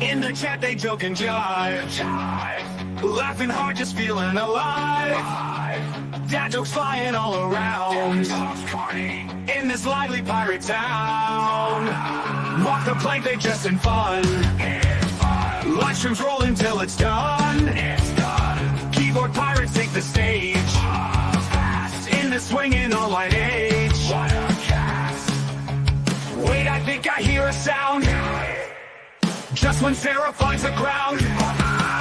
In the chat they joke and jive, laughing hard, just feeling alive. Dad jokes flying all around in this lively pirate town. Walk the plank, they just in fun. Live streams rolling till it's done. Keyboard pirates take the stage in the swinging online age. Wait, I think I hear a sound. Just when Sarah finds the ground.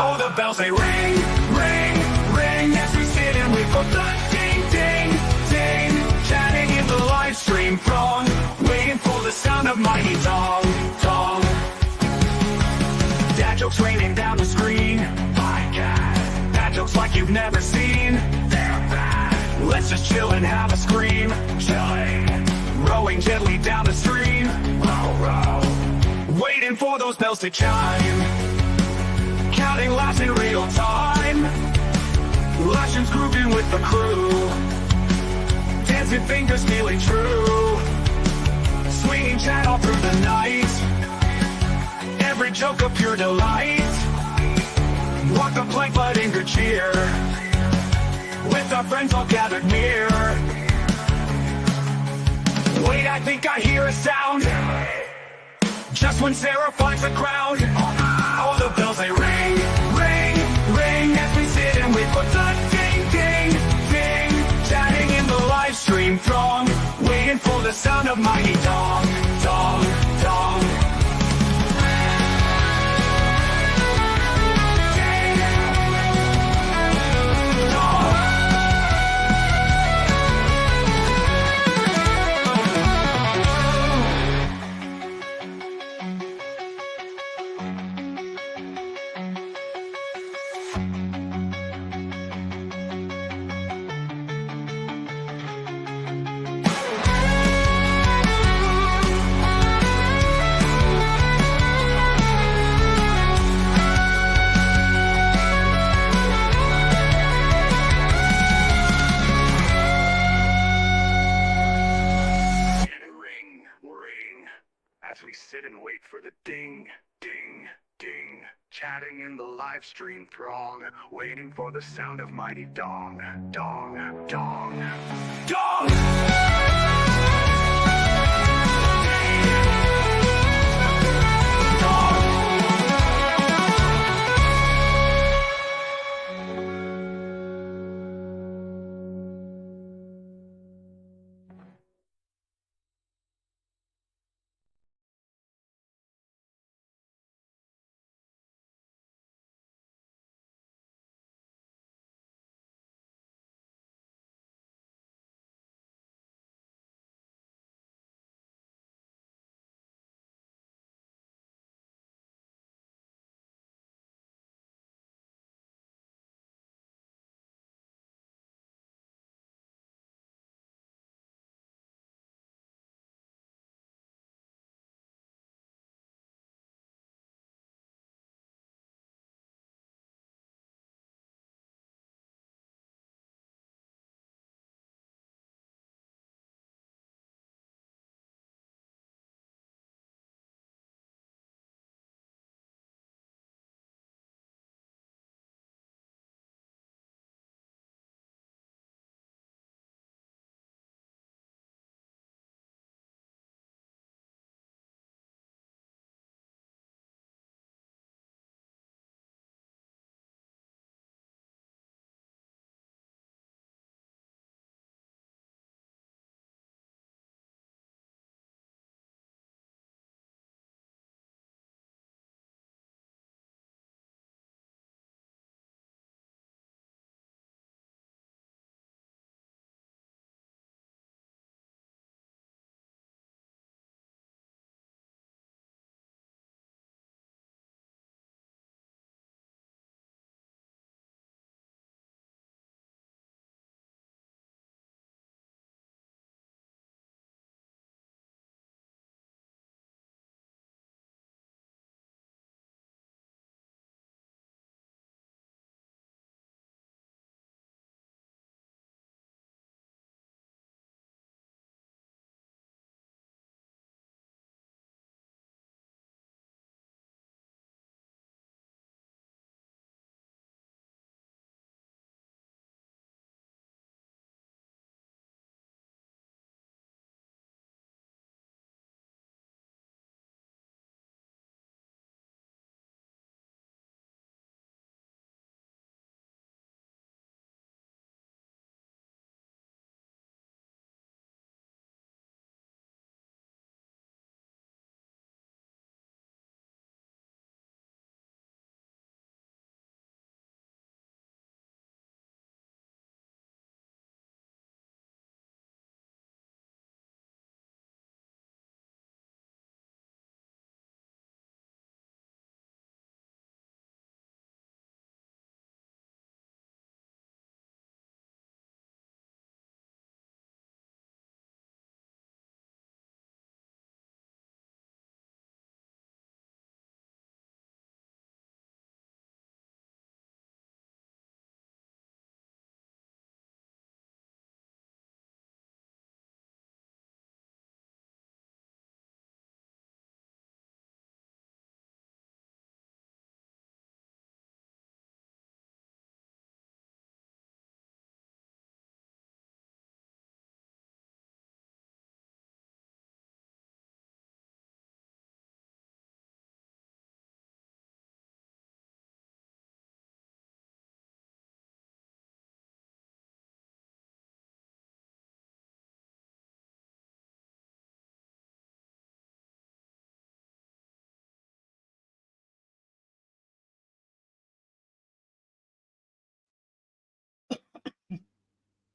Oh, the bells they ring, ring, ring as we sit and we put the ding, ding, ding. Chatting in the live stream throng, waiting for the sound of mighty dong, dong. Dad jokes raining down the screen. Podcast. Dad jokes like you've never seen. They're bad. Let's just chill and have a scream. Chilling. Rowing gently down the stream. Row, row. Waiting for those bells to chime. Counting laughs in real time. Lashings grooving with the crew. Dancing fingers feeling true. Swinging chat all through the night. Every joke of pure delight. Walk the plank but in good cheer. With our friends all gathered near. Wait, I think I hear a sound. Just when Sarah finds the ground. Oh, the bells they ring, ring, ring as we sit and we put the ding, ding, ding. Chatting in the live stream throng, waiting for the sound of mighty dong, dong, dong. As we sit and wait for the ding, ding, ding. Chatting in the live stream throng, waiting for the sound of mighty dong, dong, dong, dong!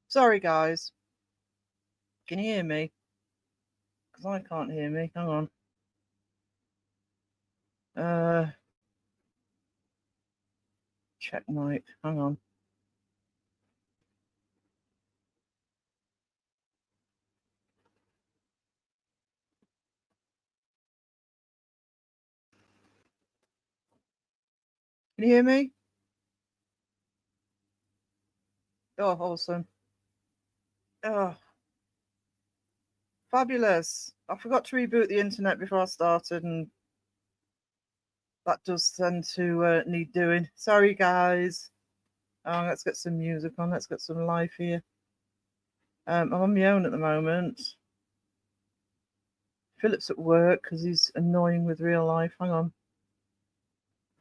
Sorry, guys. Can you hear me? Because I can't hear me. Hang on. Check mic. Hang on. Can you hear me? Oh, awesome. Oh, fabulous. I forgot to reboot the internet before I started, and that does tend to need doing. Sorry, guys. Oh, let's get some music on. Let's get some live here. I'm on my own at the moment. Philip's at work because he's annoying with real life. Hang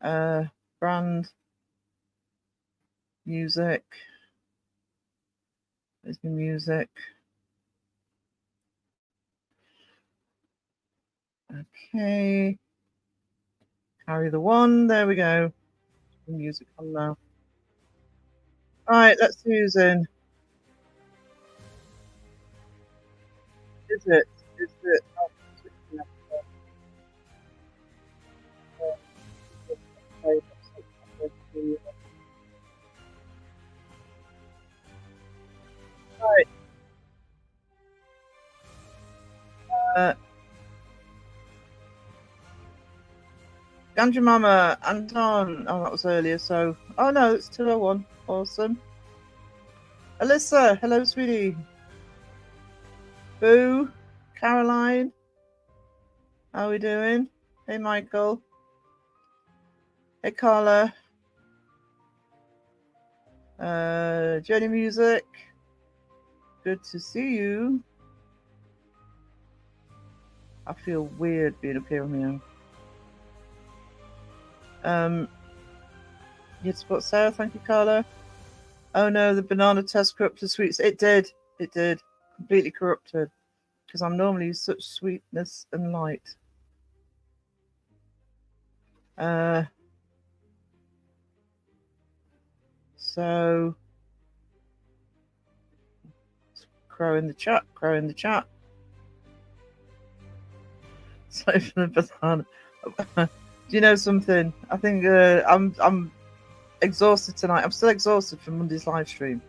on. Brand music. There's the music. Okay. Carry the one. There we go. The music on now. All right, let's see who's in. Is it? Is it? Oh, yeah. Okay, right. Uh, Ganja Mama, Anton. Oh, that was earlier. So, oh no, it's 2:01. Awesome. Alyssa, hello, sweetie. Boo, Caroline, how are we doing? Hey, Michael. Hey, Carla. Jenny Music. Good to see you. I feel weird being up here on my own. You'd support Sarah, thank you, Carla. Oh no, the banana test corrupted sweets. It did. It did. Completely corrupted. Because I'm normally such sweetness and light. So crow in the chat. Crow in the chat. So for the banana. Do you know something? I think I'm exhausted tonight. I'm still exhausted from Monday's live stream.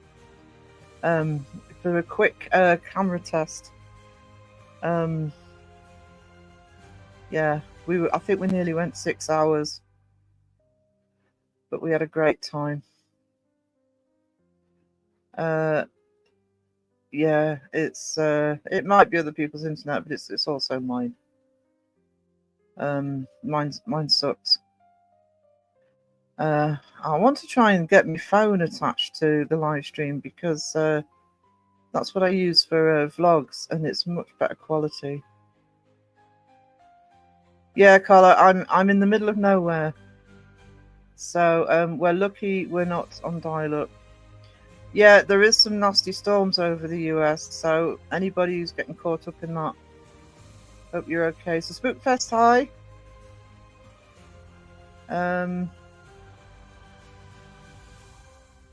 For a quick camera test. Yeah, I think we nearly went 6 hours, but we had a great time. Yeah, it might be other people's internet, but it's also mine. Mine sucks. I want to try and get my phone attached to the live stream because that's what I use for vlogs, and it's much better quality. Yeah, Carla, I'm in the middle of nowhere, so we're lucky we're not on dial-up. Yeah, there is some nasty storms over the US, so anybody who's getting caught up in that, hope you're okay. So Spookfest, hi.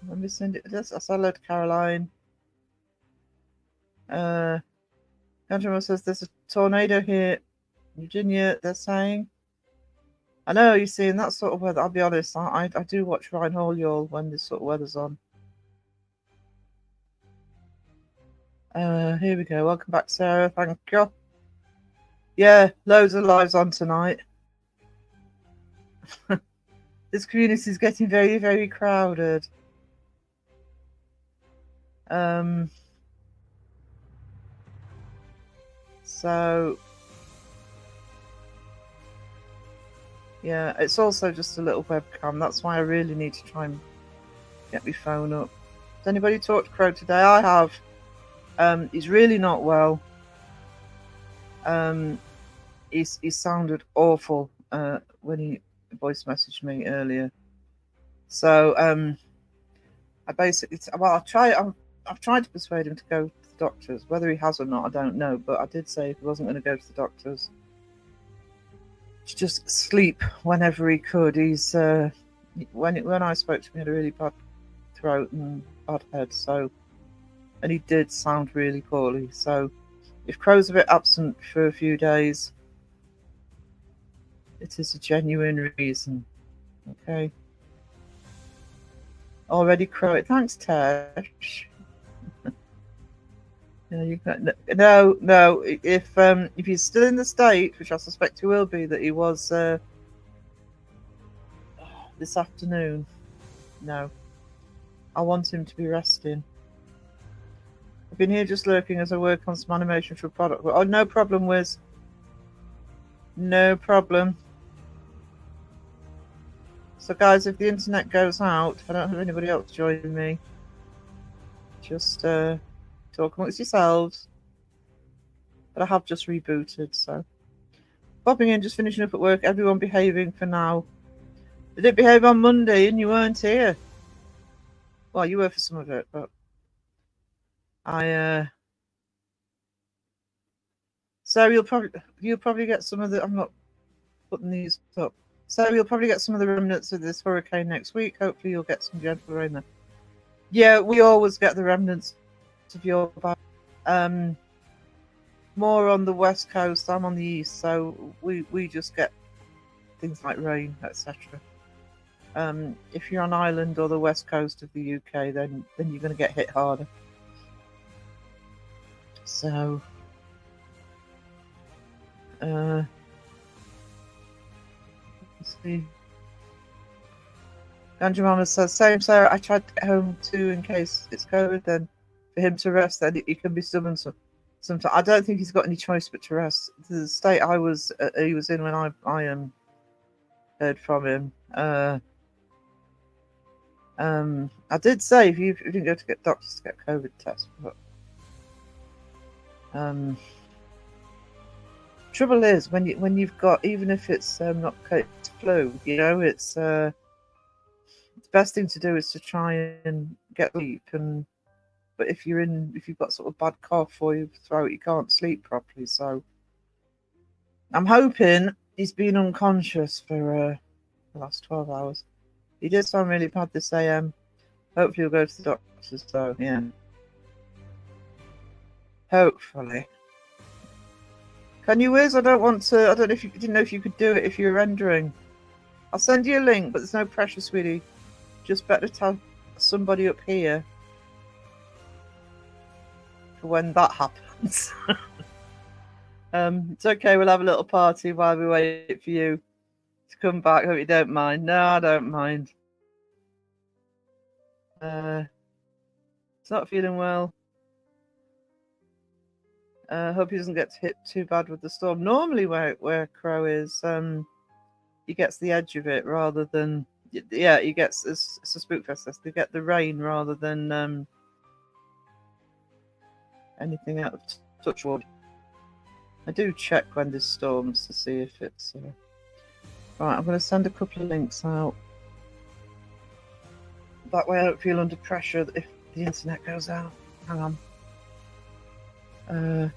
Let me send it. This I hello to Caroline. Andrew says there's a tornado here, Virginia. They're saying. I know, you see, in that sort of weather. I'll be honest. I do watch Ryan Hall, y'all, when this sort of weather's on. Here we go. Welcome back, Sarah. Thank you. Yeah, loads of lives on tonight. This community is getting very, very crowded. So yeah, it's also just a little webcam. That's why I really need to try and get my phone up. Has anybody talked to Crow today? I have. He's really not well. He sounded awful when he voice messaged me earlier. So I basically, I've tried to persuade him to go to the doctors. Whether he has or not, I don't know. But I did say if he wasn't going to go to the doctors, to just sleep whenever he could. He's when I spoke to him, he had a really bad throat and bad head. So and he did sound really poorly. So if Crow's a bit absent for a few days, it is a genuine reason. Okay. Already Crow it. Thanks, Tash. No, you can't, no. If he's still in the state, which I suspect he will be, that he was this afternoon. No, I want him to be resting. I've been here just lurking as I work on some animation for a product. Oh, no problem, Wiz. No problem. So, guys, if the internet goes out, if I don't have anybody else joining me, just talk amongst yourselves. But I have just rebooted, so. Popping in, just finishing up at work. Everyone behaving for now. They didn't behave on Monday and you weren't here. Well, you were for some of it, but so you'll probably get some of the. I'm not putting these up. So you'll probably get some of the remnants of this hurricane next week. Hopefully, you'll get some gentle rain there. Yeah, we always get the remnants of your bad. More on the west coast. I'm on the east, so we just get things like rain, etc. If you're on Ireland or the west coast of the UK, then you're going to get hit harder. So, let's see. Ganja Mama says, same, Sarah. I tried to get home too in case it's COVID. Then for him to rest, then he can be stubborn. Sometimes I don't think he's got any choice but to rest. The state he was in when I heard from him. I did say if you didn't go to get doctors to get COVID test, but trouble is when you've got, even if it's not it's flu, you know, it's the best thing to do is to try and get sleep. But if you've got sort of bad cough or your throat, you can't sleep properly. So I'm hoping he's been unconscious for the last 12 hours. He did sound really bad this AM. Hopefully he'll go to the doctors, though. Yeah. Hopefully. Can you, Wiz? I don't know if you didn't know if you could do it if you're rendering. I'll send you a link, but there's no pressure, sweetie. Just better tell somebody up here for when that happens. It's okay. We'll have a little party while we wait for you to come back. Hope you don't mind. No, I don't mind. It's not feeling well. Hope he doesn't get hit too bad with the storm. Normally, where Crow is, he gets the edge of it rather than he gets. It's a Spookfest. They get the rain rather than anything out of touch wood. I do check when there's storms to see if it's right. I'm going to send a couple of links out. That way I don't feel under pressure if the internet goes out. Hang on.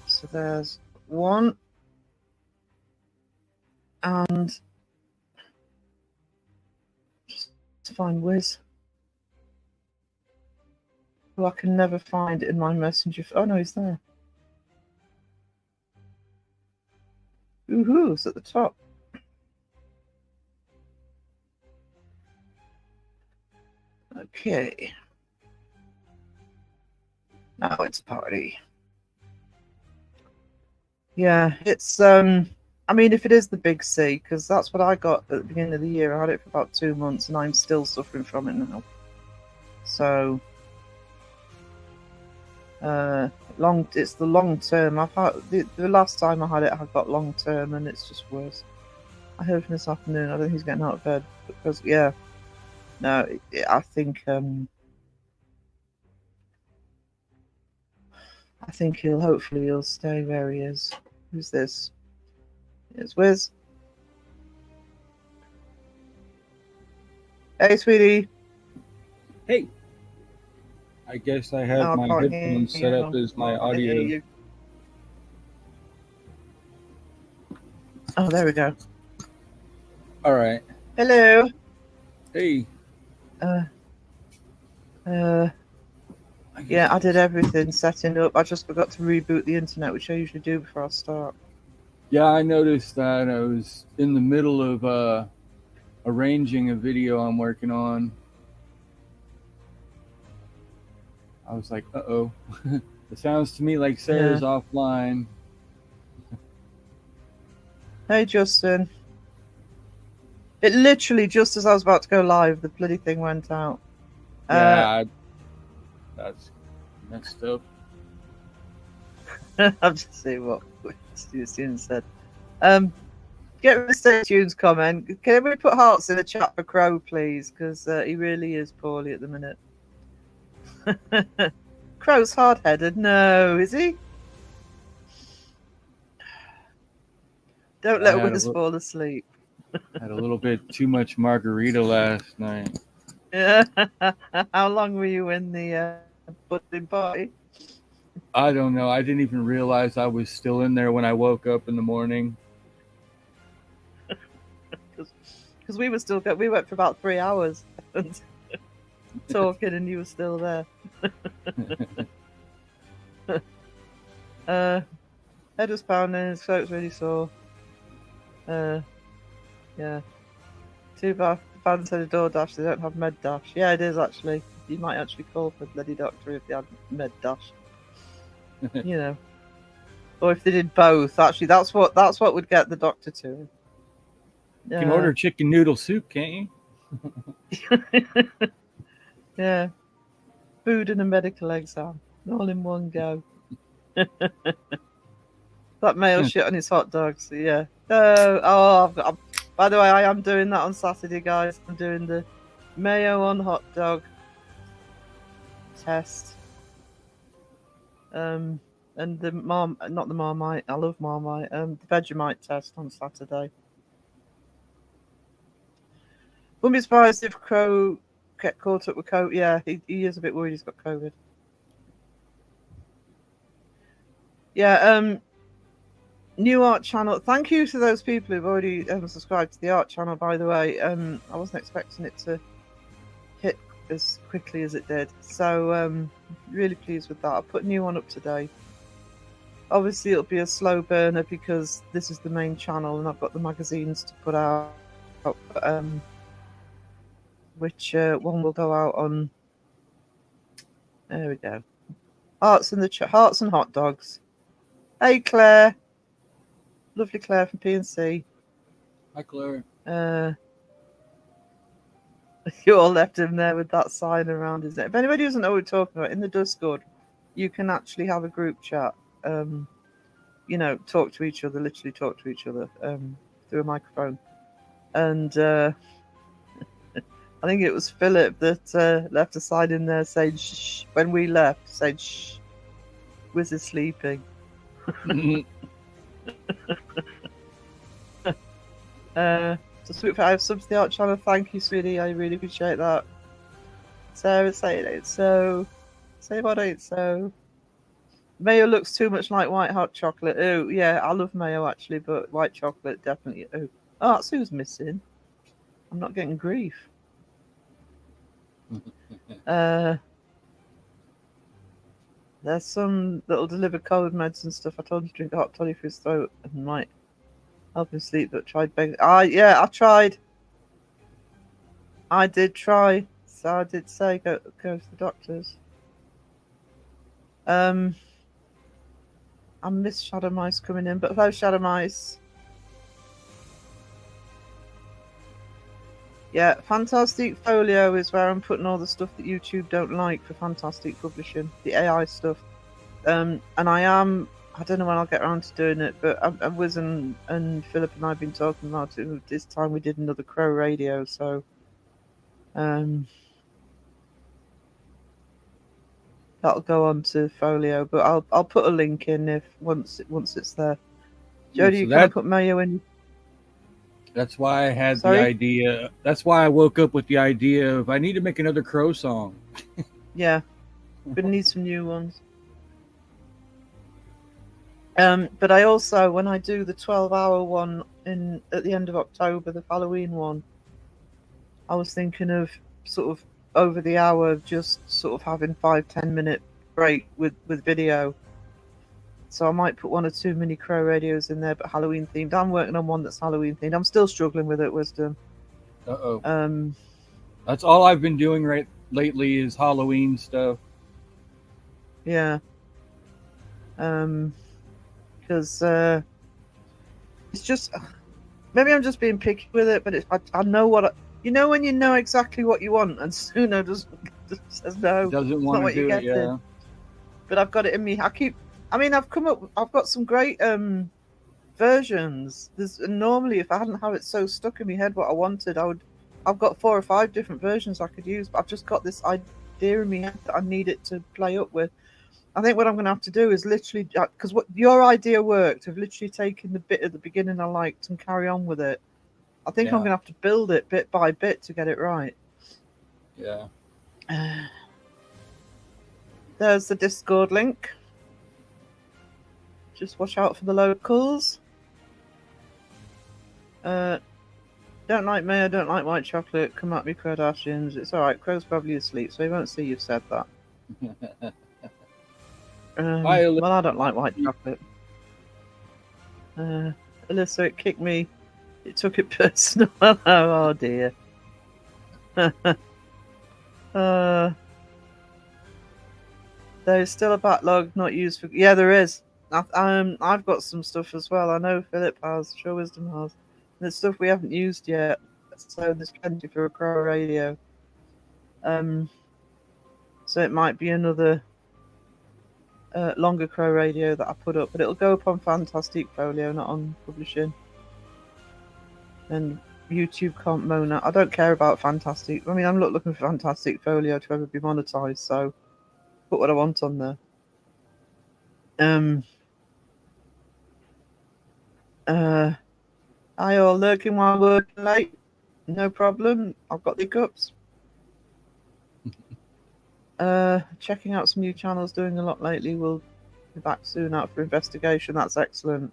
So there's one. And just to find Wiz. Who I can never find in my messenger. Oh no, he's there. Woohoo, it's at the top. Okay. Now it's a party. Yeah, it's I mean, if it is the big C, because that's what I got at the beginning of the year. I had it for about 2 months and I'm still suffering from it now. So it's the long term. I've had the last time I had it, I got long term and it's just worse. I heard from this afternoon, I don't think he's getting out of bed because I think hopefully he'll stay where he is. Who's this? It's Wiz. Hey, sweetie. Hey. I guess I have my headphones set up as my audio. Oh, there we go. All right. Hello. Hey. Yeah, I did everything setting up. I just forgot to reboot the internet, which I usually do before I start. Yeah, I noticed that. I was in the middle of arranging a video I'm working on. I was like, uh-oh. It sounds to me like Sarah's offline. Hey, Justin. It literally, just as I was about to go live, the bloody thing went out. Yeah, that's messed up. I'm just seeing what Student said. Get rid of Stay Tune's comment. Can everybody put hearts in the chat for Crow, please? Because he really is poorly at the minute. Crow's hard-headed. No, is he? Don't let Wiz fall asleep. Had a little bit too much margarita last night. Yeah. How long were you in the budding party? I don't know. I didn't even realize I was still in there when I woke up in the morning. Because we were still we went for about 3 hours talking, and you were still there. Head was pounding, his throat's really sore. Yeah. Too bad. Fans said a DoorDash, they don't have med dash. Yeah, it is actually. You might actually call for a bloody doctor if they had med dash. You know. Or if they did both. Actually, that's what would get the doctor to him. You can order chicken noodle soup, can't you? Yeah. Food and a medical exam. All in one go. That male shit on his hot dogs. Yeah. By the way, I am doing that on Saturday, guys. I'm doing the mayo on hot dog test. And the not the Marmite. I love Marmite. The Vegemite test on Saturday. Wouldn't be surprised if Crow get caught up with COVID. Yeah, he is a bit worried he's got COVID. Yeah, new art channel. Thank you to those people who've already subscribed to the art channel, by the way. I wasn't expecting it to hit as quickly as it did. So really pleased with that. I'll put a new one up today. Obviously, it'll be a slow burner because this is the main channel and I've got the magazines to put out. Which one will go out on? There we go. Hearts and hot dogs. Hey, Claire. Lovely Claire from PNC. Hi, Claire. You all left him there with that sign around his neck. If anybody doesn't know what we're talking about, in the Discord, you can actually have a group chat. Talk to each other, literally talk to each other through a microphone. And I think it was Philip that left a sign in there saying shh. When we left, saying shh. Wiz is sleeping. So Sweet 5 subs to the art channel. Thank you, sweetie. I really appreciate that. Sarah, say it ain't so. Say what ain't so. Mayo looks too much like white hot chocolate. Oh, yeah, I love mayo actually, but white chocolate definitely. Oh, that's who's missing. I'm not getting grief. There's some that'll deliver cold meds and stuff. I told him to drink a hot toddy for his throat and might help him sleep, but tried begging. I tried. I did try. So I did say go to the doctors. I miss Shadow Mice coming in, but hello, Shadow Mice. Yeah, Fantastic Folio is where I'm putting all the stuff that YouTube don't like for Fantastic Publishing, the AI stuff. And I don't know when I'll get around to doing it, but Wiz and Philip and I have been talking about it. This time we did another Crow Radio, so that'll go on to Folio. But I'll put a link in once it's there. Jody, you can't put mayo in. That's why I had the idea. That's why I woke up with the idea of I need to make another Crow song. Yeah, but need some new ones. But I also, when I do the 12-hour one at the end of October, the Halloween one, I was thinking of sort of over the hour, just sort of having 5-10 minute break with video. So I might put 1 or 2 mini crow radios in there, but Halloween themed. I'm working on one that's Halloween themed. I'm still struggling with it, Wisdom. Uh-oh. That's all I've been doing lately is Halloween stuff. Yeah. Because it's just maybe I'm just being picky with it, but I know what when you know exactly what you want, and Suno just says no. Doesn't want to do it, yeah. But I've got it in me. I've got some great versions. Normally, if I hadn't have it so stuck in my head what I wanted, I've got 4 or 5 different versions I could use, but I've just got this idea in my head that I need it to play up with. I think what I'm going to have to do is literally, because what your idea worked, of literally taking the bit at the beginning I liked and carry on with it. I think I'm going to have to build it bit by bit to get it right. Yeah. There's the Discord link. Just watch out for the locals. Don't like mayo, don't like white chocolate. Come at me, Kardashians. It's all right. Crow's probably asleep, so he won't see you've said that. Well, I don't like white chocolate. Alyssa, it kicked me. It took it personal. Oh dear. There's still a backlog not used for. Yeah, there is. I've got some stuff as well. I know Philip has. Sure Wisdom has. There's stuff we haven't used yet, so there's plenty for a crow radio. So it might be another longer crow radio that I put up, but it'll go up on Fantastic Folio, not on publishing. And YouTube can't moan at. I don't care about Fantastic. I mean, I'm not looking for Fantastic Folio to ever be monetized, so put what I want on there. Hi all, lurking while working late. No problem. I've got the hiccups. Checking out some new channels, doing a lot lately. We'll be back soon out for investigation. That's excellent.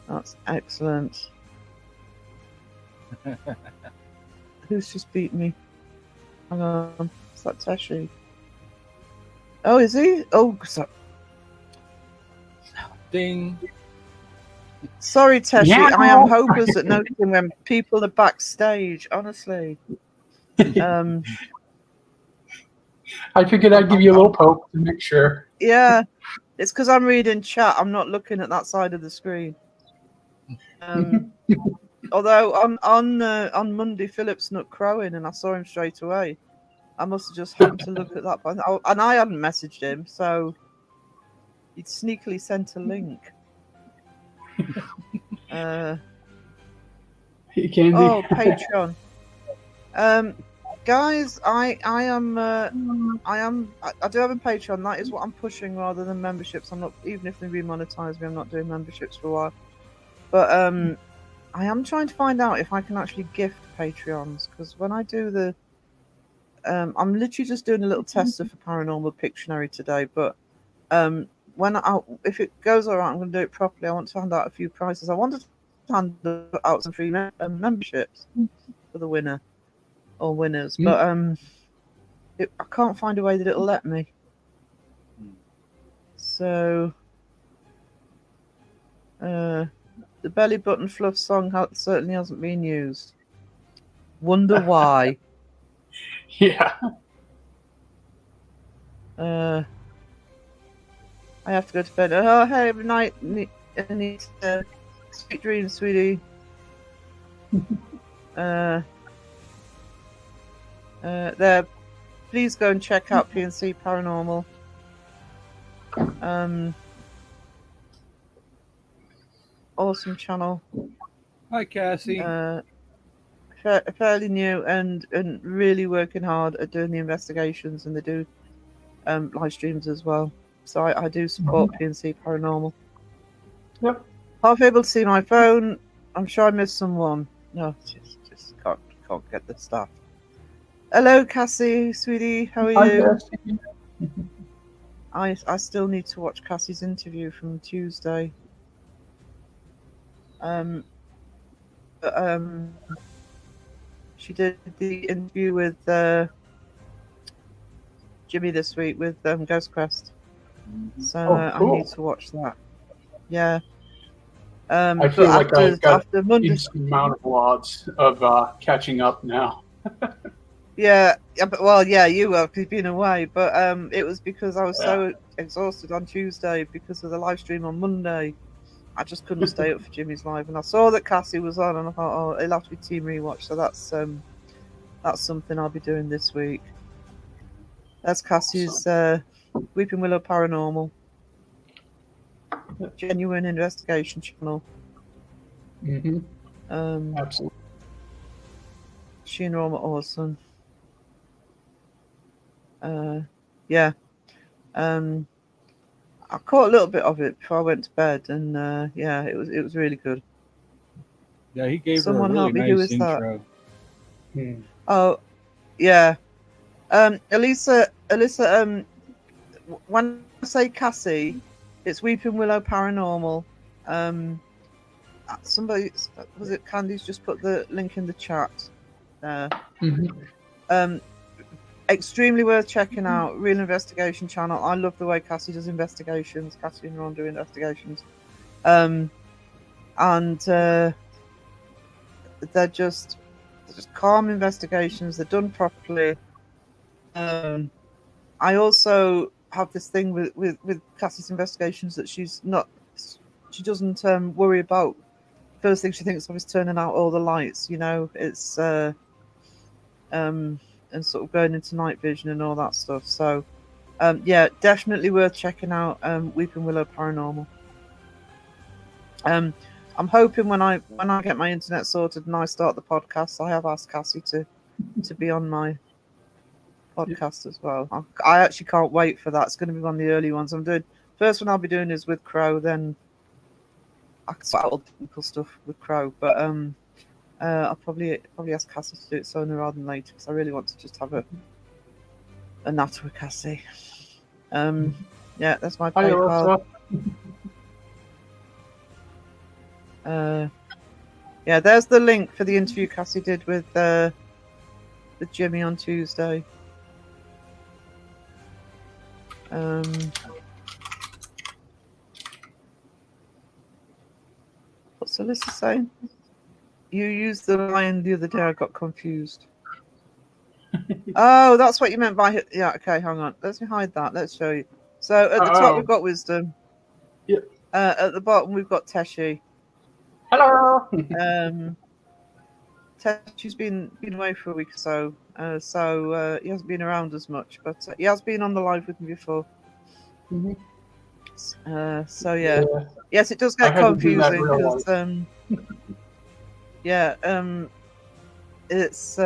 That's excellent. Who's just beat me? Hang on. Is that Teshi? Oh, is he? Oh, Ding. Sorry, Teshi. Yeah. I am hopeless at noticing when people are backstage. Honestly. I figured I'd give you a little poke to make sure. Yeah, it's because I'm reading chat. I'm not looking at that side of the screen. Although on Monday, Philip snuck crowing, and I saw him straight away. I must have just happened to look at that, and I hadn't messaged him, so he'd sneakily sent a link. Patreon. Guys, I do have a Patreon. That is what I'm pushing rather than memberships. I'm not, even if they remonetize me, I'm not doing memberships for a while. But I am trying to find out if I can actually gift Patreons, because when I do the I'm literally just doing a little tester for Paranormal Pictionary today, but if it goes all right, I'm going to do it properly. I want to hand out a few prizes. I wanted to hand out some free memberships for the winner or winners, but I can't find a way that it'll let me. So the belly button fluff song certainly hasn't been used. Wonder why. Yeah. I have to go to bed. Oh, hey, good night. I need sweet dreams, sweetie. There. Please go and check out PNC Paranormal. Awesome channel. Hi, Cassie. Fairly new and really working hard at doing the investigations, and they do live streams as well. So I do support PNC Paranormal. Yep. Half able to see my phone. I'm sure I missed someone. No, just can't get the stuff. Hello, Cassie, sweetie. How are you? I still need to watch Cassie's interview from Tuesday. She did the interview with Jimmy this week with Ghost Quest. So Oh, cool. I need to watch that. Yeah. I feel but like I've got after Monday, insurmountable odds of catching up now. yeah, but well, yeah, you have because you've been away. But it was because I was so exhausted on Tuesday because of the live stream on Monday. I just couldn't stay up for Jimmy's live, and I saw that Cassie was on, and I thought, oh, it'll have to be team rewatch. So that's something I'll be doing this week. That's Cassie's Weeping Willow Paranormal, genuine investigation channel. Mm-hmm. Absolutely. She and Roma Orson. Yeah. I caught a little bit of it before I went to bed, and yeah, it was really good. Yeah, he gave Someone her a help really me, who nice is that? intro. Oh, yeah. Elisa. When I say Cassie, it's Weeping Willow Paranormal. Somebody, was it Candy's just put the link in the chat there. Extremely worth checking out. Real investigation channel. I love the way Cassie does investigations. Cassie and Ron do investigations. And they're just calm investigations. They're done properly. I also have this thing with Cassie's investigations that she doesn't worry about. First thing she thinks of is turning out all the lights. You know, it's and sort of going into night vision and all that stuff. So, yeah, definitely worth checking out. Weeping Willow Paranormal. I'm hoping when I get my internet sorted and I start the podcast, I have asked Cassie to be on my podcast as well. I actually can't wait for that. It's going to be one of the early ones I'm doing. First one I'll be doing is with Crow. Then I can sort out all the technical stuff with Crow, but I'll probably ask Cassie to do it sooner rather than later because I really want to just have a natter with Cassie. Yeah, that's my PayPal. Yeah, there's the link for the interview Cassie did with Jimmy on Tuesday. What's Alyssa saying? You used the line the other day. I got confused. Oh, that's what you meant by... Yeah, okay, hang on. Let me hide that. Let's show you. So at the top, we've got Wisdom. Yep. At the bottom, we've got Teshi. Hello. Teshi's been away for a week or so. So he hasn't been around as much. But he has been on the live with me before. So, yeah. Yes, it does get confusing because... yeah, it's...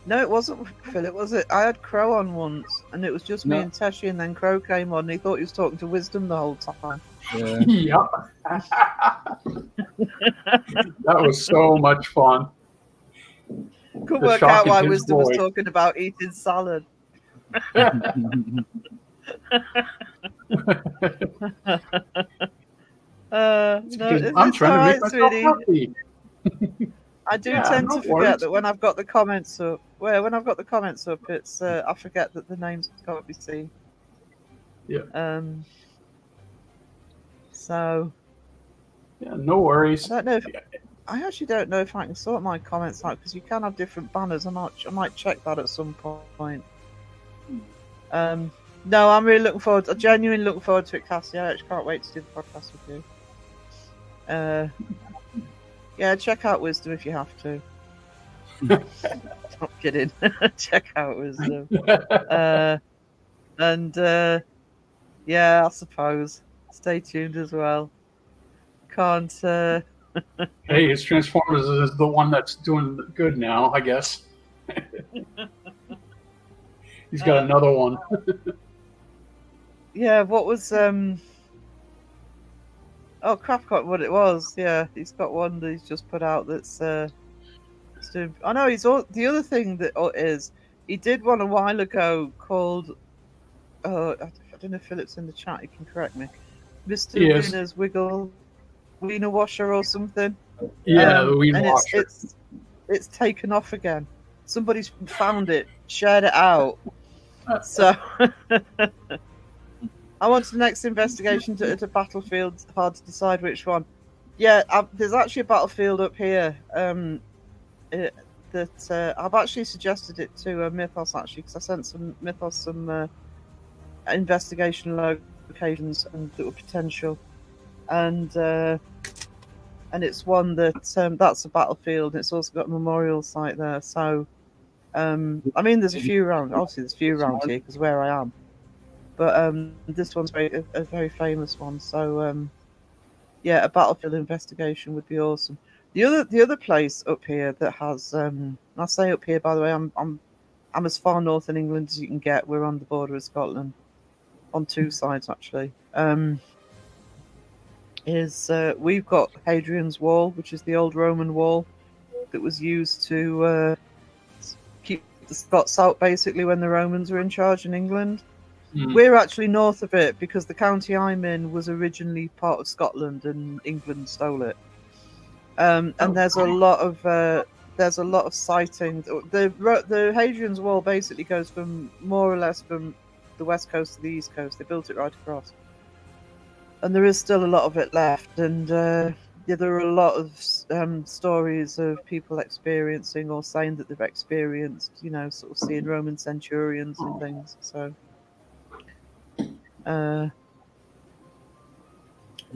No, it wasn't Philip, was it? I had Crow on once, and it was just me and Teshi, and then Crow came on, and he thought he was talking to Wisdom the whole time. Yeah. Yep. That was so mumuch fun. Couldn't work out why Wisdom was talking about eating salad. I'm trying to make myself happy. I do tend to forget that when I've got the comments up. When I've got the comments up, it's I forget that the names can't be seen. Yeah. So. Yeah, no worries. I actually don't know if I can sort my comments out because you can have different banners. I might check that at some point. No, I'm really looking forward. I'm genuinely looking forward to it, Cassie. I actually can't wait to do the podcast with you. Yeah, check out Wisdom if you have to. Not kidding. Check out Wisdom. And yeah, I suppose. Stay tuned as well. Can't. Hey, his Transformers is the one that's doing good now, I guess. He's got another one. Yeah, what was Oh, crap! Got what it was. Yeah, he's got one that he's just put out that's doing. I know he's all. The other thing that is, he did one a while ago called. I don't know if Philip's in the chat. He can correct me. Mr. Wiener's Wiggle, Wiener Washer or something. Yeah, the weed and washer. it's taken off again. Somebody's found it, shared it out. So I want the next investigation to battlefield. Hard to decide which one. Yeah, there's actually a battlefield up here. That I've actually suggested it to Mythos actually, because I sent some Mythos some investigation locations and that were potential, and it's one that that's a battlefield. It's also got a memorial site there. So I mean, there's a few around. Obviously, there's a few around here because where I am. But this one's a very famous one. So yeah, a battlefield investigation would be awesome. The other place up here that has I say up here, by the way, I'm as far north in England as you can get. We're on the border of Scotland, on two sides actually. We've got Hadrian's Wall, which is the old Roman wall that was used to keep the Scots out basically when the Romans were in charge in England. We're actually north of it because the county I'm in was originally part of Scotland and England stole it. And there's a lot of sightings. The Hadrian's Wall basically goes from more or less from the west coast to the east coast. They built it right across, and there is still a lot of it left. And yeah, there are a lot of stories of people experiencing or saying that they've experienced, sort of seeing Roman centurions and things. So. The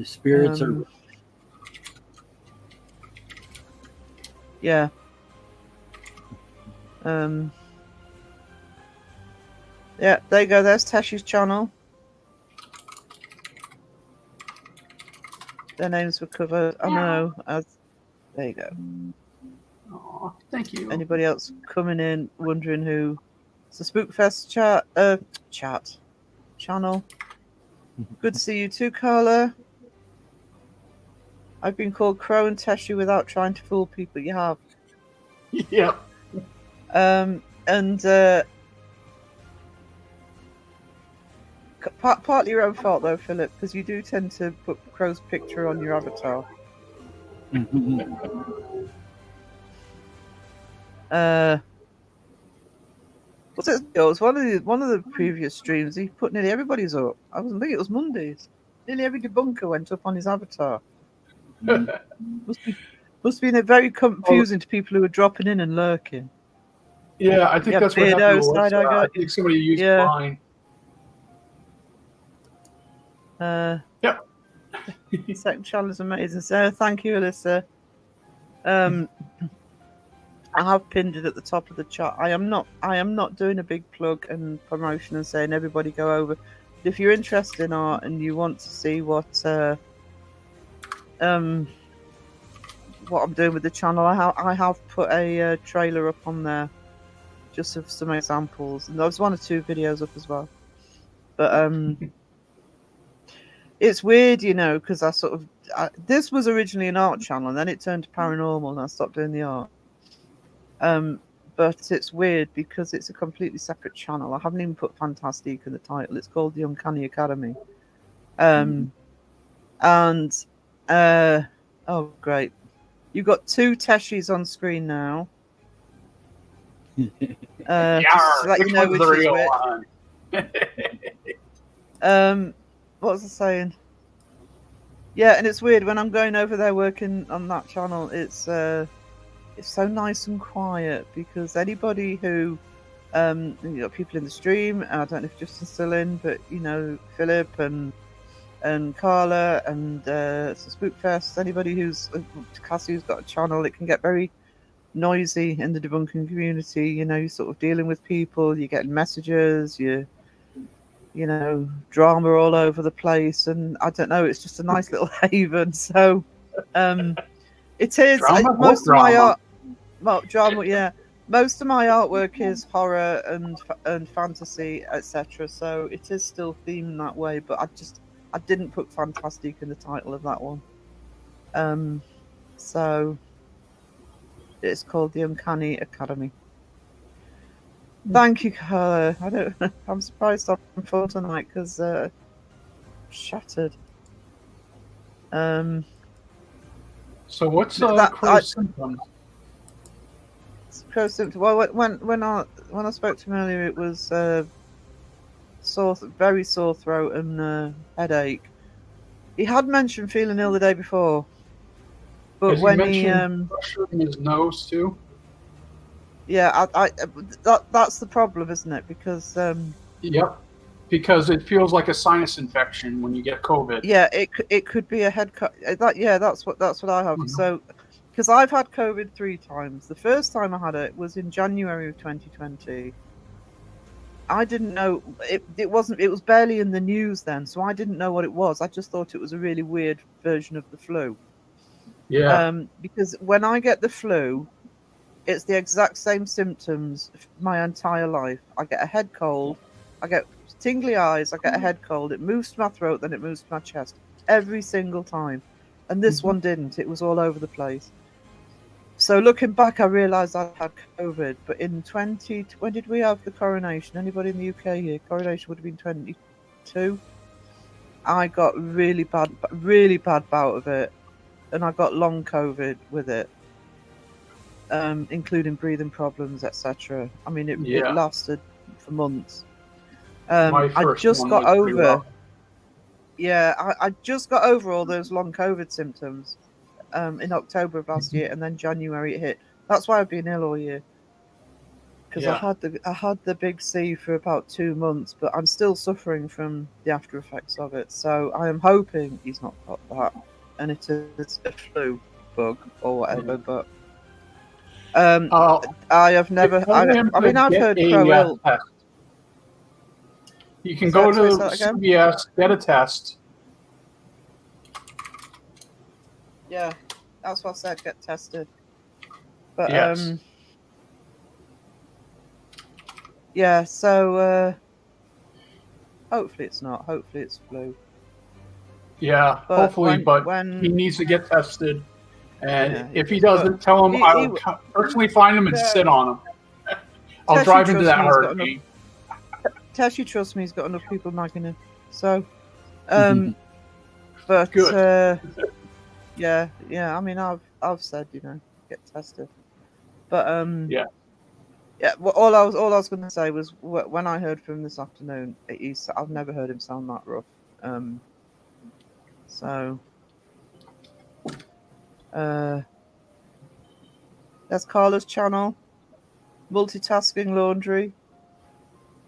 spirits are. Yeah. Yeah, there you go. There's Teshi's channel. Their names were covered. I know. There you go. Oh, thank you. Anybody else coming in wondering who? It's the Spookfest channel. Good to see you too, Carla. I've been called Crow and Teshi without trying to fool people. You have. Yeah. Partly your own fault though, Philip, because you do tend to put Crow's picture on your avatar. What's it? It was one of the previous streams. He put nearly everybody's up. I think it was Mondays. Nearly every debunker went up on his avatar. Must have been very confusing to people who were dropping in and lurking. Yeah, I think that's what happened. I think somebody used mine. Yep. Second channel is amazing. So thank you, Alyssa. I have pinned it at the top of the chat. I am not doing a big plug and promotion and saying everybody go over. If you're interested in art and you want to see what I'm doing with the channel, I have put a trailer up on there, just of some examples, and there was 1 or 2 videos up as well. But it's weird, because this was originally an art channel, and then it turned to paranormal, and I stopped doing the art. But it's weird because it's a completely separate channel. I haven't even put Fantastique in the title. It's called the Uncanny Academy. Oh great. You've got 2 Teshis on screen now. Just to let you know which is which. What was I saying? Yeah, and it's weird when I'm going over there working on that channel. It's so nice and quiet because anybody who, people in the stream, and I don't know if Justin's still in, but Philip and Carla and Spookfest, anybody who's Cassie who's got a channel, it can get very noisy in the debunking community. You're sort of dealing with people, you're getting messages, drama all over the place, and I don't know, it's just a nice little haven. So it is most of my art. Well, drama, yeah. Most of my artwork is horror and fantasy, etc. So it is still themed that way, but I didn't put Fantastique in the title of that one. So it's called the Uncanny Academy. Thank you, Carla. I'm surprised I'm full tonight because shattered. So what's That- Crow's symptoms? Well, when I spoke to him earlier, it was very sore throat and headache. He had mentioned feeling ill the day before, but Has he when he mentioned pressure in his nose too? yeah, that's the problem, isn't it? Because Yep. Because it feels like a sinus infection when you get COVID. yeah, it could be a that's what I have. Mhm. So, because I've had COVID 3 times. The first time I had it was in January of 2020. I didn't know it wasn't. It was barely in the news then, so I didn't know what it was. I just thought it was a really weird version of the flu. Yeah. Because when I get the flu, it's the exact same symptoms my entire life. I get a head cold, I get tingly eyes, I get a head cold. It moves to my throat, then it moves to my chest every single time. And this one didn't. It was all over the place. So looking back, I realised I had COVID. But in when did we have the coronation? Anybody in the UK here? Coronation would have been 22. I got really bad bout of it, and I got long COVID with it. Including breathing problems, etc. I mean, it Yeah. lasted for months. My I first just one got was pretty over. rough. Yeah, I just got over all those long COVID symptoms in October of last year, and then January it hit. That's why I've been ill all year, because Yeah. I had the big C for about 2 months, but I'm still suffering from the after effects of it. So I am hoping he's not got that, and it is a flu bug or whatever. But I have never. Tell him I mean, to I've get heard a Crow ill. test. You can Say go say to that again. CVS, get a test. Yeah, that's what I said. Get tested. But Yes. yeah. So hopefully it's not. Hopefully it's flu. Yeah, But hopefully, but when he needs to get tested. And yeah, if he is, but doesn't, tell him he, I'll personally find him and yeah. sit on him. I'll Tess, drive you into trust that me, he's got enough. hurricane. Tess, you trust me, he's got enough people nagging him. So, but Good. yeah. I mean, I've said, get tested. But Yeah. yeah. Well, all I was going to say was when I heard from him this afternoon, I've never heard him sound that rough. So, that's Carla's channel, multitasking laundry.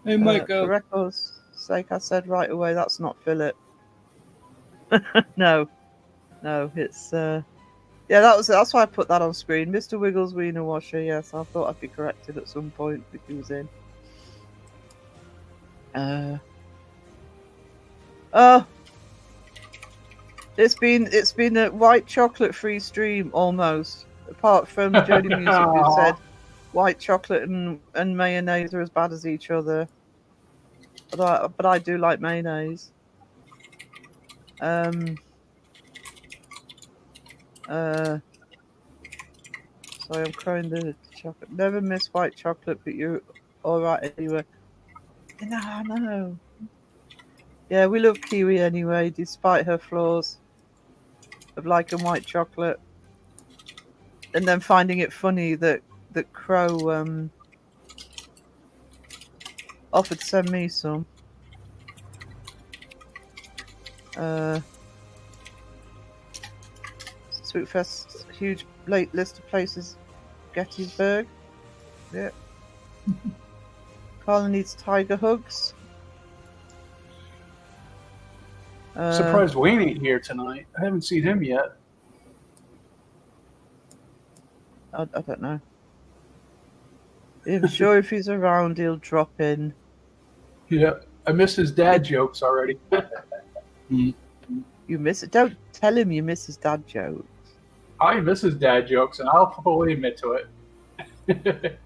Hey, For Michael. record's sake, I said right away that's not Philip. No, it's yeah, that's why I put that on screen. Mr. Wiggles Wiener Washer. Yes, I thought I'd be corrected at some point if he was in. Oh, it's been a white chocolate free stream almost. Apart from Jody Music, who said white chocolate and mayonnaise are as bad as each other. But I do like mayonnaise. Sorry, I'm crying the chocolate. Never miss white chocolate, but you're all right anyway. No. Yeah, we love Kiwi anyway, despite her flaws of liking white chocolate. And then finding it funny that Crow offered to send me some. Sweetfest, huge late list of places. Gettysburg. Yeah. Carla needs tiger hugs. Surprised Wayne ain't here tonight. I haven't seen him yet. I don't know. I'm sure if he's around, he'll drop in. Yeah, I miss his dad jokes already. You miss it. Don't tell him you miss his dad jokes. I miss his dad jokes, and I'll fully admit to it.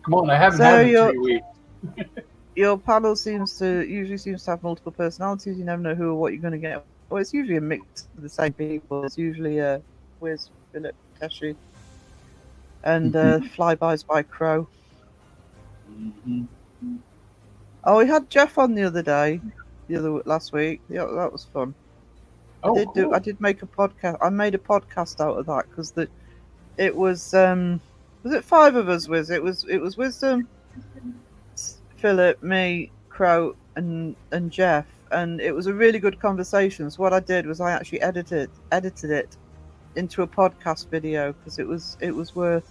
Come on, I haven't had him in 3 weeks. Your panel usually seems to have multiple personalities. You never know who or what you're going to get. Well, it's usually a mix of the same people. It's usually Wiz, Philip, Teshi, and Flybys by Crow. Oh, we had Jeff on the other day, last week. Yeah, that was fun. Oh, I cool. did make a podcast. I made a podcast out of that because it was it 5 of us? It was Wisdom, Philip, me, Crow, and Jeff, and it was a really good conversation. So what I did was I actually edited it into a podcast video because it was worth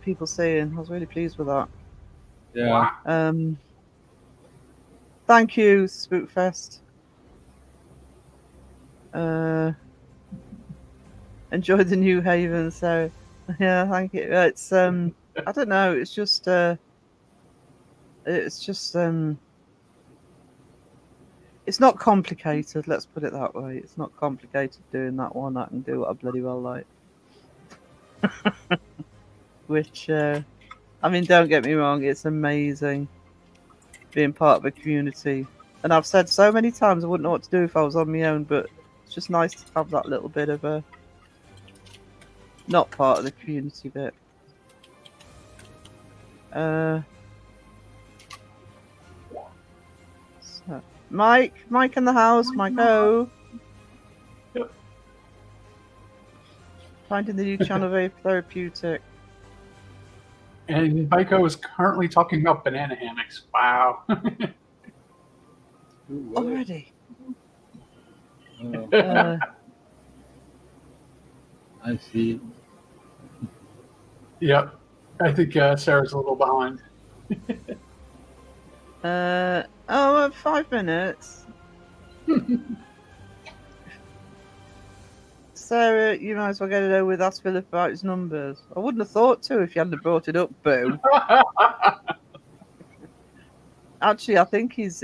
people seeing. I was really pleased with that. Yeah. Wow. Thank you, Spookfest. Enjoy the New Haven. So yeah, thank you. It's I don't know. It's just it's not complicated. Let's put it that way. It's not complicated doing that one. I can do what I bloody well like. Which I mean, don't get me wrong. It's amazing being part of a community. And I've said so many times I wouldn't know what to do if I was on my own, but it's just nice to have that little bit of a not part of the community bit. So, Mike in the house, Mike O. Yep. Finding the new channel very therapeutic. And Baiko is currently talking about banana hammocks. Wow. Ooh, what? Already. Oh, I see. Yep. I think Sarah's a little behind. 5 minutes. Sarah, you might as well get it over with. Ask Philip about his numbers. I wouldn't have thought to if you hadn't brought it up, boo. Actually, I think he's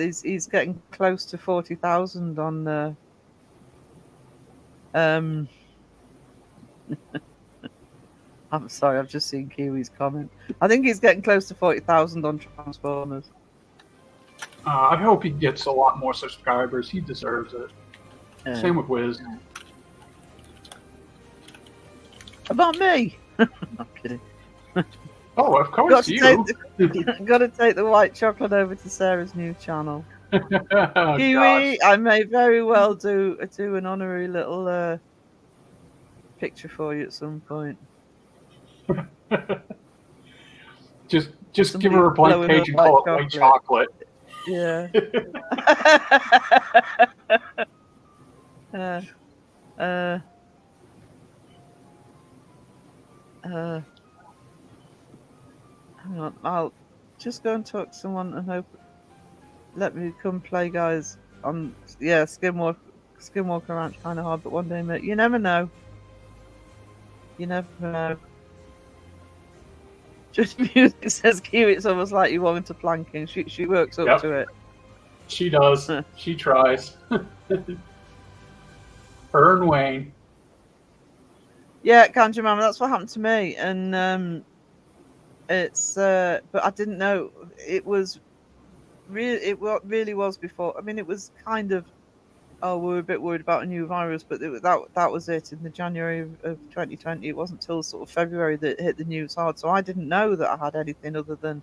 getting close to 40,000 on. I'm sorry, I've just seen Kiwi's comment. I think he's getting close to 40,000 on Transformers. I hope he gets a lot more subscribers. He deserves it. Yeah. Same with Wiz. About me. I'm kidding. Oh, of course you. Got to take the white chocolate over to Sarah's new channel. Oh, Kiwi, gosh. I may very well do an honorary little picture for you at some point. just Somebody give her a blank blowing page up and call it white white chocolate. Yeah. Hang on, I'll just go and talk to someone and hope let me come play, guys. On Skinwalker Ranch kind of hard, but one day, mate, you never know. You never know. Just music says Kiwi. It's almost like you want to planking. She works up Yep. to it. She does. She tries. Her and Wayne. Yeah, Kanji Mama, that's what happened to me, and it's but I didn't know it was really. It really was before. I mean, it was kind of. Oh, we were a bit worried about a new virus, but that was it in the January of 2020. It wasn't till sort of February that it hit the news hard. So I didn't know that I had anything other than.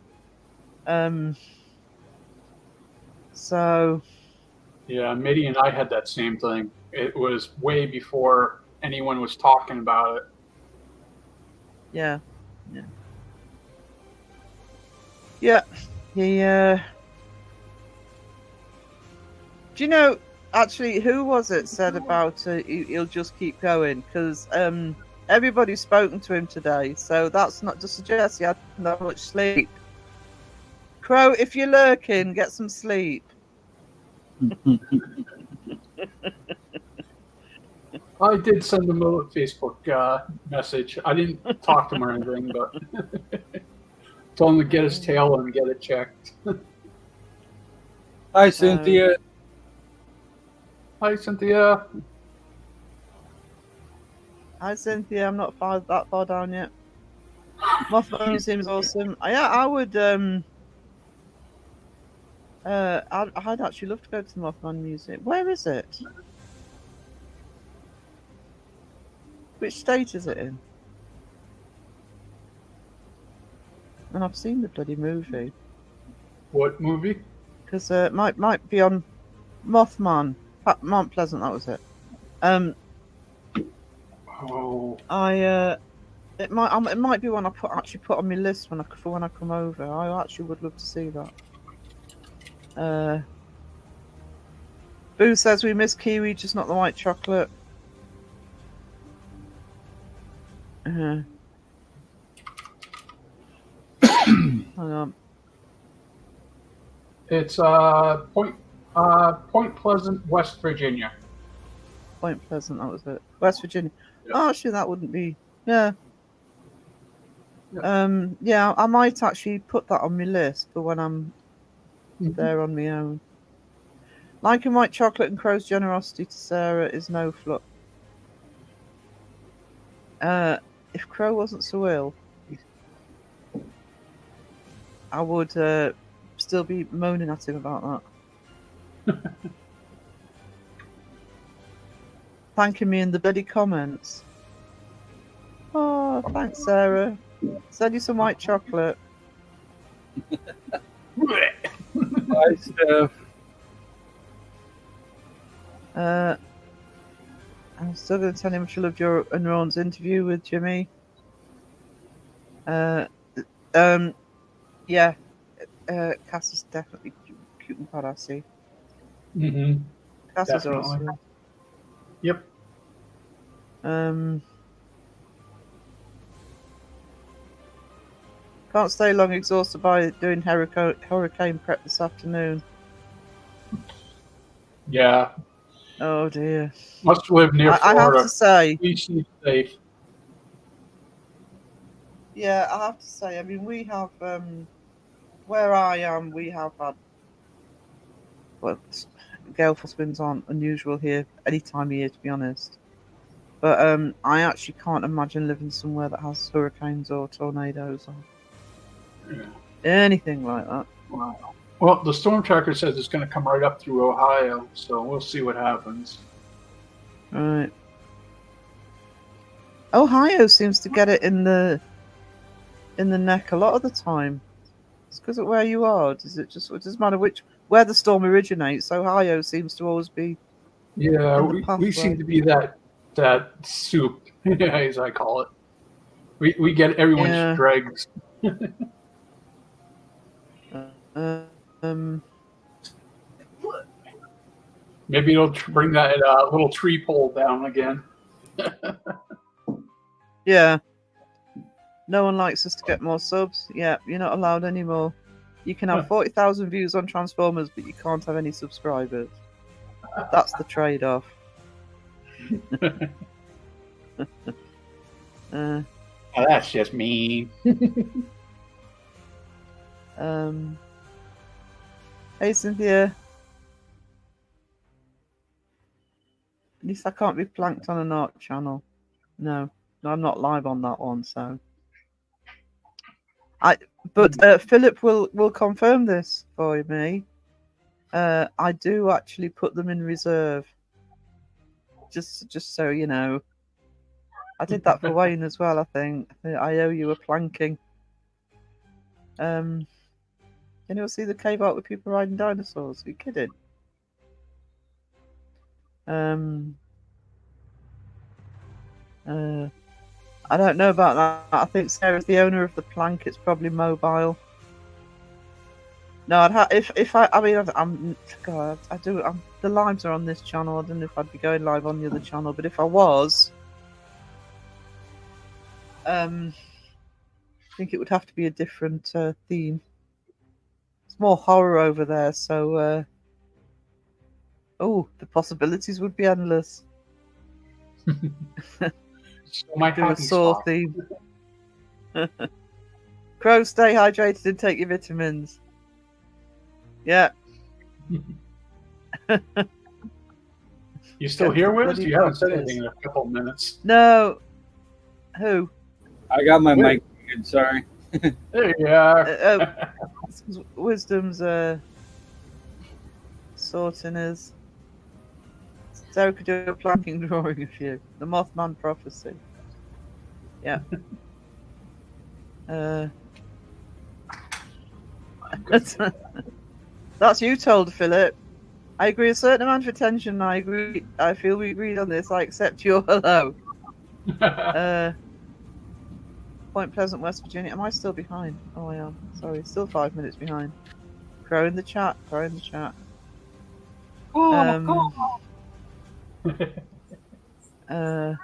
So. Yeah, Mitty and I had that same thing. It was way before anyone was talking about it. Yeah. Do you know? Actually, who was it said about he'll just keep going? Because everybody's spoken to him today, so that's not to suggest he hadn't that much sleep. Crow, if you're lurking, get some sleep. I did send him a Facebook message. I didn't talk to him or anything, but told him to get his tail and get it checked. Hi, Cynthia. Hi, Cynthia. Hi, Cynthia. I'm not that far down yet. Mothman Museum's awesome. I would. I'd actually love to go to the Mothman Museum. Where is it? Which state is it in? And I've seen the bloody movie. What movie? Because it might be on Mothman. Mount Pleasant. That was it. Oh, It might be one I actually put on my list when I come over. I actually would love to see that. Boo says we miss kiwi, just not the white chocolate. Hang on. it's Point Pleasant, West Virginia. Point Pleasant, that was it. West Virginia. Yeah. Oh, actually, that wouldn't be. Yeah. Yeah. Yeah, I might actually put that on my list for when I'm there on my own. Liking white chocolate and Crow's generosity to Sarah is no flux. If Crow wasn't so ill, I would still be moaning at him about that. Thanking me in the bloody comments. Oh, thanks, Sarah. Send you some white chocolate. Bye, Steph. I'm still going to tell him she loved your and Ron's interview with Jimmy. Yeah. Cass is definitely cute and badassy. Mm-hmm. Cass is Definitely. awesome. Yep. Can't stay long, exhausted by doing hurricane prep this afternoon. Yeah. Oh dear. Must live near I Florida. have to say, Please be safe. yeah, I have to say, I mean, we have, where I am, we have had, well, gale force winds aren't unusual here any time of year, to be honest. But I actually can't imagine living somewhere that has hurricanes or tornadoes or anything like that. Wow. Well, the storm tracker says it's going to come right up through Ohio, so we'll see what happens. Right. Ohio seems to get it in the neck a lot of the time. It's because of where you are. It doesn't matter where the storm originates. Ohio seems to always be. Yeah, in the we seem pathway. to be that soup, as I call it. We get everyone's Yeah. dregs. Maybe it'll bring that little tree pole down again. Yeah. No one likes us to get more subs. Yeah, you're not allowed anymore. You can have 40,000 views on Transformers, but you can't have any subscribers. That's the trade-off. Oh, that's just mean. Hey, Cynthia. At least I can't be planked on an art channel. No, I'm not live on that one, so. But Philip will confirm this for me. I do actually put them in reserve. Just so you know. I did that for Wayne as well, I think. I owe you a planking. Can you see the cave art with people riding dinosaurs? Are you kidding? I don't know about that. I think Sarah's the owner of the plank. It's probably mobile. No, the lives are on this channel. I don't know if I'd be going live on the other channel, but if I was, I think it would have to be a different theme. It's more horror over there, so the possibilities would be endless. Do a Saw theme. Crow, stay hydrated and take your vitamins. Yeah. You still here, Wiz? You haven't said anything in a couple of minutes. No. Who? I got my mic muted, sorry. There you are. Wisdom's sorting his. Sarah could do a planking drawing of you. The Mothman prophecy. Yeah. That's you told, Philip. I agree a certain amount of attention. I agree. I feel we agreed on this. I accept your hello. Point Pleasant, West Virginia. Am I still behind? Oh, I am. Sorry, still 5 minutes behind. Crow in the chat. Crow in the chat. A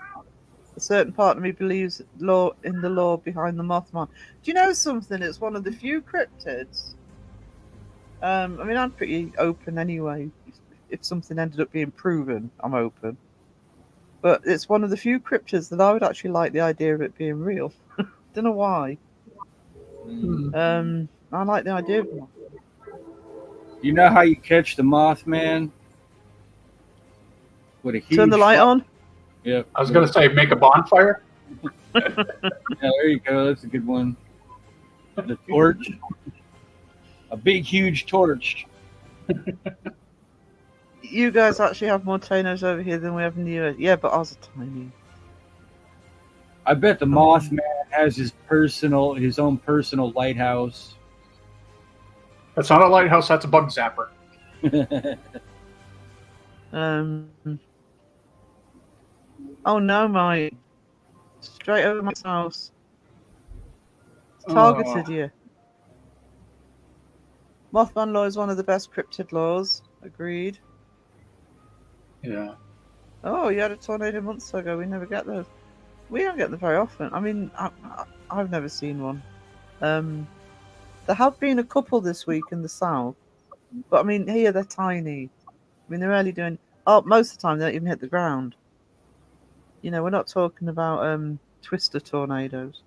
certain part of me believes in the law behind the Mothman. Do you know something? It's one of the few cryptids. I mean, I'm pretty open anyway. If something ended up being proven, I'm open. But it's one of the few cryptids that I would actually like the idea of it being real. Don't know why. I like the idea of it. You know how you catch the Mothman? With a huge Turn the light on. Yep. I was going to say, make a bonfire. Yeah, there you go. That's a good one. The torch. A big, huge torch. You guys actually have more Tanos over here than we have in the US. Yeah, but ours are tiny. I bet the Mothman has his own personal lighthouse. That's not a lighthouse. That's a bug zapper. Oh no, Mike. Straight over my house. It's targeted you. Mothman law is one of the best cryptid laws. Agreed. Yeah. Oh, you had a tornado months ago. We never get those. We don't get them very often. I mean, I've never seen one. There have been a couple this week in the south, but I mean, here they're tiny. I mean, they're only doing. Oh, most of the time they don't even hit the ground. You know, we're not talking about twister tornadoes.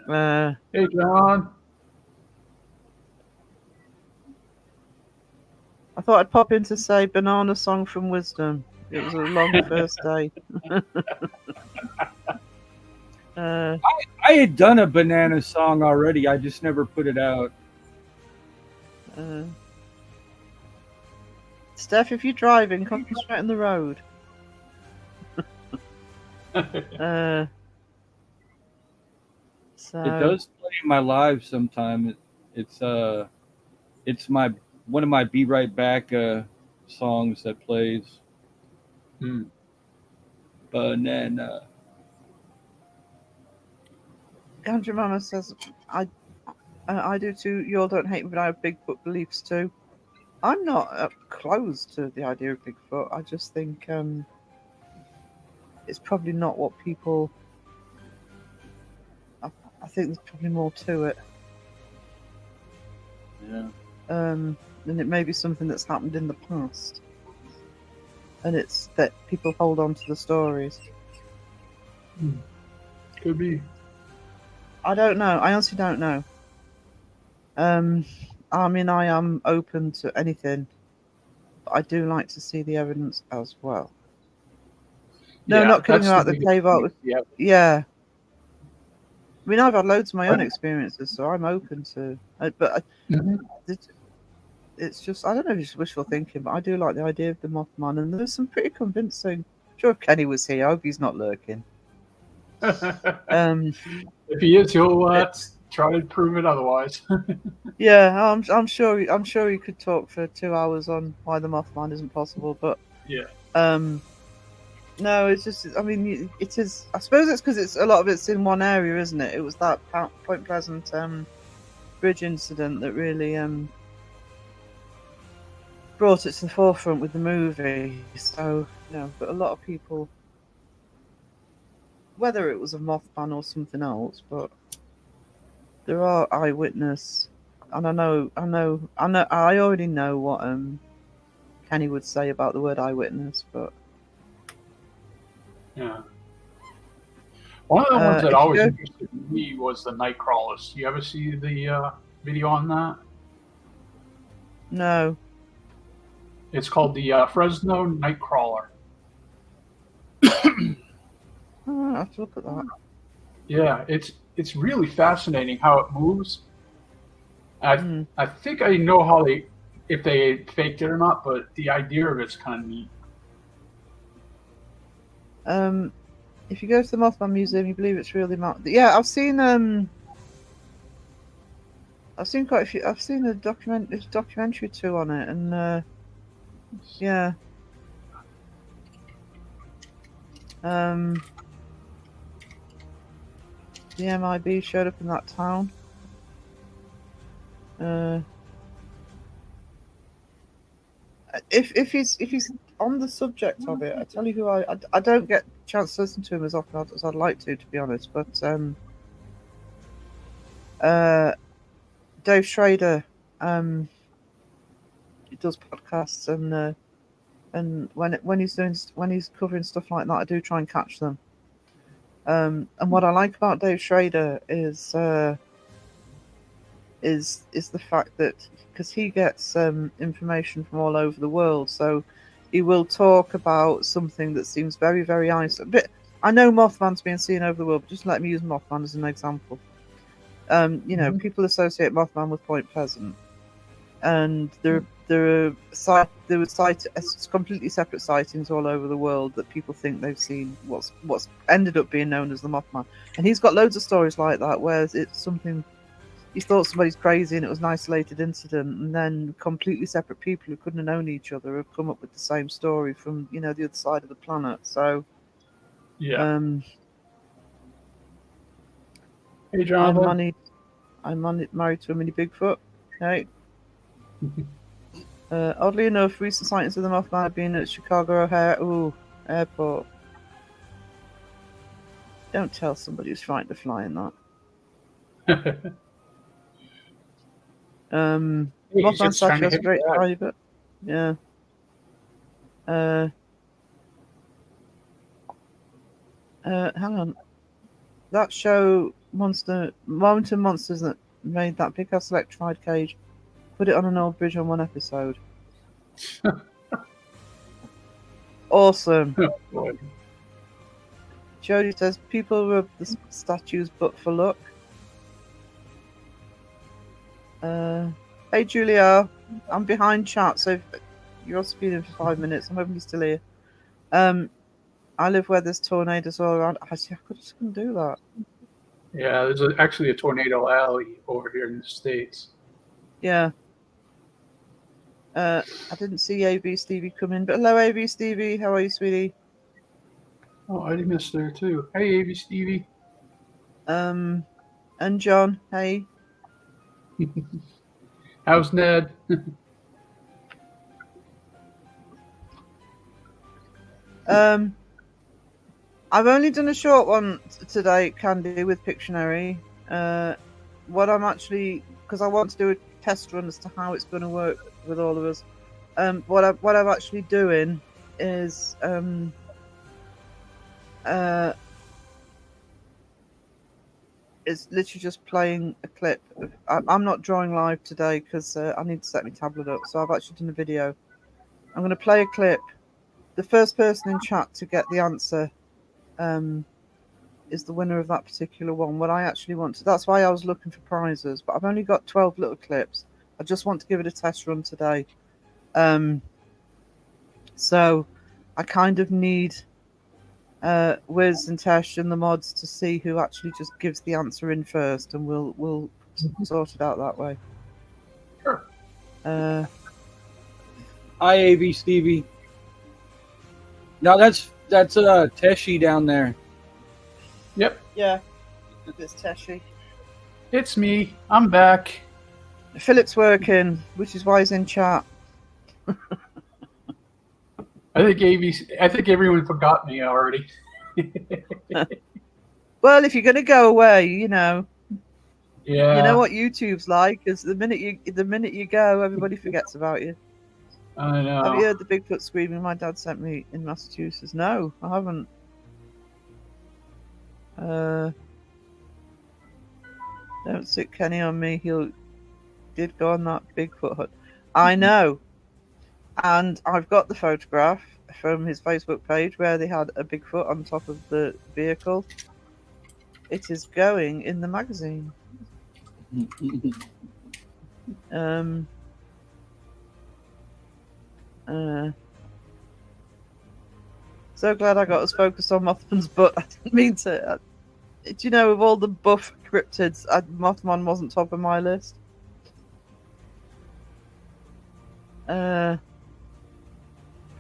Hey, John. I thought I'd pop in to say banana song from Wisdom. It was a long first day. I had done a banana song already. I just never put it out. Steph, if you're driving, concentrate on the road. So It does play in my live sometime. It's one of my Be Right Back songs that plays. Banana. Ganja Mama says, I do too. You all don't hate me, but I have Bigfoot beliefs too. I'm not closed to the idea of Bigfoot. I just think it's probably not what people. I think there's probably more to it. Yeah. And it may be something that's happened in the past. And it's that people hold on to the stories. Could be. I don't know. I honestly don't know. I mean, I am open to anything, but I do like to see the evidence as well. No, Yeah, not kidding that's about the the biggest cave art. thing. Yeah. I mean, I've had loads of my own experiences, so I'm open to. But it's just, I don't know if it's wishful thinking, but I do like the idea of the Mothman, and there's some pretty convincing. I'm sure if Kenny was here, I hope he's not lurking. If he is, he'll try to prove it otherwise. Yeah, I'm sure he could talk for 2 hours on why the Mothman isn't possible, but yeah. no, it's just, I mean, it is. I suppose it's because it's a lot of it's in one area, isn't it? It was that Point Pleasant bridge incident that really brought it to the forefront with the movie. So, but a lot of people, whether it was a Mothman or something else, but there are eyewitness, and I already know what Kenny would say about the word eyewitness, but. Yeah. One of the ones that always interested me was the night crawlers. You ever see the video on that? No. It's called the Fresno Night Crawler. I have to look at that. Yeah, it's really fascinating how it moves. I think I know how if they faked it or not, but the idea of it's kind of neat. If you go to the Mothman Museum, you believe it's really yeah, I've seen quite a few. I've seen a documentary too on it, and Yeah. The MIB showed up in that town. If he's on the subject of it, I tell you who I don't get a chance to listen to him as often as I'd like to be honest. But Dave Schrader, he does podcasts, and when he's covering stuff like that, I do try and catch them. And what I like about Dave Schrader is the fact that because he gets information from all over the world, so he will talk about something that seems very, very isolated. But I know Mothman's being seen over the world, but just let me use Mothman as an example. People associate Mothman with Point Pleasant, and there were completely separate sightings all over the world that people think they've seen what's ended up being known as the Mothman. And he's got loads of stories like that where it's something you thought somebody's crazy and it was an isolated incident, and then completely separate people who couldn't have known each other have come up with the same story from the other side of the planet. So yeah. Hey, Jonathan. I'm married to a mini Bigfoot. Okay. Oddly enough, recent sightings of the Mothman have been at Chicago O'Hare Airport. Don't tell somebody who's frightened of flying that. Mothman statue has great private. Yeah. Hang on. That show Mountain Monsters that made that big ass electrified cage. Put it on an old bridge on one episode. Awesome. Jody says people rub the statues but for luck. Hey Julia, I'm behind chat, so you're also been in for 5 minutes. I'm hoping you're still here. I live where there's tornadoes all around. I just couldn't do that. Yeah, there's actually a tornado alley over here in the States. Yeah. I didn't see AB Stevie come in, but hello AB Stevie, how are you, sweetie? Oh, I missed there too. Hey AB Stevie. And John, hey. How's Ned? I've only done a short one today, Candy, with Pictionary. What I'm actually, because I want to do a test run as to how it's going to work with all of us. What I'm actually doing is it's literally just playing a clip. I'm not drawing live today because I need to set my tablet up. So I've actually done a video. I'm going to play a clip. The first person in chat to get the answer is the winner of that particular one. What I actually want to, that's why I was looking for prizes, but I've only got 12 little clips. I just want to give it a test run today. So I kind of need Wiz and Tesh and the mods to see who actually just gives the answer in first, and we'll sort it out that way. Sure. Hi AV Stevie. No, that's Teshi down there. Yep. Yeah, it's Teshi. It's me. I'm back. Philip's working, which is why he's in chat. I think everyone forgot me already. Well, if you're going to go away, Yeah. you know what YouTube's like. Is the minute you go, everybody forgets about you. I know. Have you heard the Bigfoot screaming my dad sent me in Massachusetts? No, I haven't. Don't sit Kenny on me. He did go on that Bigfoot hunt. I know. And I've got the photograph from his Facebook page where they had a Bigfoot on top of the vehicle. It is going in the magazine. So glad I got us focused on Mothman's butt. I didn't mean to. Do you know, of all the buff cryptids, Mothman wasn't top of my list.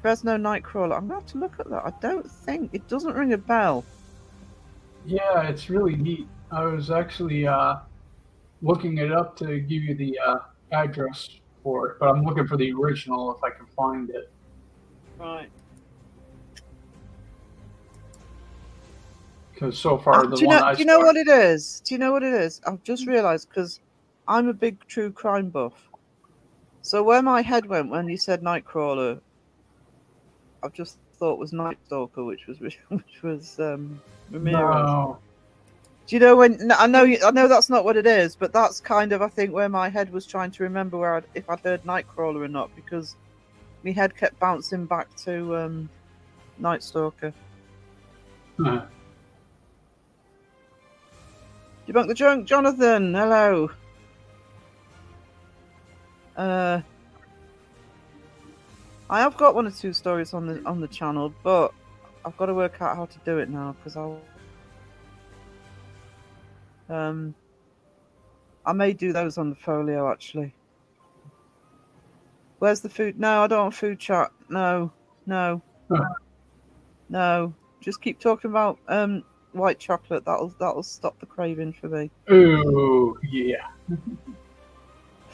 Fresno Nightcrawler. I'm going to have to look at that. I don't think it doesn't ring a bell. Yeah, it's really neat. I was actually looking it up to give you the address for it, but I'm looking for the original if I can find it. Right. Because so far the do you one know? I Do you know saw- what it is? Do you know what it is? I've just realised because I'm a big true crime buff. So where my head went when you said Nightcrawler, I've just thought was Night Stalker, which was Ramirez. No. Do you know when? No, I know that's not what it is, but that's kind of I think where my head was trying to remember where if I'd heard Nightcrawler or not, because my head kept bouncing back to Night Stalker. Huh. Debunk the Junk, Jonathan. Hello. I have got 1 or 2 stories on the channel, but I've got to work out how to do it now because I may do those on the folio actually. Where's the food? No, I don't want food chat. No. Just keep talking about white chocolate. That'll stop the craving for me. Ooh, yeah.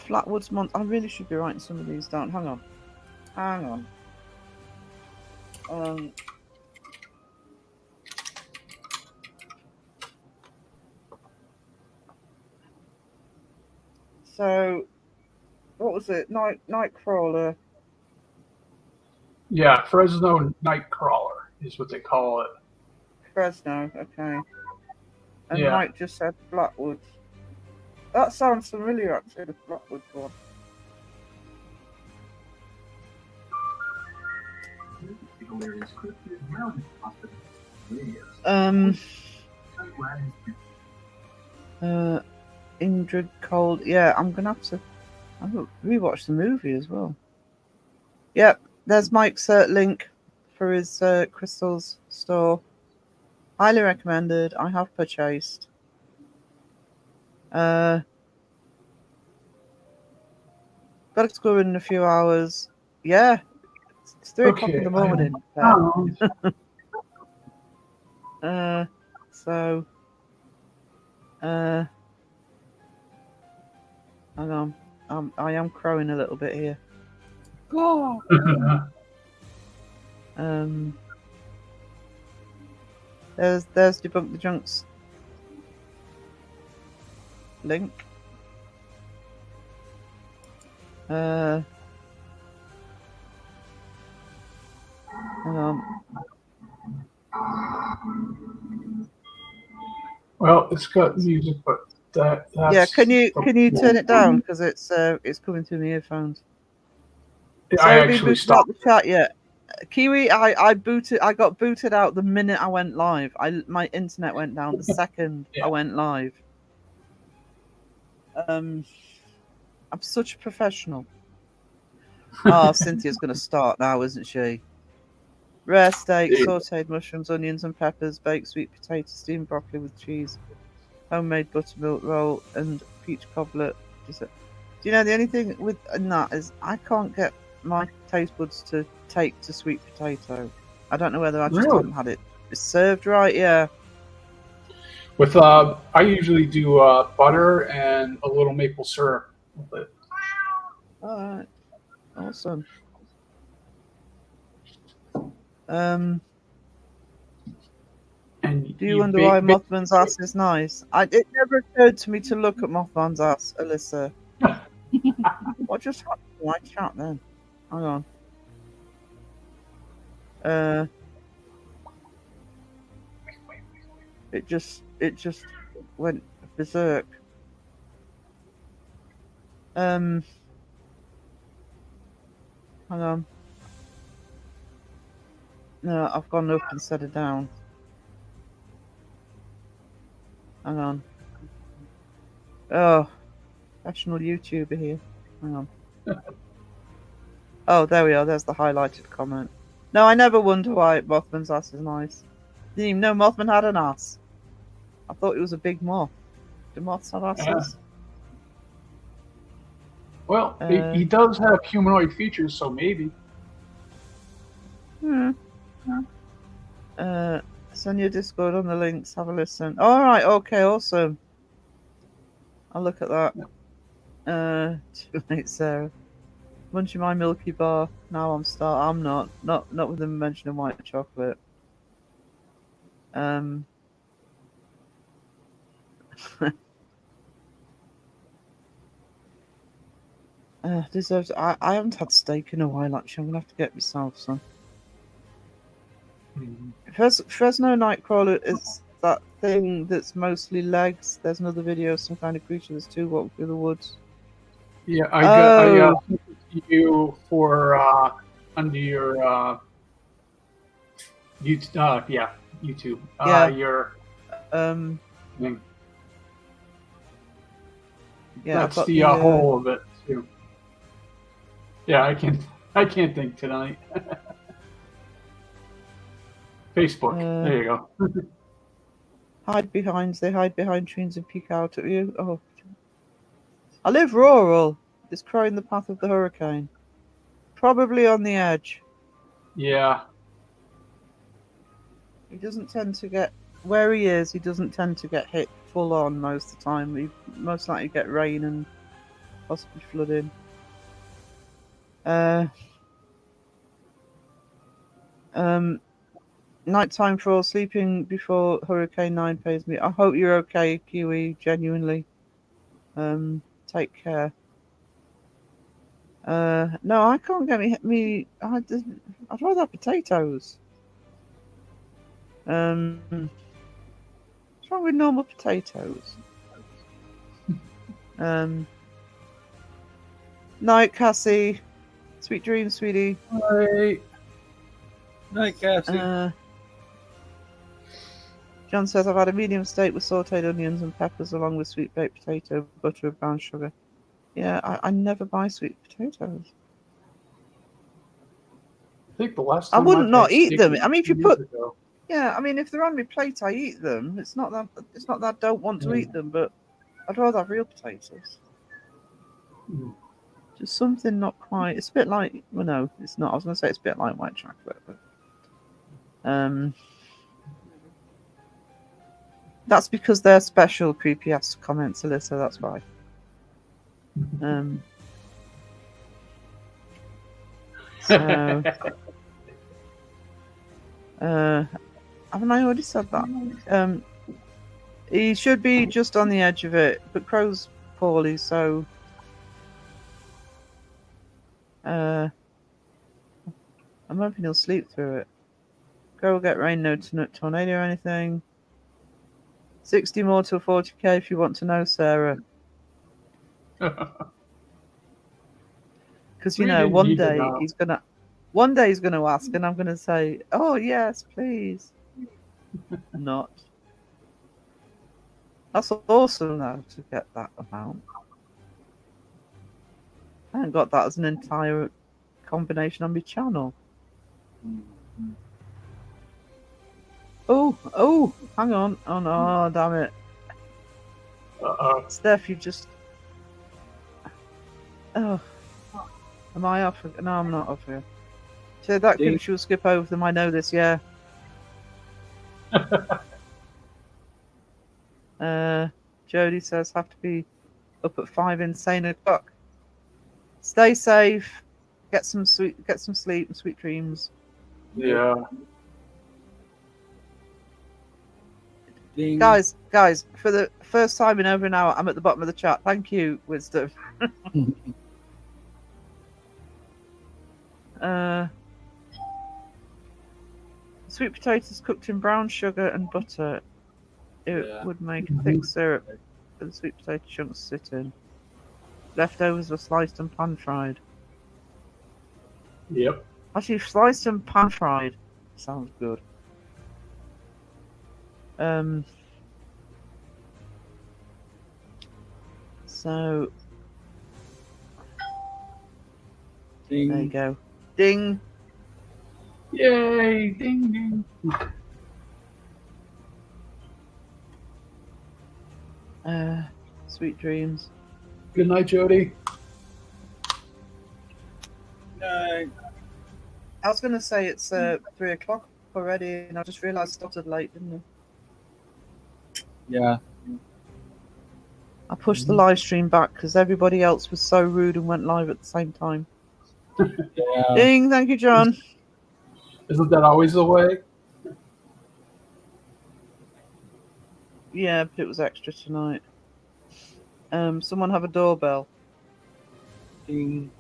Flatwoods Month. I really should be writing some of these down. Hang on. So, what was it? Nightcrawler. Yeah, Fresno Nightcrawler is what they call it. Fresno. Okay. And Yeah. Mike just said Flatwoods. That sounds familiar, actually. The Flatwoods one. Indrid Cold. Yeah, I'm gonna have to rewatch the movie as well. Yep, there's Mike's link for his crystals store. Highly recommended. I have purchased. Got to school in a few hours. Yeah, it's 3 o'clock in the morning. So, hang on. I am crowing a little bit here. Oh. There's Debunk the Junk's link. Hang on. Well, it's got music, but that's Yeah, can you turn it down because it's coming through my earphones. I Sophie actually booted stopped. out the chat yet? Kiwi, I got booted out the minute I went live. My internet went down the second I went live. I'm such a professional. Oh, Cynthia's going to start now, isn't she? Rare steak, sautéed mushrooms, onions and peppers, baked sweet potato, steamed broccoli with cheese, homemade buttermilk roll, and peach cobbler. Do you know the only thing with that is I can't get my taste buds to take to sweet potato. I don't know whether I just haven't had it served right. Yeah. With I usually do butter and a little maple syrup with it. All right. Awesome. And do you wonder why Mothman's ass is nice? It never occurred to me to look at Mothman's ass, Alyssa. What just happened to my chat then? Hang on. It just went berserk. Hang on. No, I've gone up instead of down. Hang on. Oh, professional YouTuber here. Hang on. Oh, there we are. There's the highlighted comment. No, I never wonder why Mothman's ass is nice. Didn't even know Mothman had an ass. I thought it was a big moth. Do moths have asses? Well, he does have humanoid features, so maybe. Hmm. Send your Discord on the links. Have a listen. All right. Okay. Awesome. I'll look at that. Too late, Sarah. Munching my Milky Bar. Now I'm not with the mention of white chocolate. Deserves. I haven't had steak in a while. Actually, I'm gonna have to get myself some. Fresno Nightcrawler is that thing that's mostly legs. There's another video of some kind of creature that's two walking through the woods. Yeah, I got you for under your YouTube. Yeah, YouTube. Yeah. Your thing. Yeah, That's the whole of it too. Yeah, I can't think tonight. Facebook. There you go. They hide behind trees and peek out at you. Oh, I live rural. It's crowing the path of the hurricane. Probably on the edge. Yeah. He doesn't tend to get where he is. He doesn't tend to get hit full on most of the time. We most likely get rain and possibly flooding. Nighttime for all sleeping before Hurricane 9 pays me. I hope you're okay, Kiwi. Genuinely. Take care. No, I can't get me. I'd rather have potatoes. What's wrong with normal potatoes? Night, Cassie. Sweet dreams, sweetie. Night. Night, Cassie. John says, I've had a medium steak with sauteed onions and peppers along with sweet baked potato, butter and brown sugar. Yeah, I never buy sweet potatoes. I think the last I time wouldn't not eat them. was I mean, if you 2 put... years ago. Yeah, I mean, if they're on my plate, I eat them. It's not that I don't want to eat them, but I'd rather have real potatoes. Just something not quite... It's a bit like... Well, no, it's not. I was going to say it's a bit like white chocolate, but... That's because they're special, creepy ass comments, Alyssa, that's why. So, haven't I already said that? He should be just on the edge of it, but Crow's poorly, so I'm hoping he'll sleep through it. Crow will get rain, no tornado or anything. 60 more to 40k if you want to know, Sarah. Because one day he's gonna ask, and I'm gonna say, "Oh yes, please." Not. That's awesome, though, to get that amount. I haven't got that as an entire combination on my channel. Oh, hang on. Oh no, damn it. Steph, you just... Oh. Am I off? No, I'm not off here. So that she will skip over them. I know this, yeah. Jody says have to be up at 5 insane o'clock. Stay safe. Get some sleep and sweet dreams. Yeah. Ding. Guys, for the first time in over an hour, I'm at the bottom of the chat. Thank you, Wisdom. Sweet potatoes cooked in brown sugar and butter. It would make a thick syrup for the sweet potato chunks to sit in. Leftovers were sliced and pan fried. Yep. Actually, sliced and pan fried sounds good. So Ding. there you go. Ding. Yay! Ding ding. Sweet dreams. Good night, Jody. Night. I was going to say it's 3 o'clock already, and I just realised I started late, didn't I? Yeah. I pushed the live stream back because everybody else was so rude and went live at the same time. Yeah. Ding, thank you, John. Isn't that always the way? Yeah, but it was extra tonight. Someone have a doorbell. Ding.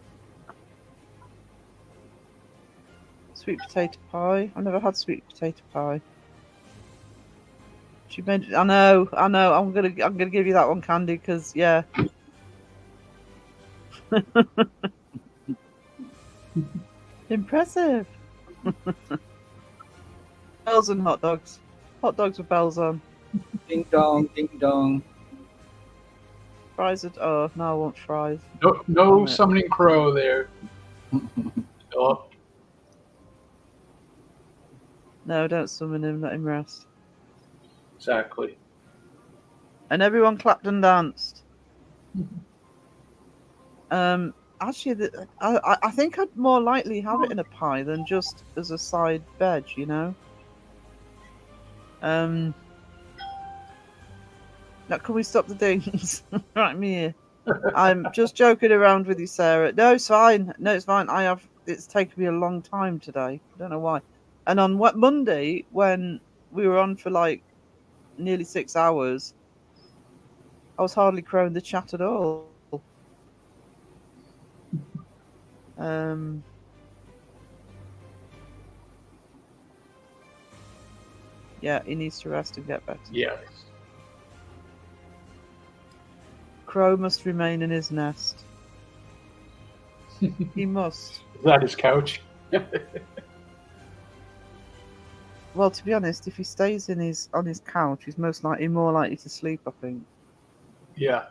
Sweet potato pie. I've never had sweet potato pie. She made. I know. I'm gonna give you that one, Candy, because yeah. Impressive. Bells and hot dogs. Hot dogs with bells on. Ding dong, ding dong. Fries. Oh no, I want fries. No, Damn it. summoning crow there. Philip. No, don't summon him. Let him rest. Exactly. And everyone clapped and danced. Actually, I think I'd more likely have it in a pie than just as a side veg, you know. Now, can we stop the dings? Right, me here. I'm just joking around with you, Sarah. No, it's fine. No, it's fine. It's taken me a long time today. I don't know why. And on Monday, when we were on for like nearly 6 hours, I was hardly crowing the chat at all. Yeah, he needs to rest and get better. Yes. Crow must remain in his nest. He must. Is that his couch? Well, to be honest, if he stays on his couch, he's more likely to sleep, I think. Yeah.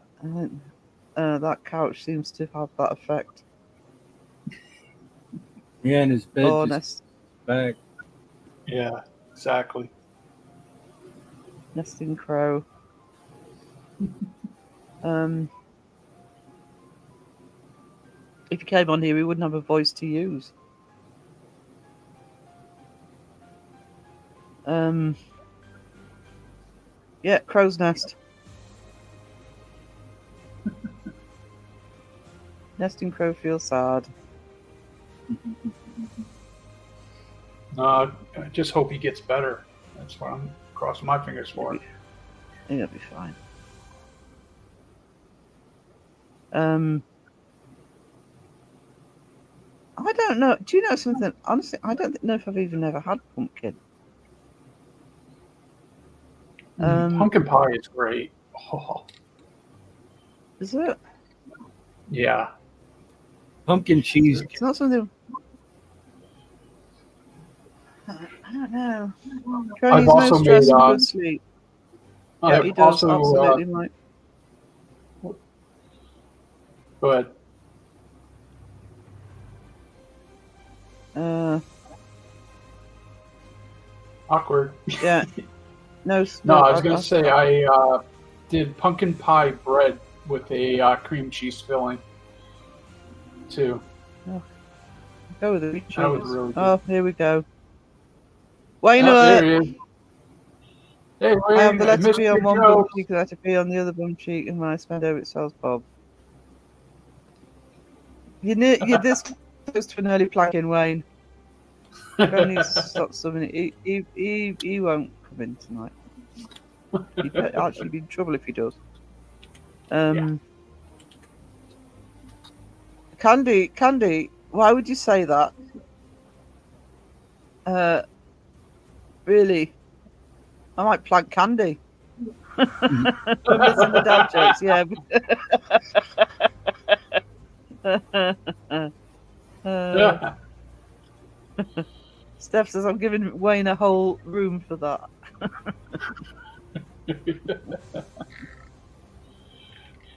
That couch seems to have that effect. Yeah, and his bed Oh, just back. Yeah. Exactly. nesting crow. If he came on here, he wouldn't have a voice to use. Yeah, crow's nest. Nesting crow feels sad. I just hope he gets better. That's what I'm crossing my fingers for. He'll be fine. I don't know. Do you know something? Honestly, I don't know if I've even ever had pumpkin. Pumpkin pie is great. Oh, Is it? yeah. Pumpkin cheese. It's not something. I don't know. I've Crony's also no stress made, and good sleep. Yeah, I've he does also, absolutely, Mike. Go ahead. Awkward. Yeah. No. No, I was going to say I did pumpkin pie bread with a cream cheese filling, too. Go with it. That was really good. Oh, here we go. Wayne Oh, alert! there he is. Hey, Wayne, I have the letter missed B on your one bum joke. cheek, the letter B on the other bum cheek, and when I spend over it sells Bob. You're this close to an early planking, Wayne. Crony needs to stop summoning. He won't come in tonight. He'd actually be in trouble if he does. Candy, why would you say that? Really? I might plank Candy. We're missing the dad jokes, yeah. Steph says I'm giving Wayne a whole room for that.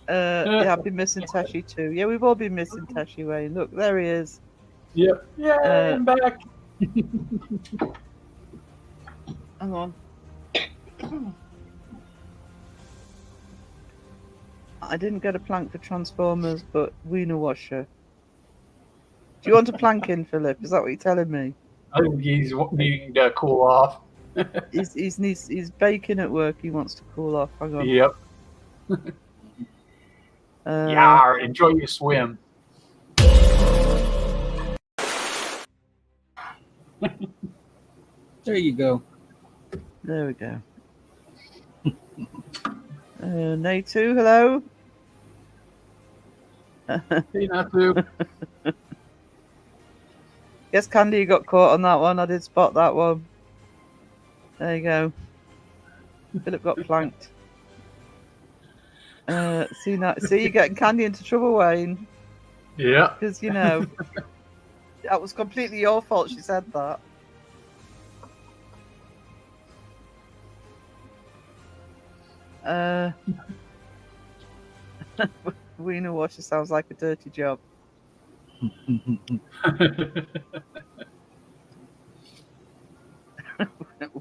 Yeah, I've been missing Tashi too. Yeah, we've all been missing Tashi, Wayne. Look, there he is. Yep. Yeah, I'm back. Hang on. I didn't get a plank for Transformers, but Wiener Washer. Do you want a plank in, Philip? Is that what you're telling me? I think he's needing to cool off. He's baking at work. He wants to cool off. Hang on. Yep. Yeah, enjoy your swim. There you go. There we go. Natu, hello. Hey, Natsu. Yes, Candy, you got caught on that one. I did spot that one. There you go. Philip got planked. See, you're getting Candy into trouble, Wayne. Yeah. Because, you know, that was completely your fault she said that. Wiener washer sounds like a dirty job.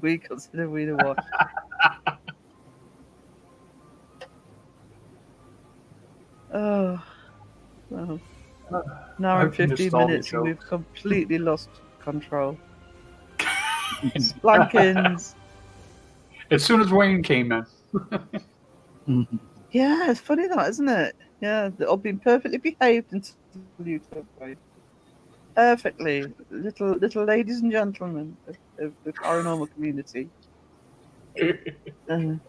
We consider wiener wash. Oh, well, an hour and 15 minutes and we've completely lost control. Splankins. As soon as Wayne came in. Yeah, it's funny that, isn't it? Yeah, they've all been perfectly behaved until you took away. Perfectly, little ladies and gentlemen of the paranormal community. We've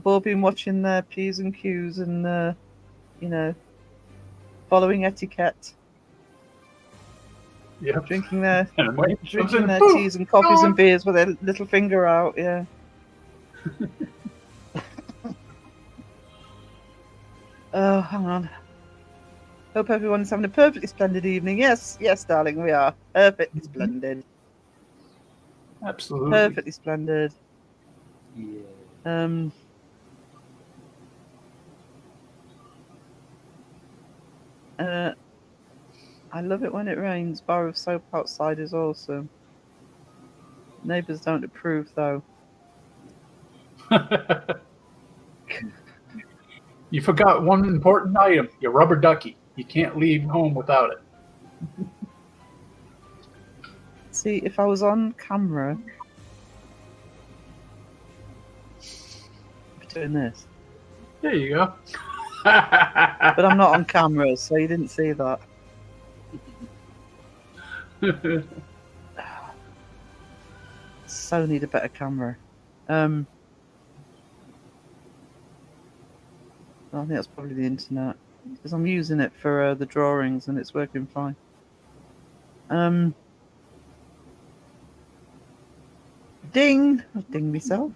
all been watching their P's and Q's and, you know, following etiquette. Yeah. Drinking their Drinking teas and coffees and beers with their little finger out, yeah. Oh, hang on. Hope everyone's having a perfectly splendid evening. Yes, darling, we are. Perfectly splendid. Absolutely. Perfectly splendid. Yeah. I love it when it rains. Bar of soap outside is awesome. Neighbours don't approve, though. You forgot one important item, your rubber ducky. You can't leave home without it. See, if I was on camera doing this. There you go. But I'm not on camera, so you didn't see that. So need a better camera. I think that's probably the internet, because I'm using it for the drawings and it's working fine. Ding! I've dinged myself.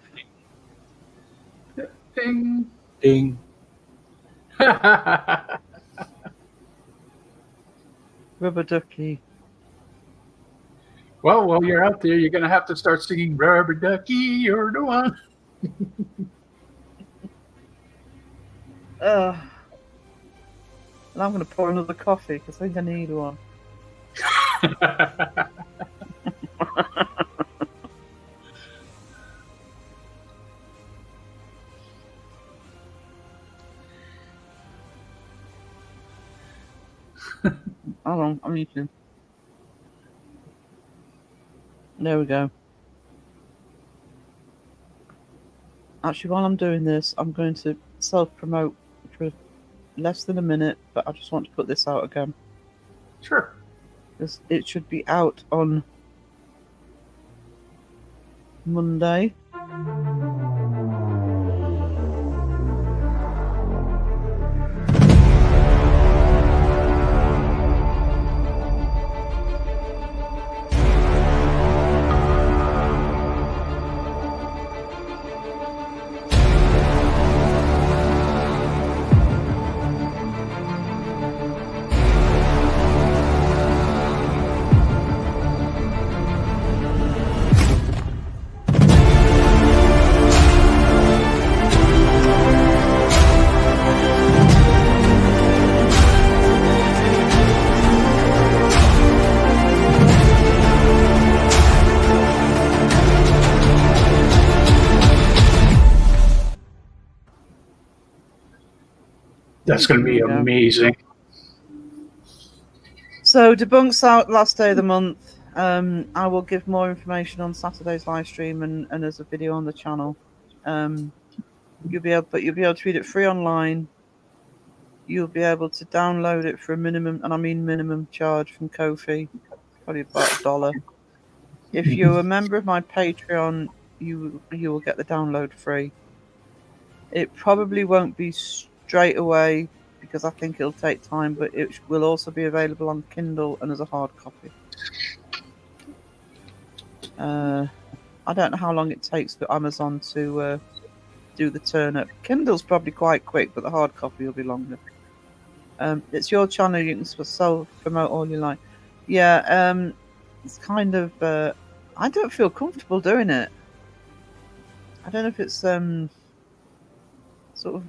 Ding. Ding. Rubber ducky. Well, while you're out there, you're going to have to start singing Rubber Ducky, you're the one. And I'm going to pour another coffee because I think I need one. Hold on, I'm eating. There we go. Actually, while I'm doing this, I'm going to self-promote for less than a minute, but I just want to put this out again. Sure. Because it should be out on Monday. That's going to be amazing. So Debunk's out last day of the month. I will give more information on Saturday's live stream and as a video on the channel. You'll be able to read it free online. You'll be able to download it for a minimum, and I mean minimum charge from Ko-fi, probably about $1. If you're a member of my Patreon, you will get the download free. It probably won't be straight away because I think it'll take time, but it will also be available on Kindle and as a hard copy. I don't know how long it takes for Amazon to do the turn up. Kindle's probably quite quick, but the hard copy will be longer. It's your channel. You can self-promote all you like. Yeah, it's kind of... I don't feel comfortable doing it. I don't know if it's sort of...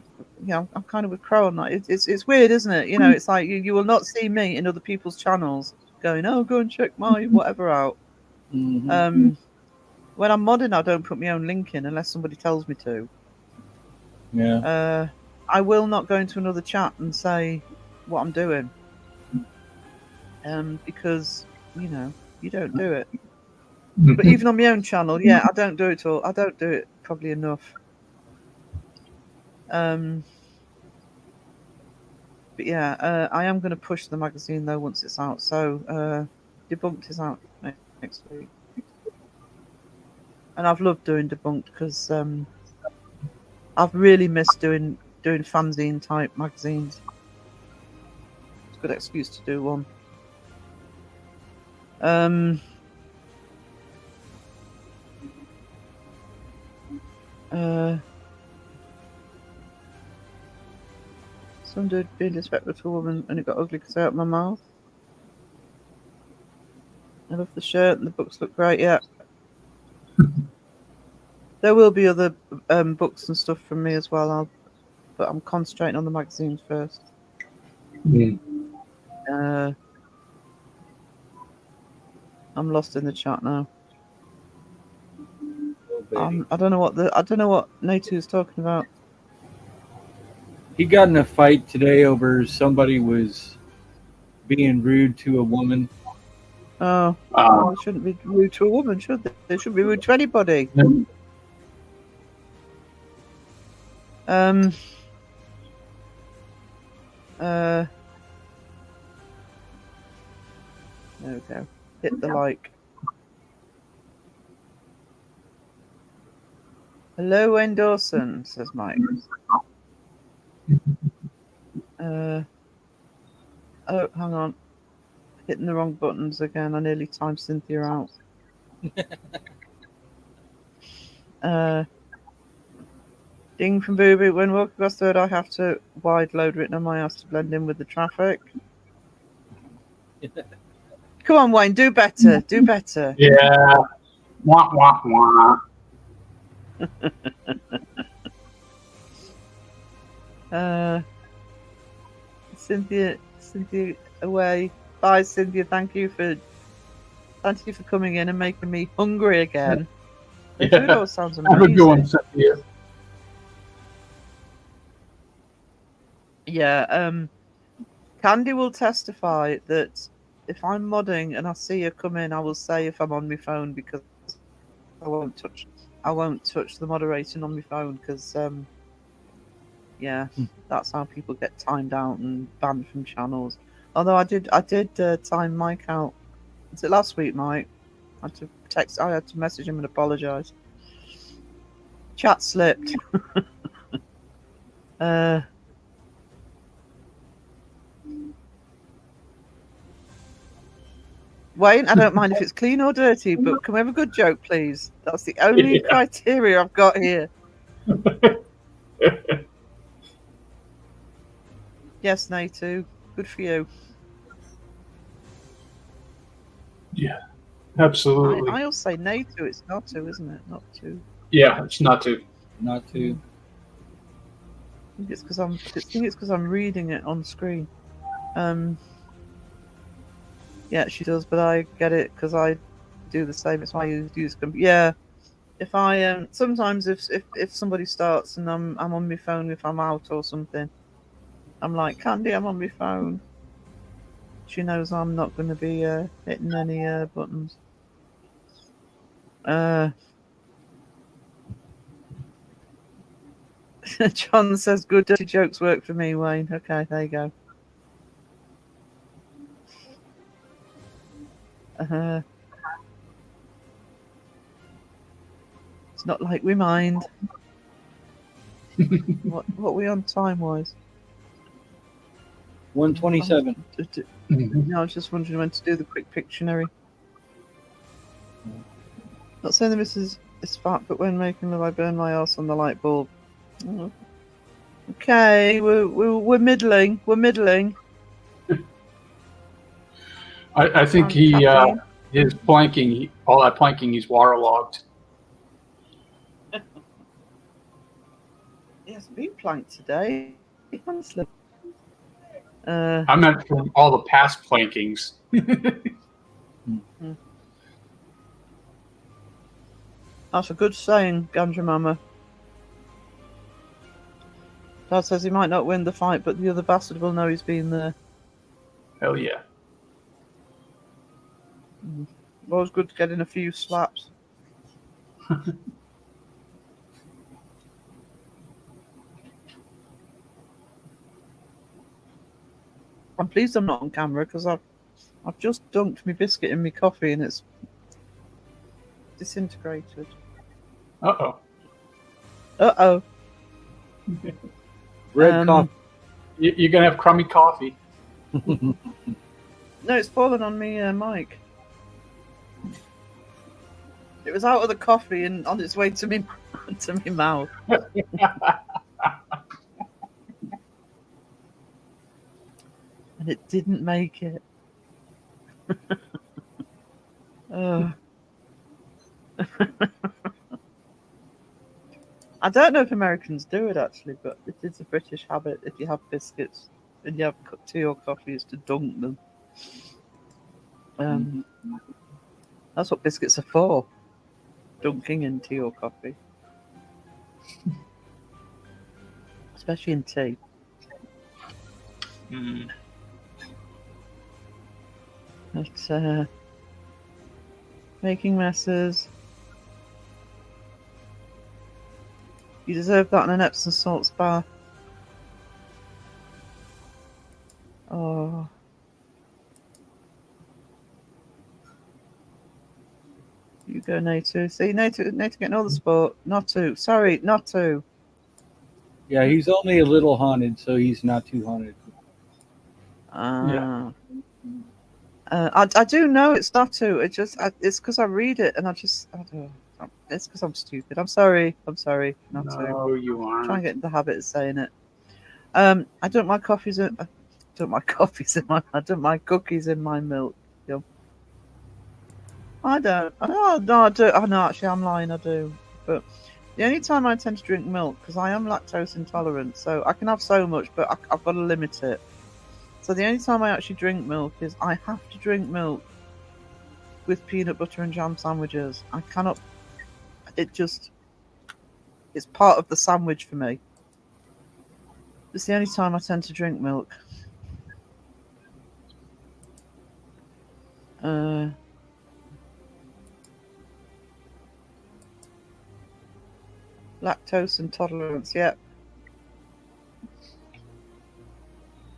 I'm kind of with Crow on that. It's weird, isn't it? It's like you will not see me in other people's channels going, oh, go and check my whatever out. Mm-hmm. When I'm modding, I don't put my own link in unless somebody tells me to. Yeah. I will not go into another chat and say what I'm doing. Because, you don't do it. But even on my own channel, I don't do it all. I don't do it probably enough. But yeah, I am going to push the magazine though once it's out. So Debunked is out next week. And I've loved doing Debunked because I've really missed doing fanzine type magazines. It's a good excuse to do one. Some dude being disrespectful to a woman and it got ugly because I opened my mouth. I love the shirt and the books look great, yeah. There will be other books and stuff from me as well, but I'm concentrating on the magazines first. I'm lost in the chat now. I don't know what Natu is talking about. He got in a fight today over somebody was being rude to a woman. Oh, they shouldn't be rude to a woman, should they? They shouldn't be rude to anybody. There we go. Hit the like. Hello, Wayne Dawson, says Mike. Oh, hang on. Hitting the wrong buttons again. I nearly timed Cynthia out. Ding from Booby. When walking across the road, I have to wide load written on my house to blend in with the traffic. Come on, Wayne. Do better. Do better. Yeah. Wah, wah, wah. Cynthia away. Bye, Cynthia. Thank you for coming in and making me hungry again. The food always sounds amazing. Have a good one, Cynthia. Yeah, Candy will testify that if I'm modding and I see her come in, I will say if I'm on my phone because I won't touch the moderating on my phone because that's how people get timed out and banned from channels. Although I did time Mike out. Was it last week, Mike? I had to message him and apologise. Chat slipped. Wayne, I don't mind if it's clean or dirty, but can we have a good joke, please? That's the only criteria I've got here. Yes, Natu. Good for you. Yeah, absolutely. I'll say Natu. It's not to, isn't it? Not to. Yeah, it's not to. Not to. I think it's because I'm reading it on screen. Yeah, she does, but I get it because I do the same. It's why you use computer. Yeah, if I sometimes if somebody starts and I'm on my phone if I'm out or something, I'm like, Candy, I'm on my phone. She knows I'm not going to be hitting any buttons. John says, good dirty jokes work for me, Wayne. Okay, there you go. It's not like we mind. What are we on time-wise? 127. No, I was just wondering when to do the quick Pictionary. Not saying that this is fat, but when making love, I burn my arse on the light bulb. Oh. Okay, we're middling. We're middling. I think his planking, all that planking, he's waterlogged. He hasn't been planked today, honestly. I meant from all the past plankings. That's a good saying, Ganja Mama. Dad says he might not win the fight, but the other bastard will know he's been there. Hell yeah. Always good to get in a few slaps. I'm pleased I'm not on camera because I've just dunked my biscuit in my coffee and it's disintegrated. Uh-oh. Uh-oh. Red coffee. You're going to have crummy coffee. No, it's fallen on me, mic. It was out of the coffee and on its way to me mouth. And it didn't make it. I don't know if Americans do it actually, but it is a British habit if you have biscuits and you have tea or coffee is to dunk them. That's what biscuits are for. Dunking in tea or coffee. Especially in tea. But making messes. You deserve that in an Epsom salts bath. Oh. You go, Natu. See, Natu getting all the sport. Not to. Sorry, not to. Yeah, he's only a little haunted, so he's not too haunted. Yeah. I do know it's not to. It's because I read it and I don't know. It's because I'm stupid. I'm sorry. Not to. No, you aren't. Try and get in the habit of saying it. I don't my cookies in my milk. Yum. I don't. Oh, no, I do. Oh, no, actually, I'm lying. I do. But the only time I tend to drink milk, because I am lactose intolerant, so I can have so much, but I've got to limit it. So the only time I actually drink milk is I have to drink milk with peanut butter and jam sandwiches. I cannot. It's part of the sandwich for me. It's the only time I tend to drink milk. Lactose intolerance, yep.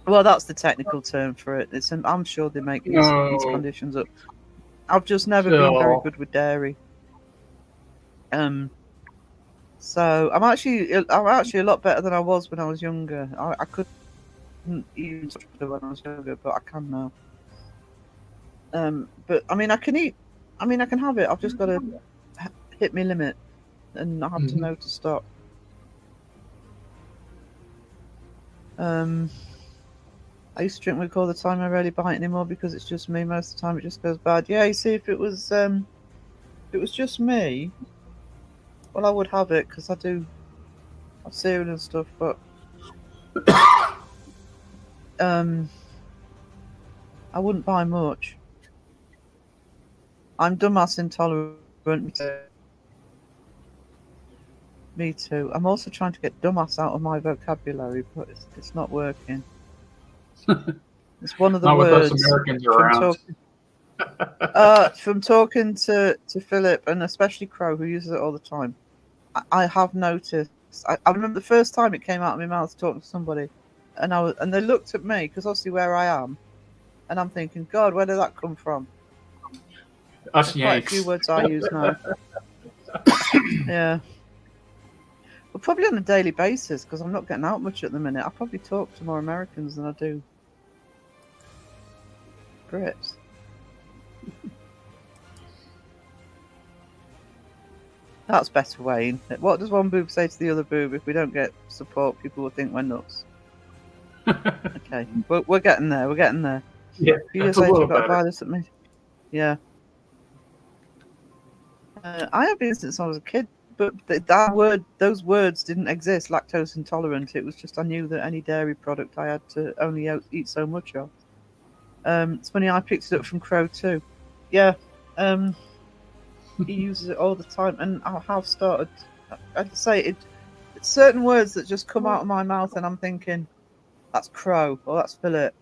Well, that's the technical term for it. I'm sure they make these conditions up. I've just never been very good with dairy. So I'm actually a lot better than I was when I was younger. I couldn't even touch butter when I was younger, but I can now. But I mean, I can eat. I mean, I can have it. I've just got to hit my limit, and I have to know to stop. I used to drink milk all the time. I rarely buy it anymore because it's just me. Most of the time, it just goes bad. Yeah, you see, if it was just me, well, I would have it because I do have cereal and stuff. But I wouldn't buy much. I'm dumbass intolerant. Me too. I'm also trying to get dumbass out of my vocabulary, but it's not working. It's one of the Not with us words Americans from around. from talking to Philip, and especially Crow, who uses it all the time. I have noticed. I remember the first time it came out of my mouth talking to somebody, and they looked at me because obviously where I am, and I'm thinking, God, where did that come from? Us There's quite a few Yanks. words I use now. Yeah. Well, probably on a daily basis because I'm not getting out much at the minute. I probably talk to more Americans than I do Brits. That's better, Wayne. What does one boob say to the other boob? If we don't get support, people will think we're nuts. Okay, we're getting there. We're getting there. Yeah, A few years that's a later, little you've got to better. buy this at me. Yeah. I have been since I was a kid, but those words didn't exist. Lactose intolerant. It was just I knew that any dairy product I had to only eat so much of. It's funny. I picked it up from Crow too. Yeah. He uses it all the time, and I have started. I'd say it's certain words that just come out of my mouth, and I'm thinking, "That's Crow" or "That's Philip."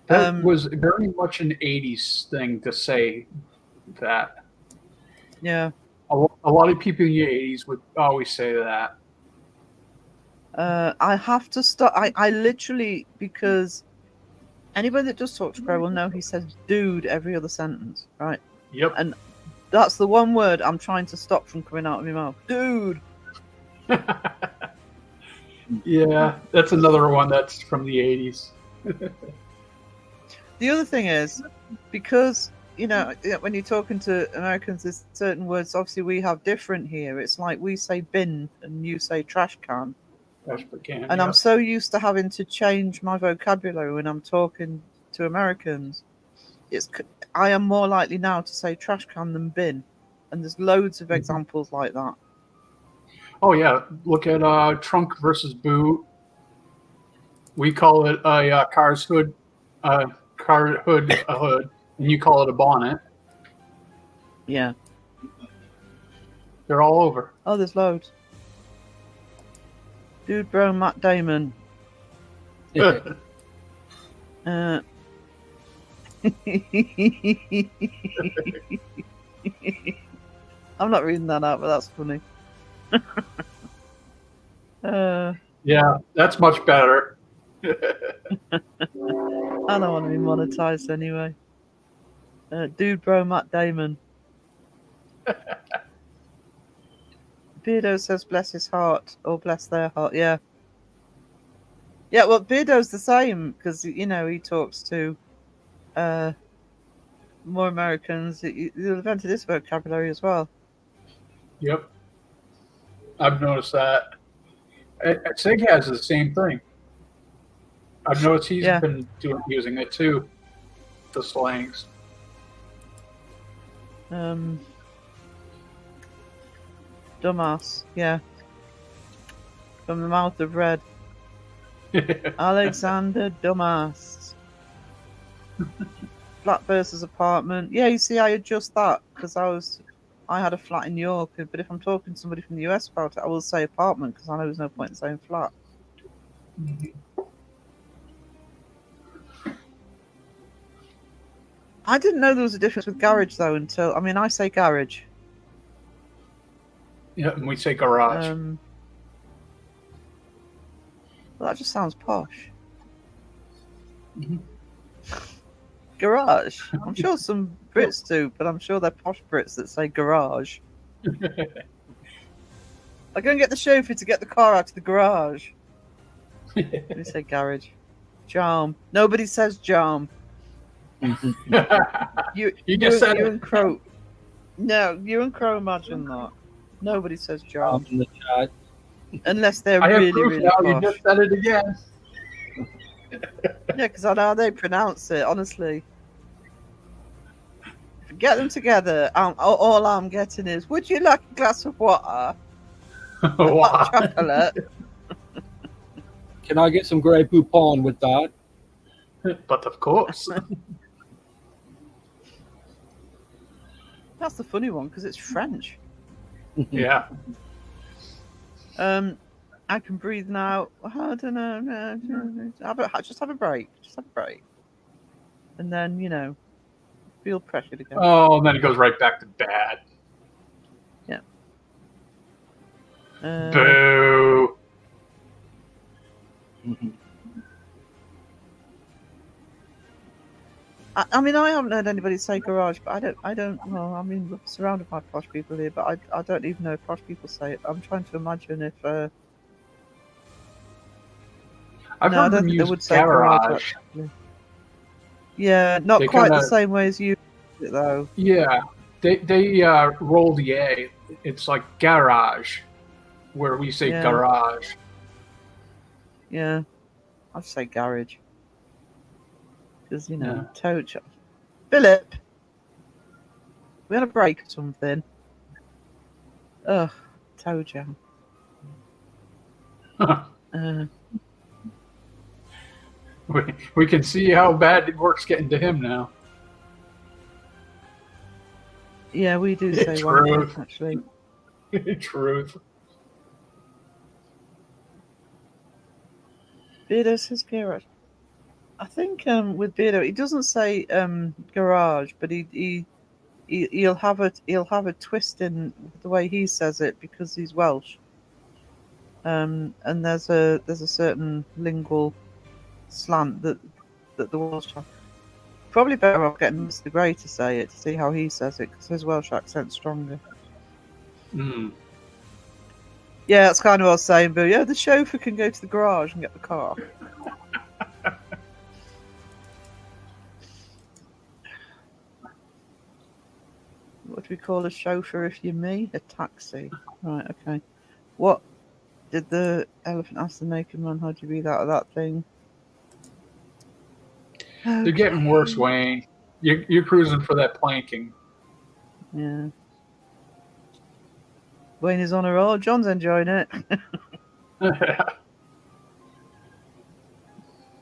That was very much an 80s thing to say that. Yeah. A lot of people in the 80s would always say that. I have to stop. I literally, because anybody that does talk to Crow will know he says "dude" every other sentence, right? Yep. And that's the one word I'm trying to stop from coming out of my mouth. Dude. Yeah, that's another one that's from the 80s. The other thing is, because, when you're talking to Americans, there's certain words, obviously, we have different here. It's like we say bin and you say trash can. And I'm so used to having to change my vocabulary when I'm talking to Americans. I am more likely now to say trash can than bin. And there's loads of examples like that. Oh, yeah. Look at trunk versus boot. We call it a car's hood, a hood, and you call it a bonnet. Yeah. They're all over. Oh, there's loads. Dude, bro, Matt Damon. I'm not reading that out, but that's funny. Yeah, that's much better. I don't want to be monetized anyway. Dude, bro, Matt Damon. Beardo says bless his heart, or bless their heart. Yeah. Yeah, well, Beardo's the same, because, he talks to more Americans. He invented this vocabulary as well. Yep. I've noticed that. Sig has the same thing. I've noticed he's been using it too. The slangs. Dumbass, yeah. From the mouth of red. Alexander Dumbass. Flat versus apartment. Yeah, you see, I adjust that because I had a flat in York, but if I'm talking to somebody from the US about it, I will say apartment because I know there's no point in saying flat. I didn't know there was a difference with garage though until I say garage. Yeah, and we say garage. Well, that just sounds posh. Garage. I'm sure some Brits do, but I'm sure they're posh Brits that say garage. I go and get the chauffeur to get the car out of the garage. They say garage. Charm. Nobody says charm. You just said you it. and Crow. No, you and Crow imagine that. Nobody says charm. In the chat. Unless they're I have really, proof really now. posh. You just said it again. Yeah, because I know how they pronounce it, honestly. If you get them together, all I'm getting is, would you like a glass of water? Hot chocolate? Can I get some Grey Poupon with that? But of course. That's the funny one, because it's French. Yeah. I can breathe now. I don't know. Just have a break. Just have a break. And then, feel pressured again. Oh, and then it goes right back to bad. Yeah. Boo. I mean, I haven't heard anybody say garage, but I don't. Well, I mean, we're surrounded by posh people here, but I don't even know if posh people say it. I'm trying to imagine if. I've No, I heard don't them think they use would say garage. garage. Actually. Yeah, not They quite the kinda- same way as you, though. Yeah, they roll the A. It's like garage, where we say Yeah. garage. Yeah, I'd say garage. Because, Yeah. tow truck. Philip! We had a break or something. Ugh, toe jam. We can see how bad work's getting to him now. Yeah, we do say Truth. one thing, actually. Truth. Beardo says garage. I think with Beardo, he doesn't say garage, but he'll have a twist in the way he says it because he's Welsh. And there's a certain lingual slant that the Welsh have. Probably better off getting Mr. Gray to say it to see how he says it because his Welsh accent's stronger. Mm. Yeah, that's kind of what I was saying, but yeah, the chauffeur can go to the garage and get the car. What do we call a chauffeur if you're me? A taxi. Right, okay. What did the elephant ask the naked man? How'd you breathe out of that thing? They're getting worse, Wayne. You're cruising for that planking. Yeah. Wayne is on a roll. John's enjoying it.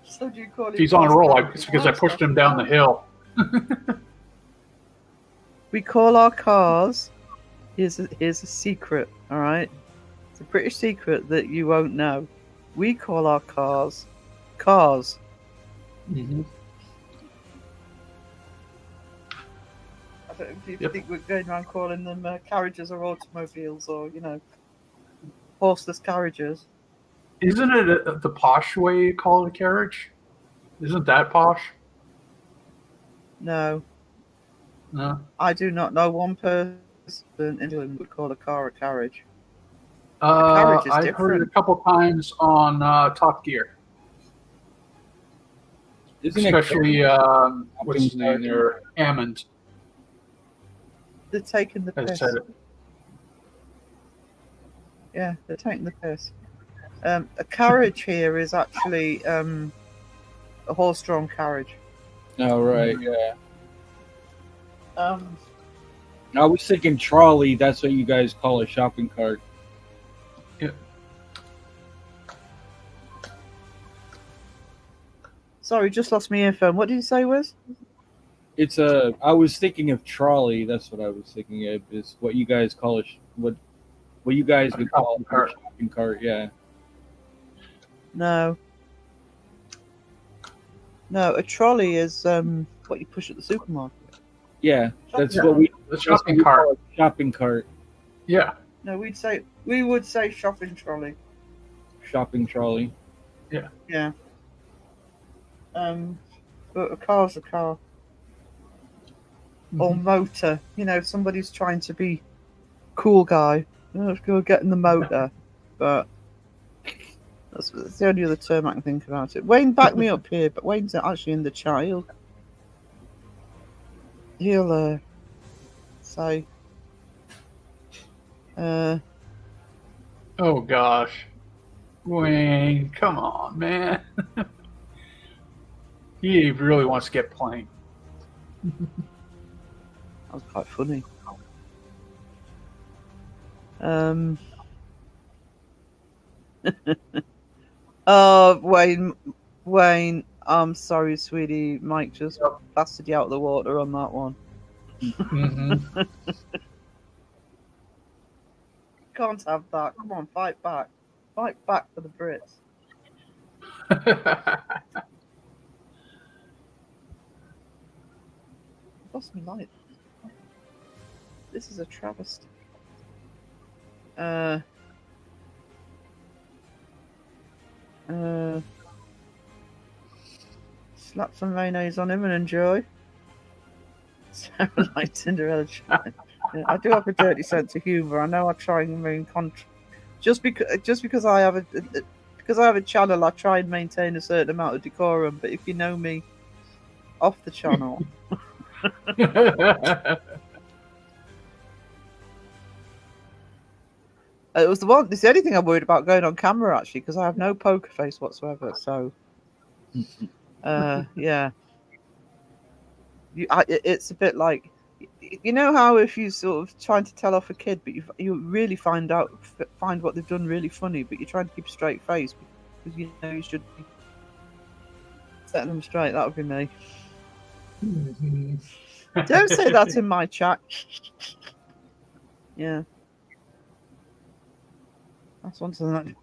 So do you call If it he's on a roll, fast? it's because I pushed him down the hill. We call our cars. Here's a secret. All right, it's a British secret that you won't know. We call our cars. Mm-hmm. I don't know if you think we're going around calling them carriages or automobiles or horseless carriages. Isn't it the posh way you call it a carriage? Isn't that posh? No, No. I do not know one person in England would call a car a carriage. carriage is I've heard it a different. couple times on Top Gear. Isn't Especially, what's his name there? Hammond They're taking the has piss. said it. Yeah, they're taking the piss. A carriage here is actually a horse-drawn carriage. Oh, right, yeah. Um, I was thinking trolley, that's what you guys call a shopping cart. Yeah. Sorry, just lost my earphone. What did you say, Wiz? I was thinking of trolley, that's what I was thinking of, is what you guys call what you guys would call a shopping cart, yeah. No, a trolley is what you push at the supermarket. Yeah, that's Yeah. what we The shopping cart. call a shopping cart, Yeah. No, we would say shopping trolley. shopping trolley. Yeah. But a car's a car. Or motor. If somebody's trying to be cool guy, let's go get in the motor. But that's the only other term I can think about it. Wayne, back me up here, but Wayne's actually in the chat. He'll say. Oh gosh, Wayne, come on, man. He really wants to get playing. That was quite funny. Oh, Wayne, I'm sorry, sweetie. Mike just blasted you out of the water on that one. Mm-hmm. Can't have that. Come on, fight back. Fight back for the Brits. Lost my light. This is a travesty. Slap some mayonnaise on him and enjoy. Sound like Cinderella. Yeah, I do have a dirty sense of humour. I know I try and remain just because I have a channel, I try and maintain a certain amount of decorum. But if you know me off the channel, it was it's the only thing I'm worried about going on camera actually, because I have no poker face whatsoever. So, yeah, it's a bit like, you know how if you sort of trying to tell off a kid, but you really find what they've done really funny, but you're trying to keep a straight face because you know you should be setting them straight. That would be me. Don't say that in my chat. Yeah, that's one thing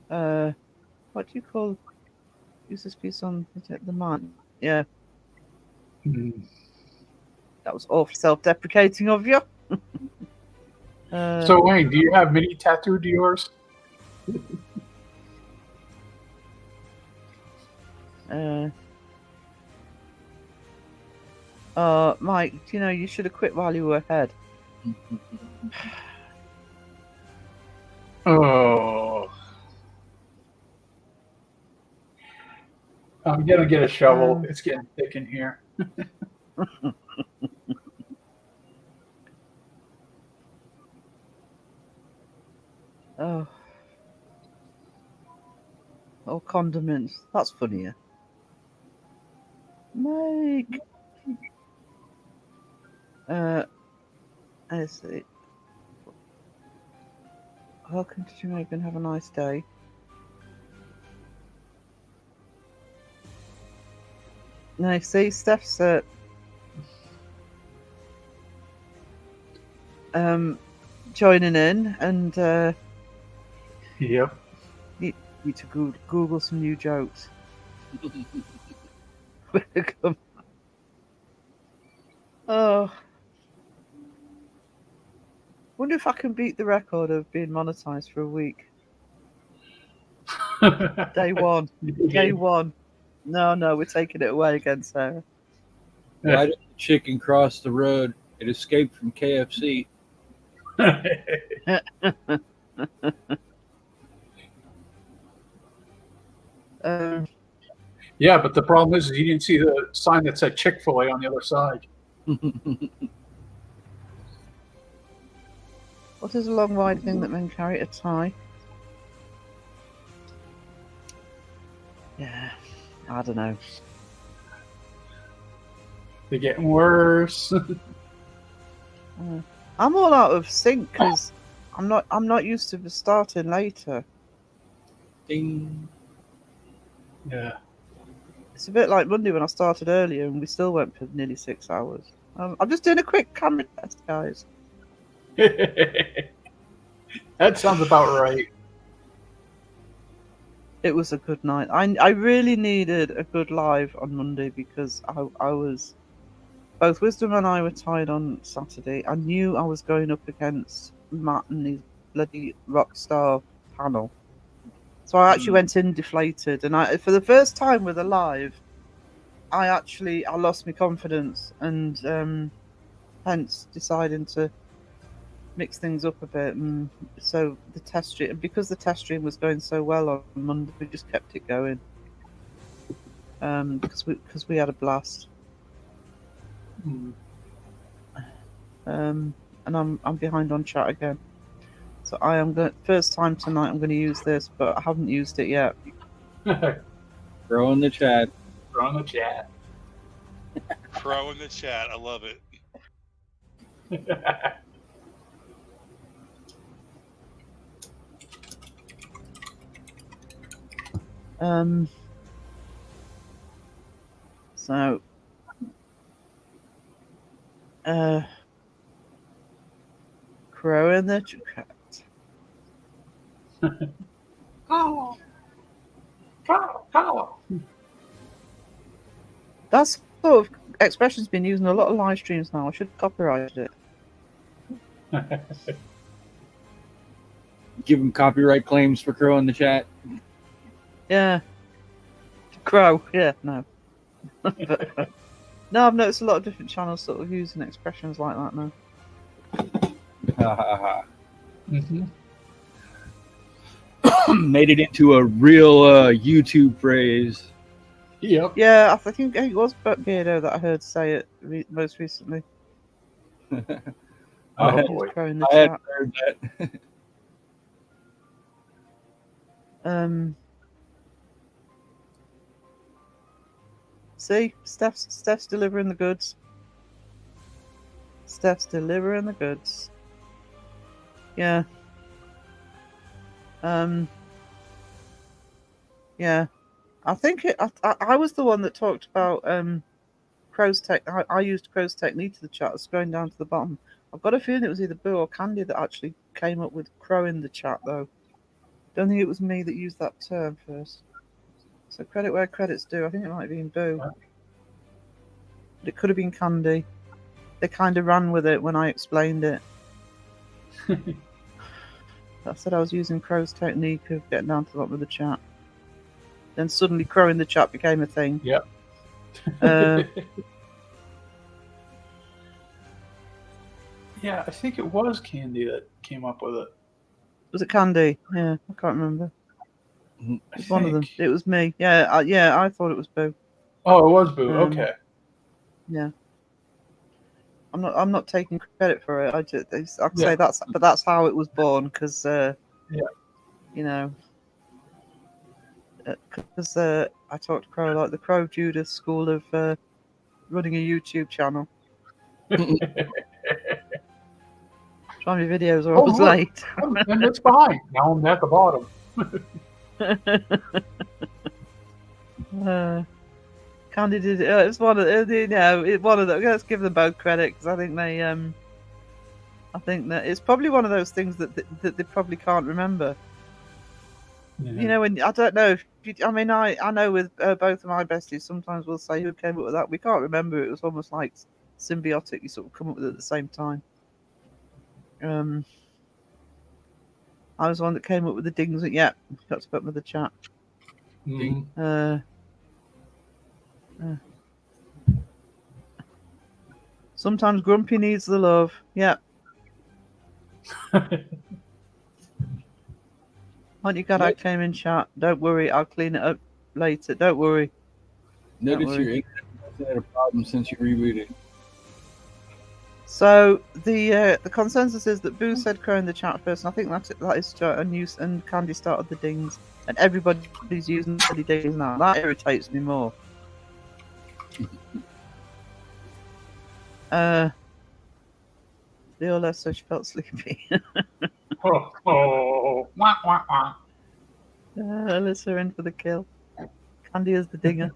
that. What do you call? Use this piece on the man. Yeah. That was awfully self-deprecating of you. So Wayne, do you have mini tattooed yours? Mike, you should have quit while you were ahead. Oh. I'm gonna get a shovel. It's getting thick in here. Oh. Oh, condiments. That's funnier. Mike. I see. Welcome to Jamaica and have a nice day. No, see, Steph's joining in, and yep. Need to Google some new jokes. Oh, wonder if I can beat the record of being monetized for a week. Day one. Day one. No, we're taking it away again, Sarah. Why did the chicken cross the road? It escaped from KFC. Yeah, but the problem is you didn't see the sign that said Chick-fil-A on the other side. What is a long wide thing that men carry? A tie? Yeah, I don't know. They're getting worse. I'm all out of sync because I'm not used to starting later. Ding. Yeah. It's a bit like Monday when I started earlier and we still went for nearly 6 hours. I'm just doing a quick camera test, guys. That sounds about right. It was a good night. I really needed a good live on Monday because I was... Both Wisdom and I were tired on Saturday. I knew I was going up against Matt and his bloody Rockstar panel. So I actually went in deflated. And for the first time with a live, I lost my confidence and hence deciding to mix things up a bit. And so the test stream, because the test stream was going so well on Monday, we just kept it going. Because we had a blast. And I'm behind on chat again. So I am first time tonight I'm going to use this, but I haven't used it yet. Throw in the chat. Throw in the chat. Throw in the chat. I love it. So Crow in the chat. Call. Call. Call. That sort of expression's been used in a lot of live streams now. I should have copyrighted it. Give him copyright claims for Crow in the chat. Yeah. Crow. Yeah, no. No, I've noticed a lot of different channels sort of using expressions like that now. Mm-hmm. Made it into a real YouTube phrase. Yep. Yeah, I think it was Beardo that I heard say it most recently. I had, boy. Crow in the I had chat. heard that. See, Steph's delivering the goods. Steph's delivering the goods. Yeah. Yeah. I think I was the one that talked about Crow's tech. I used Crow's technique to the chat, scrolling down to the bottom. I've got a feeling it was either Boo or Candy that actually came up with Crow in the chat, though. Don't think it was me that used that term first. So credit where credit's due. I think it might have been Boo. But it could have been Candy. They kind of ran with it when I explained it. I said I was using Crow's technique of getting down to the bottom of the chat. Then suddenly Crow in the chat became a thing. Yep. Yeah, I think it was Candy that came up with it. Was it Candy? Yeah, I can't remember. I It's one of them. think. It was me. Yeah, I thought it was Boo. Oh, it was Boo. Okay. Yeah. I'm not taking credit for it. I'd Yeah. say that's how it was born because Yeah. you know, because I talked to Crow like the Crow Judas school of running a YouTube channel. Trying my videos are always look. late. And it's behind. Now I'm at the bottom. Candy did it. It was one of one of them. Let's give them both credit because I think they I think that it's probably one of those things that they probably can't remember. Yeah. You know, and I don't know if I mean I know with both of my besties sometimes we'll say who came up with that. We can't remember. It was almost like symbiotic. You sort of come up with it at the same time. I was the one that came up with the dings. Yeah, got to put with the chat. Mhm. Sometimes Grumpy needs the love. Yeah. Aren't you glad I came in chat? Don't worry, I'll clean it up later. Don't worry. Notice your internet hasn't had a problem since you rebooted. So the consensus is that Boo said Crow in the chat first, and I think that is a news. And Candy started the dings, and everybody's using the dings now. That irritates me more. Viola said she felt sleepy. Wah, wah, wah. Alyssa in for the kill. Candy is the dinger.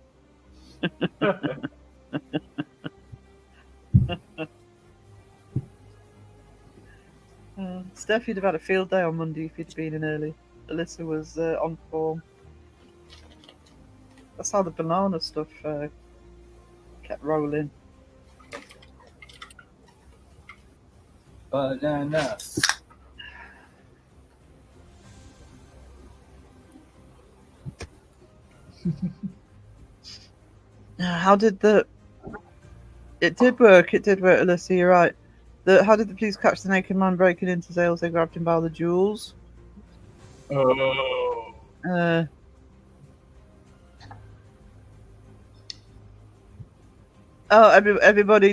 Steph, you'd have had a field day on Monday if you'd been in early. Alyssa was on form. That's how the banana stuff kept rolling. Banana. How did the... It did work, Alyssa, you're right. How did the police catch the naked man breaking into sales? They grabbed him by the jewels. Oh. Everybody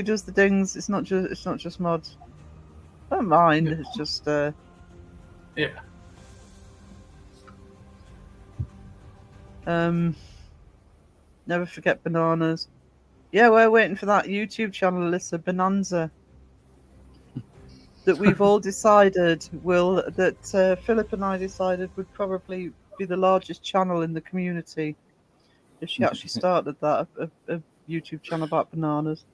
does the dings. It's not just mods. I don't mind. It's just Yeah. Never forget bananas. Yeah, we're waiting for that YouTube channel, Alyssa, Bonanza. That we've all decided Philip and I decided would probably be the largest channel in the community if she actually started that a YouTube channel about bananas.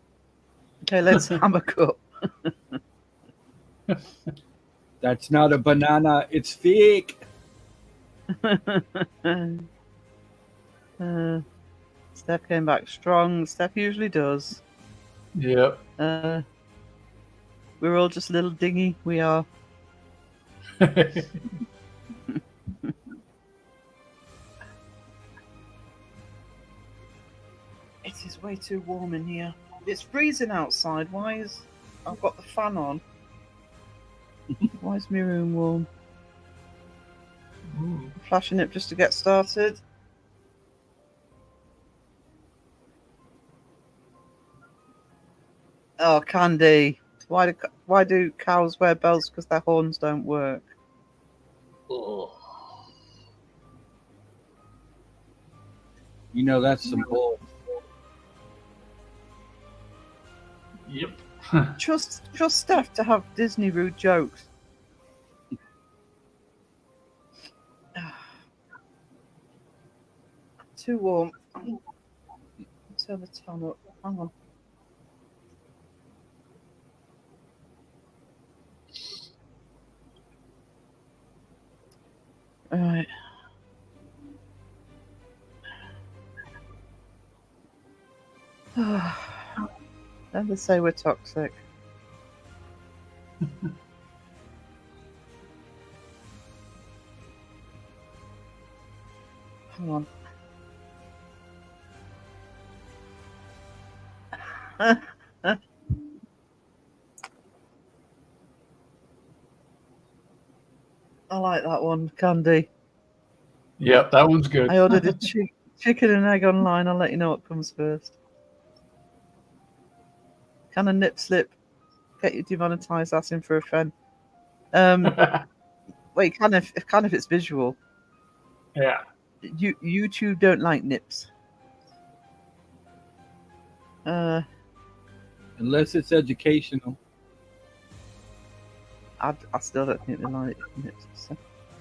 Okay, let's have a cup. That's not a banana. It's fake. Steph came back strong. Steph usually does. Yep. We're all just little dingy. We are. It is way too warm in here. It's freezing outside. Why is I've got the fan on? Why is my room warm? Flashing it just to get started. Oh, Candy. Why do cows wear bells? Because their horns don't work. You know that's some bull. Yep. Trust Steph to have Disney rude jokes. Too warm. Turn the fan up. Hang on. All right. Never say we're toxic. Hang on. I like that one, Candy. Yep, that one's good. I ordered a chicken and egg online. I'll let you know what comes first. Can a nip slip get you demonetized asking for a friend? Wait, kind of if it's visual. Yeah. YouTube don't like nips. Unless it's educational. I still don't think they like nips. So,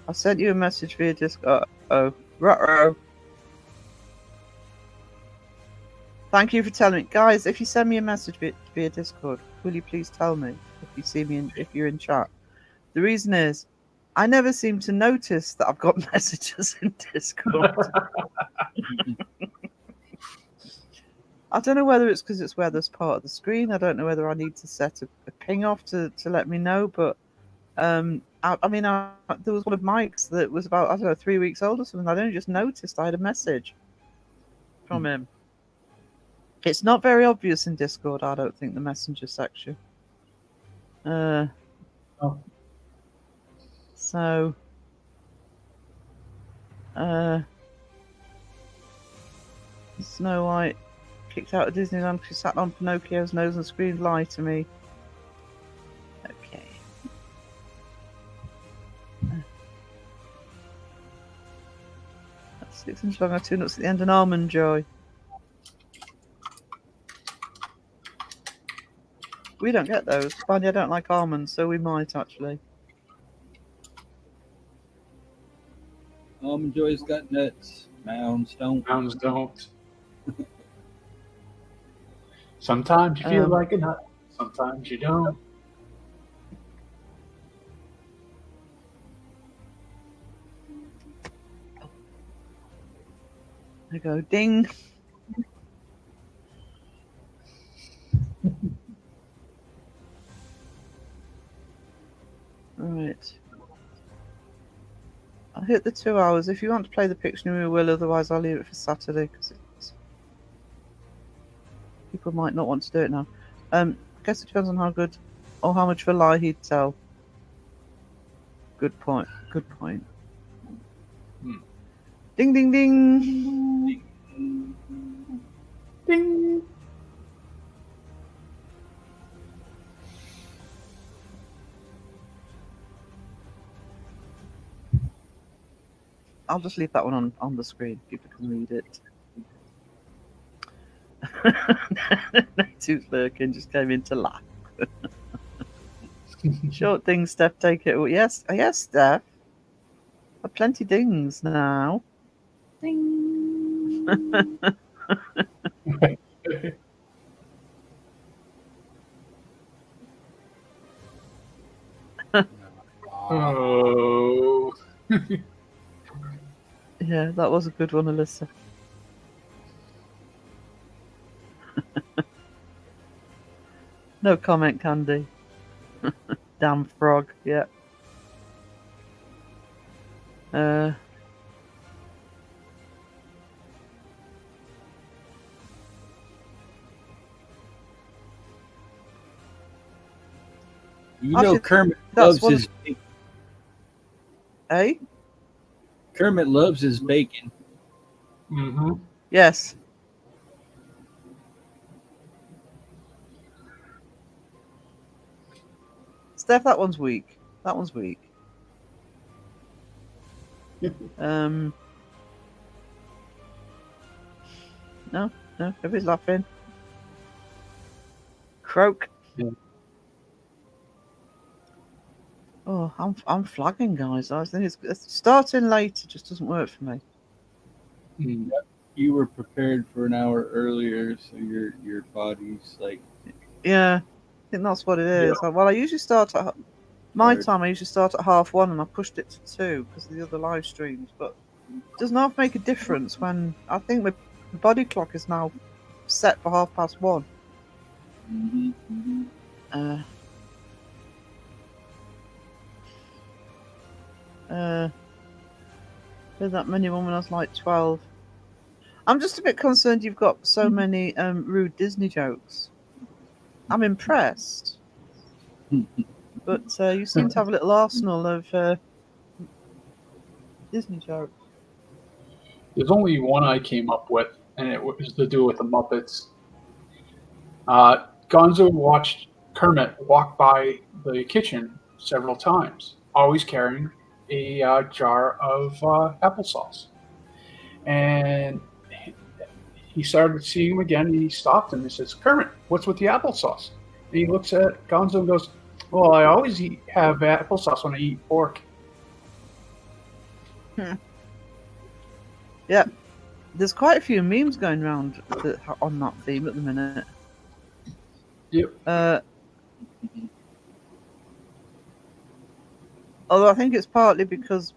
I sent you a message via Discord. Ruh-roh. Thank you for telling me, guys. If you send me a message via Discord, will you please tell me if you see me if you're in chat? The reason is, I never seem to notice that I've got messages in Discord. I don't know whether it's because it's where there's part of the screen. I don't know whether I need to set a ping off to let me know. But I mean, there was one of Mike's that was about, I don't know, 3 weeks old or something. I only just noticed I had a message from him. It's not very obvious in Discord, I don't think, the messenger section. So, Snow White kicked out of Disneyland because she sat on Pinocchio's nose and screamed, "Lie to me." Okay. That's 6 inches long, 2 nuts at the end, and almond joy. We don't get those. Funny, I don't like almonds, so we might actually. Almond Joy's got nuts. Mounds don't. Mounds don't. Sometimes you feel like a nut. Sometimes you don't. There you go. Ding. Right. I'll hit the 2 hours. If you want to play the Pictionary, we will. Otherwise, I'll leave it for Saturday because people might not want to do it now. I guess it depends on how good or how much of a lie he'd tell. Good point. Good point. Ding, ding, ding. Ding. I'll just leave that one on the screen. People can read it. Tooth lurking just came in to laugh. Short ding, Steph. Take it. Yes, yes, Steph. Plenty dings now. Ding. Oh. Yeah, that was a good one, Alyssa. No comment, Candy. Damn frog. Yeah. You Actually, know, Kermit that's loves one his Eh? Kermit loves his bacon. Mm-hmm. Yes. Steph, that one's weak. That one's weak. No, everybody's laughing. Croak. Yeah. Oh, I'm flagging, guys. I think it's starting later just doesn't work for me. Mm. You were prepared for an hour earlier, so your body's like Yeah, I think that's what it is. Well, I usually start at my tired. time. I usually start at 1:30, and I pushed it to 2 because of the other live streams. But it does not make a difference when I think my body clock is now set for 1:30. Mm-hmm. Did that many when I was like 12. I'm just a bit concerned you've got so many rude Disney jokes. I'm impressed. But you seem to have a little arsenal of Disney jokes. There's only one I came up with, and it was to do with the Muppets. Gonzo watched Kermit walk by the kitchen several times, always carrying a jar of applesauce. And he started seeing him again, and he stopped him and says, "Kermit, what's with the applesauce?" And he looks at Gonzo and goes, "Well, I always have applesauce when I eat pork." Yeah, there's quite a few memes going around on that theme at the minute. Yep. Although I think it's partly because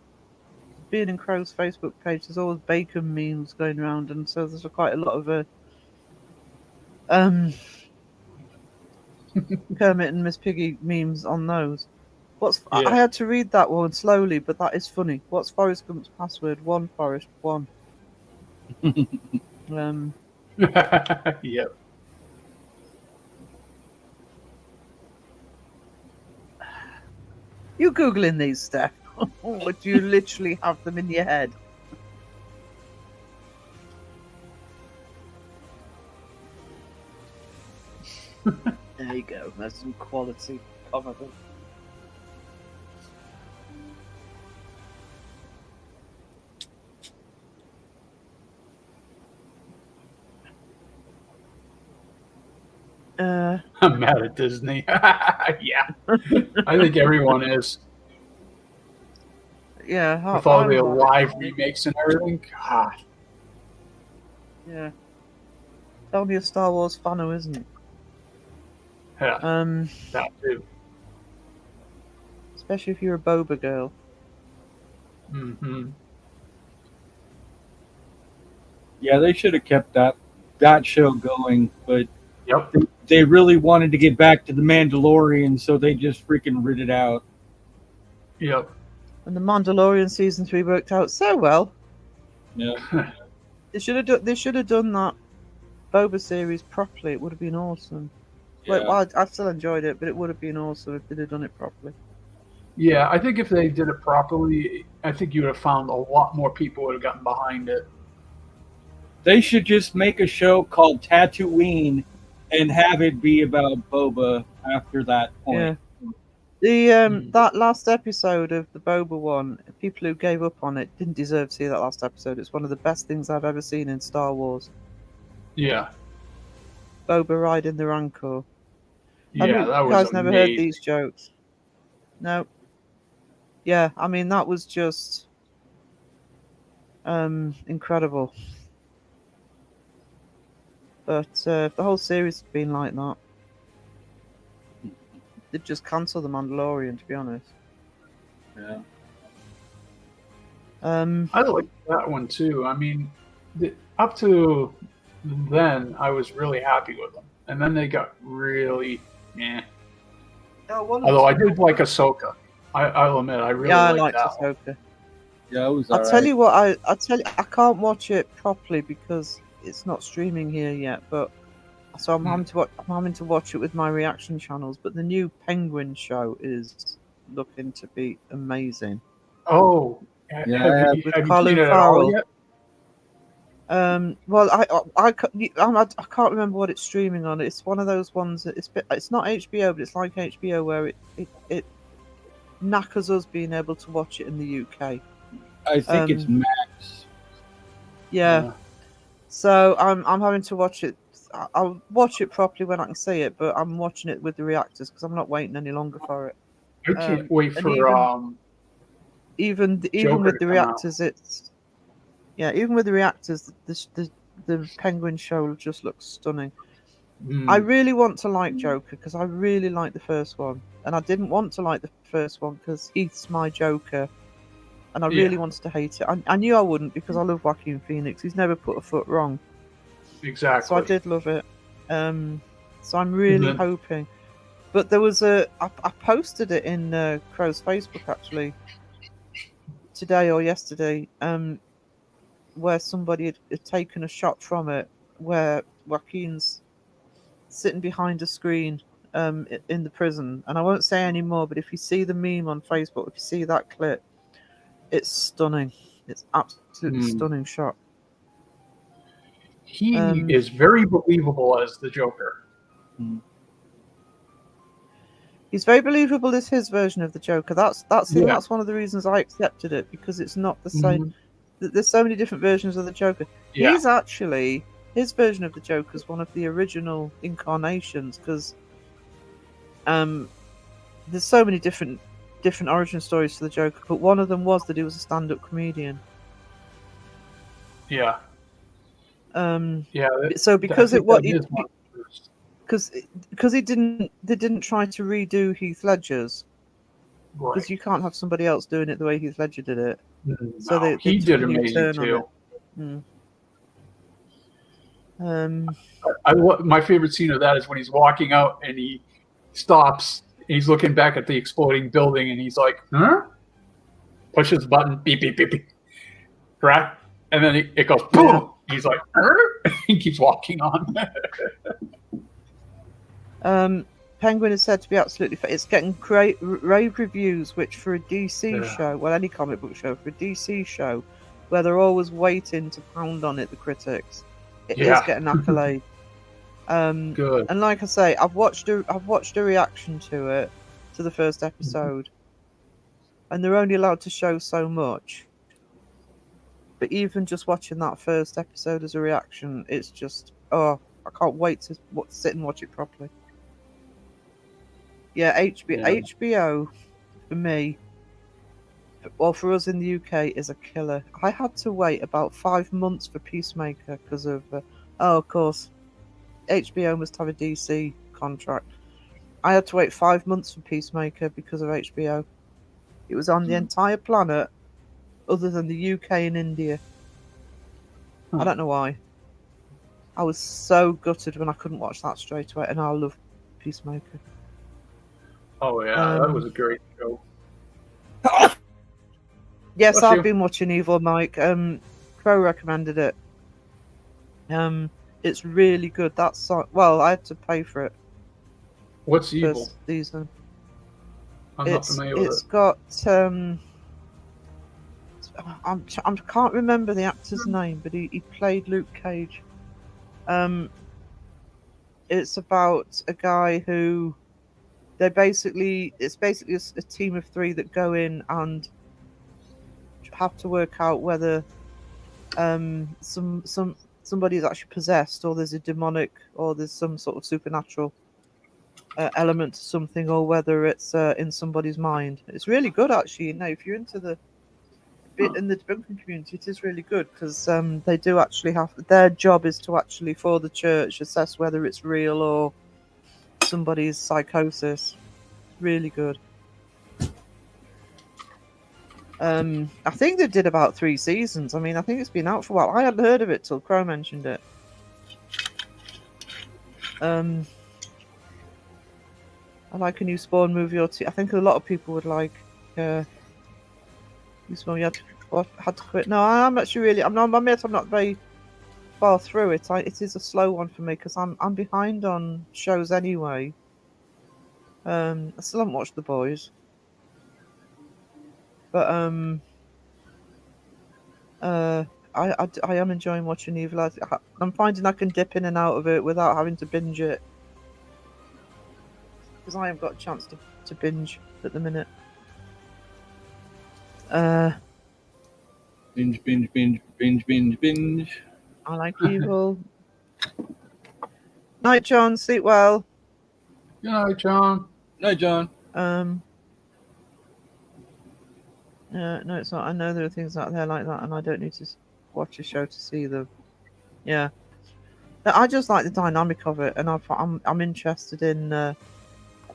being in Crow's Facebook page, there's always bacon memes going around, and so there's quite a lot of Kermit and Miss Piggy memes on those. I had to read that one slowly, but that is funny. What's Forrest Gump's password? 1 Forrest 1. Yep. You googling these, Steph? Or do you literally have them in your head? There you go. That's some quality comedy. I'm mad at Disney. Yeah. I think everyone is. Yeah. With all the live remakes and everything. God. Yeah. Tell me a Star Wars fan who isn't. Yeah. That too. Especially if you're a Boba girl. Mm-hmm. Yeah, they should have kept that show going, but Yep. they really wanted to get back to the Mandalorian, so they just freaking rid it out. Yep. And the Mandalorian season 3 worked out so well. Yeah. They should have done that Boba series properly. It would have been awesome. Yeah. Well, I still enjoyed it, but it would have been awesome if they'd have done it properly. Yeah, I think if they did it properly, I think you would have found a lot more people would have gotten behind it. They should just make a show called Tatooine and have it be about Boba after that point. Yeah. The that last episode of the Boba one, people who gave up on it didn't deserve to see that last episode. It's one of the best things I've ever seen in Star Wars. Yeah. Boba riding the Rancor. Yeah, that was You guys never heard amazing. these jokes? No. Yeah, I mean that was just incredible. But if the whole series had been like that, they'd just cancel the Mandalorian, to be honest. Yeah. I like that one too. I mean, up to then, I was really happy with them, and then they got really, eh. Although I did like Ahsoka. I'll admit, I really I liked liked that one. Ahsoka. Yeah, it was I'll alright. tell you what, I tell you, I can't watch it properly because it's not streaming here yet. But so I'm having to watch it with my reaction channels. But the new Penguin show is looking to be amazing. Oh, Yeah, have you With seen Colin it at all Farrell. yet? Well, I can't remember what it's streaming on. It's one of those ones that it's not HBO, but it's like HBO where it knackers us being able to watch it in the UK. I think it's Max. Yeah. So I'm having to watch it. I'll watch it properly when I can see it, but I'm watching it with the reactors because I'm not waiting any longer for it. I can't wait and for even Joker with to the come out. reactors, even with the reactors, the Penguin show just looks stunning. I really want to like Joker because I really like the first one, and I didn't want to like the first one because Heath's my Joker, and I really wanted to hate it. I knew I wouldn't because I love Joaquin Phoenix. He's never put a foot wrong. Exactly. So I did love it. So I'm really hoping. But there was I posted it in Crow's Facebook actually today or yesterday, where somebody had taken a shot from it where Joaquin's sitting behind a screen in the prison. And I won't say any more, but if you see the meme on Facebook, if you see that clip, it's stunning. It's absolutely stunning shot. He is very believable as the Joker. He's very believable as his version of the Joker. That's one of the reasons I accepted it, because it's not the same. There's so many different versions of the Joker. Yeah. He's actually, his version of the Joker is one of the original incarnations, because there's so many different origin stories to the Joker, but one of them was that he was a stand-up comedian. Yeah. So because they didn't try to redo Heath Ledger's, because you can't have somebody else doing it the way Heath Ledger did it. So he took did a new amazing turn too. on it. My favorite scene of that is when he's walking out and he stops. And he's looking back at the exploding building and he's like, "Huh?" Pushes the button, beep beep beep beep, right? And then it goes boom. Yeah. He's like, "Huh?" He keeps walking on. Penguin is said to be absolutely. It's getting great rave reviews, which for a DC show, well, any comic book show, for a DC show, where they're always waiting to pound on it, the critics, it is getting accolade. Good. And like I say, I've watched a reaction to it, to the first episode, and they're only allowed to show so much. But even just watching that first episode as a reaction, it's just I can't wait to sit and watch it properly. Yeah, HBO for me, well, for us in the UK, is a killer. I had to wait about 5 months for Peacemaker because of of course, HBO must have a DC contract. I had to wait 5 months for Peacemaker because of HBO. It was on the entire planet other than the UK and India. I don't know why. I was so gutted when I couldn't watch that straight away, and I love Peacemaker. Oh yeah, that was a great show. Yes, I've been watching Evil Mike. Crow recommended it. It's really good. Well, I had to pay for it. What's Evil? First season. I'm not familiar with it. It's got I can't remember the actor's name, but he played Luke Cage. It's about a guy who it's basically a team of 3 that go in and have to work out whether somebody is actually possessed, or there's a demonic, or there's some sort of supernatural element to something, or whether it's in somebody's mind. It's really good, actually. If you're into the bit in the debunking community, it is really good, because they do actually have, their job is to actually, for the church, assess whether it's real or somebody's psychosis. Really good. I think they did about 3 seasons. I mean, I think it's been out for a while. I hadn't heard of it till Crow mentioned it. I like a new Spawn movie or two. I think a lot of people would like new Spawn. You had to quit. No, I'm actually really. I'm not very far through it. It is a slow one for me because I'm behind on shows anyway. I still haven't watched The Boys, but I am enjoying watching Evil Eye. I'm finding I can dip in and out of it without having to binge it because I haven't got a chance to binge at the minute. Binge. I like Evil. Night, John. Sleep well. Good night, John. Night, John. No, it's not. I know there are things out there like that, and I don't need to watch a show to see them. Yeah, I just like the dynamic of it, and I'm interested in.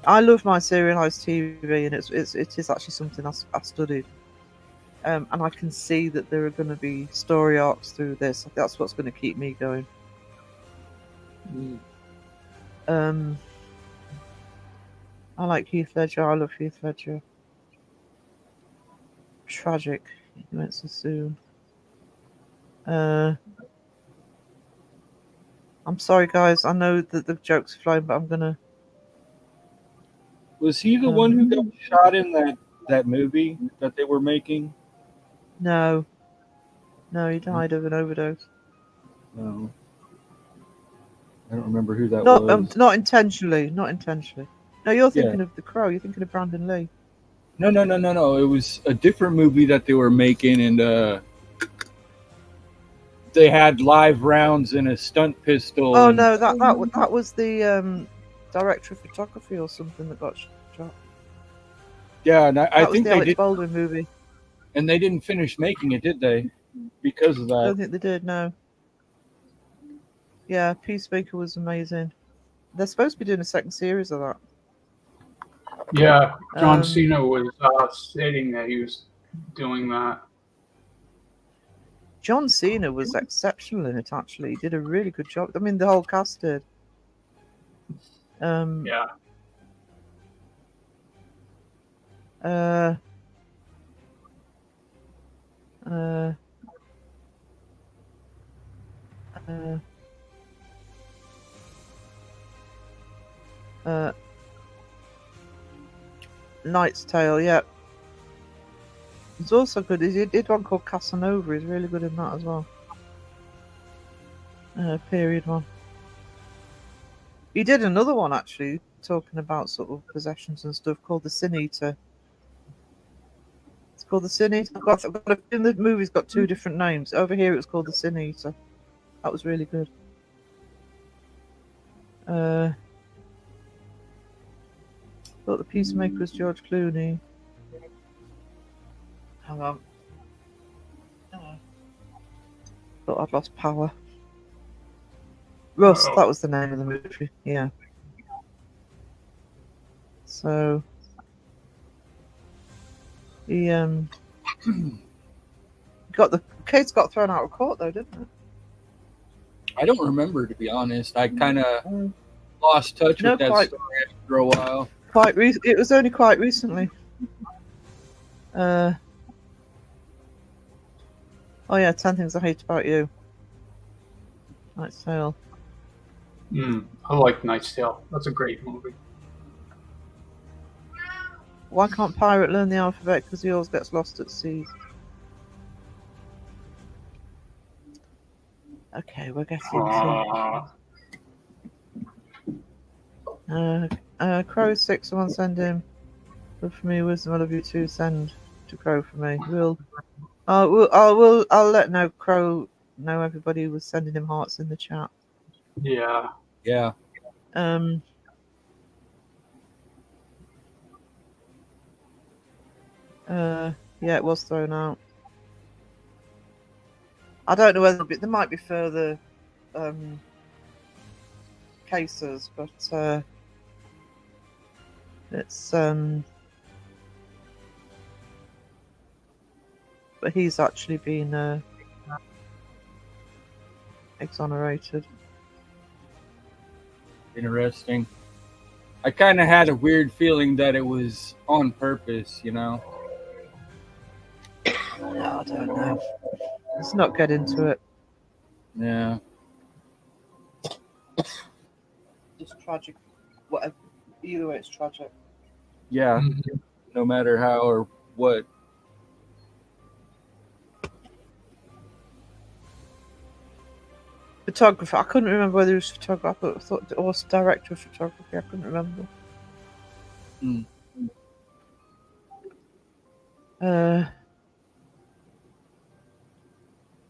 I love my serialized TV, and it is actually something I studied. And I can see that there are going to be story arcs through this. That's what's going to keep me going. I like Heath Ledger. I love Heath Ledger. Tragic. He went so soon. I'm sorry, guys. I know that the joke's flying, but I'm gonna. Was he the one who got shot in that movie that they were making? No, he died of an overdose. No, I don't remember who that was. Not intentionally. Not intentionally. No, you're thinking of The Crow. You're thinking of Brandon Lee. No. It was a different movie that they were making, and they had live rounds and a stunt pistol. Oh no, that was the director of photography or something that got shot. Yeah, and I think the they Alex did. Baldwin movie. And they didn't finish making it, did they? Because of that. I don't think they did. No. Yeah, Peacemaker was amazing. They're supposed to be doing a second series of that. Yeah, John Cena was stating that he was doing that. John Cena was exceptional in it, actually. He did a really good job. I mean, the whole cast did. Yeah. Knight's Tale, yeah. It's also good. He did one called Casanova. He's really good in that as well. Period one. He did another one actually, talking about sort of possessions and stuff, called The Sin Eater. It's called The Sin Eater. I've got in the movie's got 2 different names. Over here, it was called The Sin Eater. That was really good. Thought the Peacemaker was George Clooney. Hang on. Thought I'd lost power. Rust, that was the name of the movie. Yeah. So he got the case got thrown out of court though, didn't it? I don't remember, to be honest. I kind of lost touch with that story after a while. It was only quite recently. Oh yeah, 10 Things I Hate About You. Knight's Tale. I like Knight's Tale. That's a great movie. Why can't Pirate learn the alphabet? Because he always gets lost at sea. Okay, we're getting to... Crow 6, someone send him. Good for me, wisdom, I love you too. Send to Crow for me. I'll let Crow know everybody was sending him hearts in the chat. Yeah. Yeah. Yeah, it was thrown out. I don't know whether there might be further cases, but it's but he's actually been exonerated. Interesting. I kind of had a weird feeling that it was on purpose, you know? No, I don't know. Let's not get into it. Yeah. Just tragic. Whatever. Either way, it's tragic. Yeah. No matter how or what. Photographer. I couldn't remember whether he was photographer. I thought it was director of photography. I couldn't remember. Mm.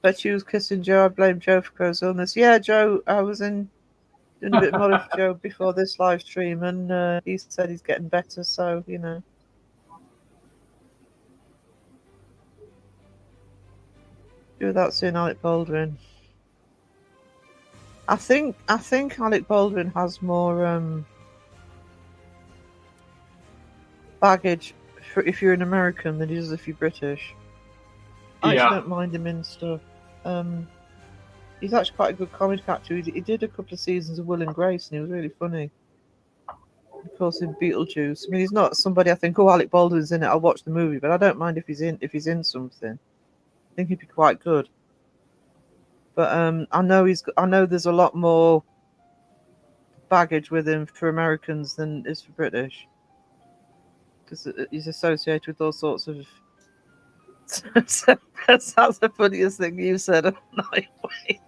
Bet you was kissing Joe. I blame Joe for Crow's illness. Yeah, Joe. I was in doing a bit more of Joe before this live stream, and he said he's getting better. So you know. Without seeing Alec Baldwin. I think Alec Baldwin has more baggage for if you're an American than he does if you're British. I actually don't mind him in stuff. He's actually quite a good comic actor. He did a couple of seasons of Will and Grace, and he was really funny. Of course, in Beetlejuice. I mean, he's not somebody I think, oh, Alec Baldwin's in it. I'll watch the movie, but I don't mind if he's in something. I think he'd be quite good. But I know there's a lot more baggage with him for Americans than is for British, because he's associated with all sorts of. That's the funniest thing you said on Nightwing.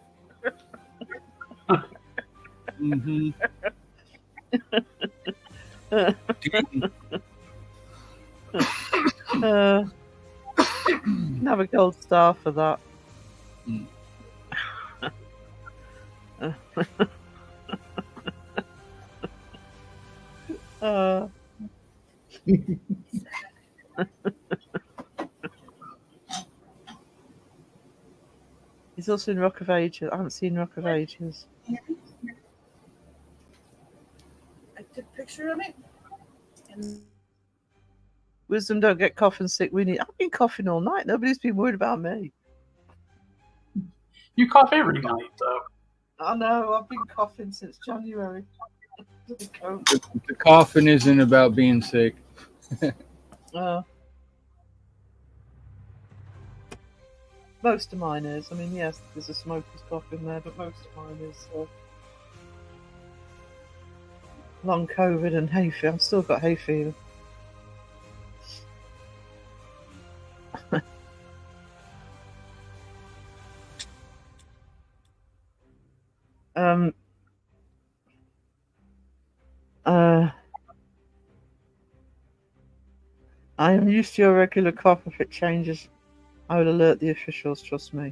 Mm-hmm. Have a gold star for that. Mm. He's also in Rock of Ages. I haven't seen Rock of Ages. I took a picture of it. And Wisdom, don't get coughing sick. I've been coughing all night. Nobody's been worried about me. You cough every night, though. I know. I've been coughing since January. The coughing isn't about being sick. Most of mine is. I mean, yes, there's a smoker's cough in there, but most of mine is long COVID and hay fever. I've still got hay fever. I am used to your regular cough. If it changes, I will alert the officials, trust me.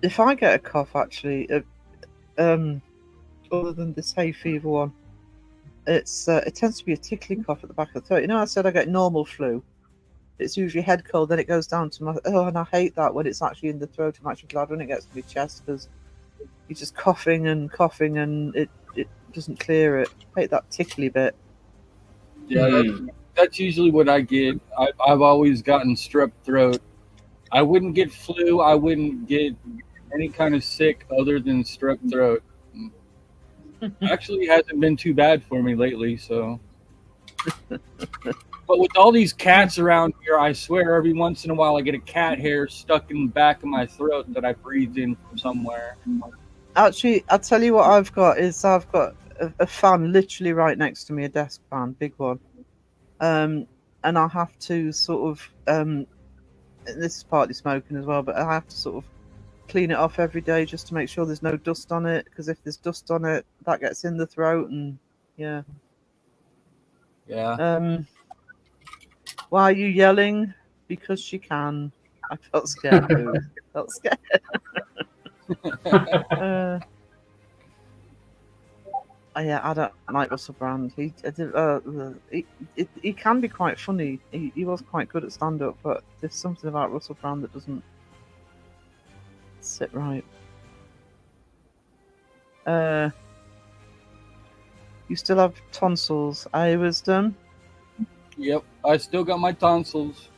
If I get a cough, actually, other than this hay fever one, it tends to be a tickly cough at the back of the throat. You know, I said I get normal flu. It's usually head cold, then it goes down to my and I hate that when it's actually in the throat. I'm actually glad when it gets to my chest because you're just coughing and it doesn't clear it. I hate that tickly bit. Yeah, that's usually what I get. I've always gotten strep throat. I wouldn't get flu. I wouldn't get any kind of sick other than strep throat. Actually, hasn't been too bad for me lately. So, but with all these cats around here, I swear every once in a while I get a cat hair stuck in the back of my throat that I breathed in from somewhere. Actually, I'll tell you what I've got a fan literally right next to me, a desk fan, big one. And I have to sort of this is partly smoking as well, but I have to sort of clean it off every day just to make sure there's no dust on it, because if there's dust on it, that gets in the throat, and yeah. Why are you yelling? Because she can. I felt scared. I felt scared. Yeah, I don't like Russell Brand. He can be quite funny. He was quite good at stand-up, but there's something about Russell Brand that doesn't sit right. You still have tonsils, eh, Wisdom? Yep, I still got my tonsils.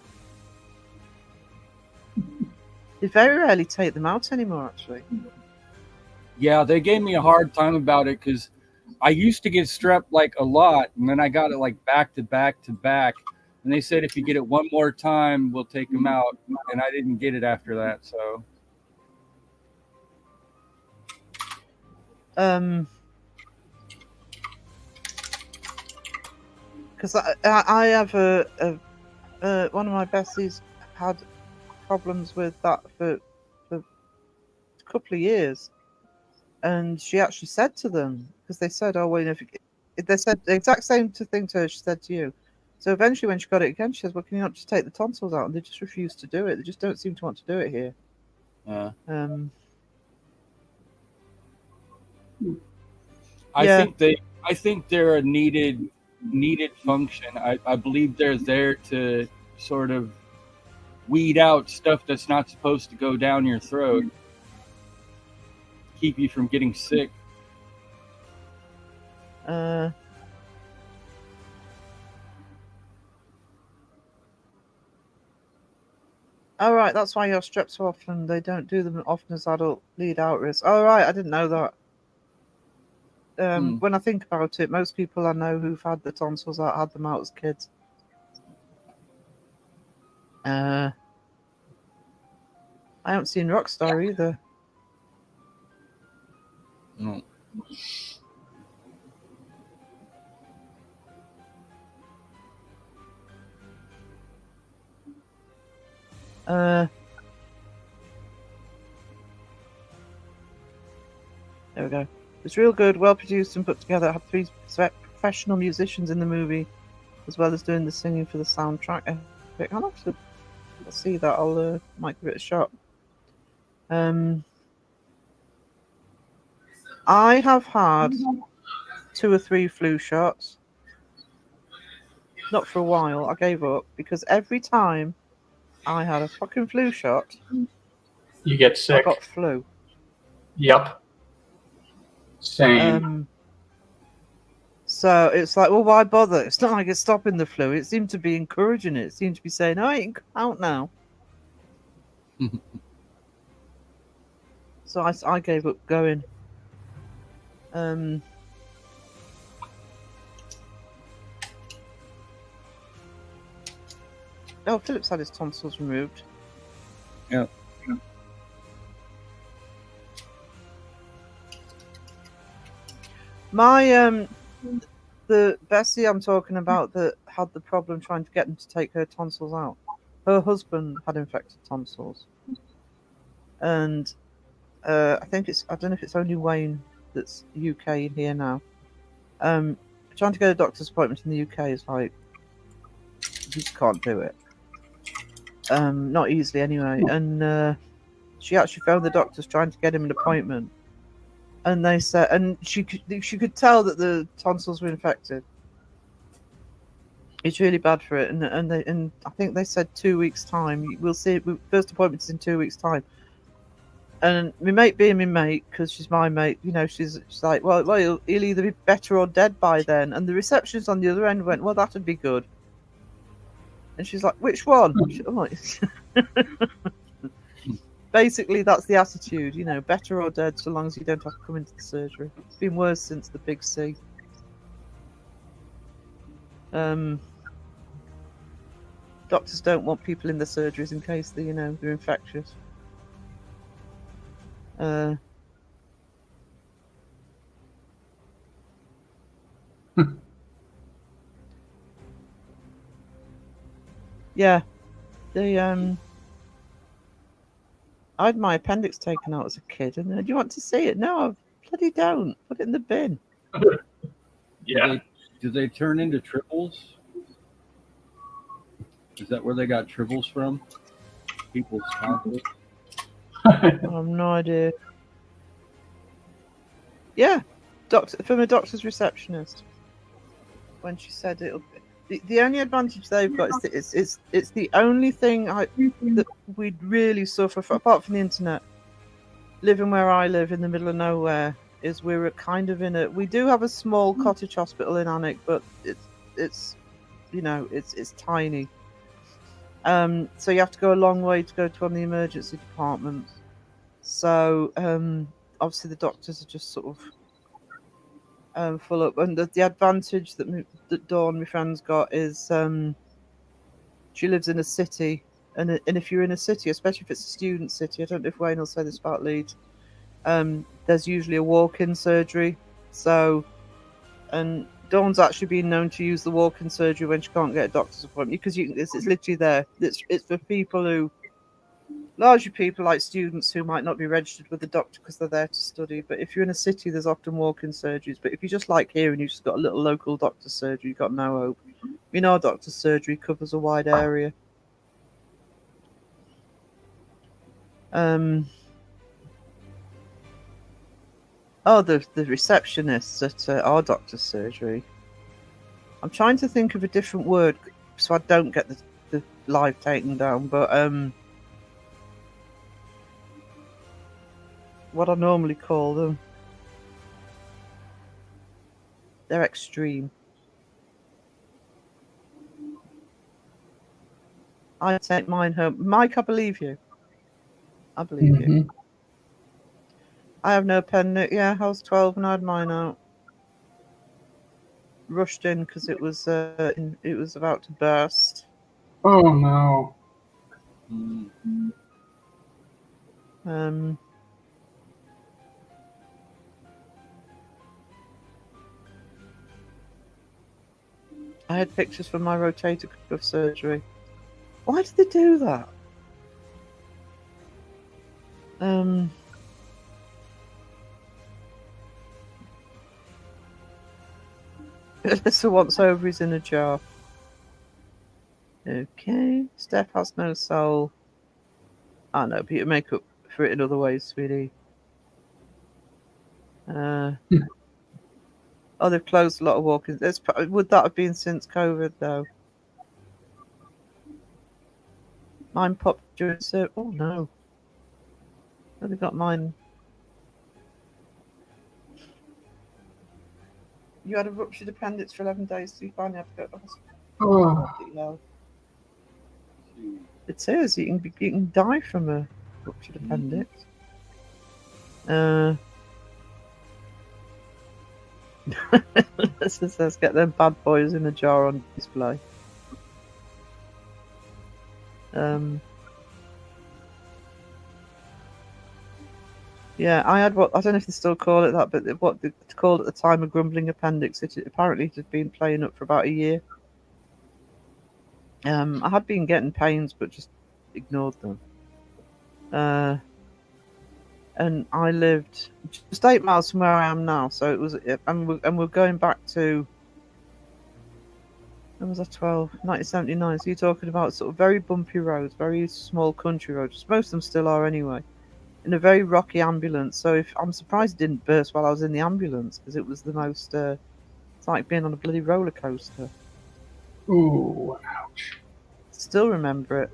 They very rarely take them out anymore, actually. Yeah, they gave me a hard time about it because I used to get strep like a lot, and then I got it like back to back to back. And they said if you get it one more time, we'll take them out. And I didn't get it after that, so. Because I have one of my besties had problems with that for a couple of years, and she actually said to them, because they said, "Oh, well, you know, they said the exact same thing to her she said to you." So eventually, when she got it again, she says, "Well, can you not just take the tonsils out?" And they just refuse to do it. They just don't seem to want to do it here. I think they're a needed function. I believe they're there to sort of weed out stuff that's not supposed to go down your throat, keep you from getting sick. Oh, right, that's why you're strep so often. They don't do them often as adult lead out risk. Oh, right, I didn't know that. When I think about it, most people I know who've had the tonsils out had them out as kids. I haven't seen Rockstar either. No. There we go. It's real good, well produced and put together. It had 3 professional musicians in the movie, as well as doing the singing for the soundtrack. I'll have to see that. I'll might give it a shot. I have had 2 or 3 flu shots. Not for a while. I gave up because every time I had a fucking flu shot, you get sick. I got flu. Yep. Same. So it's like, well, why bother? It's not like it's stopping the flu. It seemed to be encouraging it. It seemed to be saying, "Oh, you can come out now." So I gave up going. Oh, Philip's had his tonsils removed. Yeah. My the Bessie I'm talking about that had the problem trying to get them to take her tonsils out. Her husband had infected tonsils, and I don't know if it's only Wayne that's UK here now. Trying to get a doctor's appointment in the UK is like, you just can't do it. Not easily anyway. And she actually phoned the doctors trying to get him an appointment, and they said, and she could tell that the tonsils were infected. It's really bad for it, and I think they said 2 weeks time. We'll see. First appointment is in 2 weeks time. And my mate being my mate, because she's my mate, you know, she's like, well, he'll either be better or dead by then. And the receptionist on the other end went, well, that'd be good. And she's like, which one? Basically, that's the attitude, you know, better or dead, so long as you don't have to come into the surgery. It's been worse since the big C. Doctors don't want people in the surgeries in case they're infectious. Yeah, I had my appendix taken out as a kid, and do you want to see it? No, I bloody don't. Put it in the bin. Yeah. Do they turn into triples? Is that where they got triples from? People's tonsils? I have no idea. Yeah, from a doctor's receptionist. When she said it'll be, the only advantage they've got is it's the only thing that we'd really suffer from, apart from the internet. Living where I live in the middle of nowhere, is we're kind of in a. We do have a small cottage hospital in Alnwick, but it's it's tiny. So you have to go a long way to go to one of the emergency departments. So obviously the doctors are just sort of full up. And the advantage that Dawn, my friend's got, is she lives in a city, and if you're in a city, especially if it's a student city, I don't know if Wayne will say this about Leeds. There's usually a walk-in surgery. So, and Dawn's actually been known to use the walk-in surgery when she can't get a doctor's appointment because it's literally there. It's for people who, largely people like students who might not be registered with the doctor because they're there to study. But if you're in a city, there's often walk-in surgeries. But if you just like here and you've just got a little local doctor's surgery, you've got no hope. Our doctor's surgery covers a wide area. Oh, the receptionists at our doctor's surgery. I'm trying to think of a different word so I don't get the live taken down, but what I normally call them. They're extreme. I take mine home. Mike, I believe you. I believe you. I have no pen. Yeah, I was 12 and I had mine out. Rushed in because it was about to burst. Oh no. I had pictures from my rotator cuff surgery. Why did they do that? So once ovaries in a jar. Okay. Steph has no soul. I know, but you make up for it in other ways, sweetie. Oh, they've closed a lot of walk-ins. Would that have been since COVID, though? Mine popped during surgery. Oh, no. Oh, they got mine. You had a ruptured appendix for 11 days, so you finally have to go to the hospital. It says you can die from a ruptured appendix. Let's get them bad boys in a jar on display. Yeah, I had what I don't know if they still call it that, but what they called at the time a grumbling appendix. It apparently had been playing up for about a year. I had been getting pains, but just ignored them. And I lived just 8 miles from where I am now, so it was, and we're going back to. When was I 12? 1979. So you're talking about sort of very bumpy roads, very small country roads. Most of them still are anyway. In a very rocky ambulance. So I'm surprised it didn't burst while I was in the ambulance because it was the most. It's like being on a bloody roller coaster. Ooh, ouch! Still remember it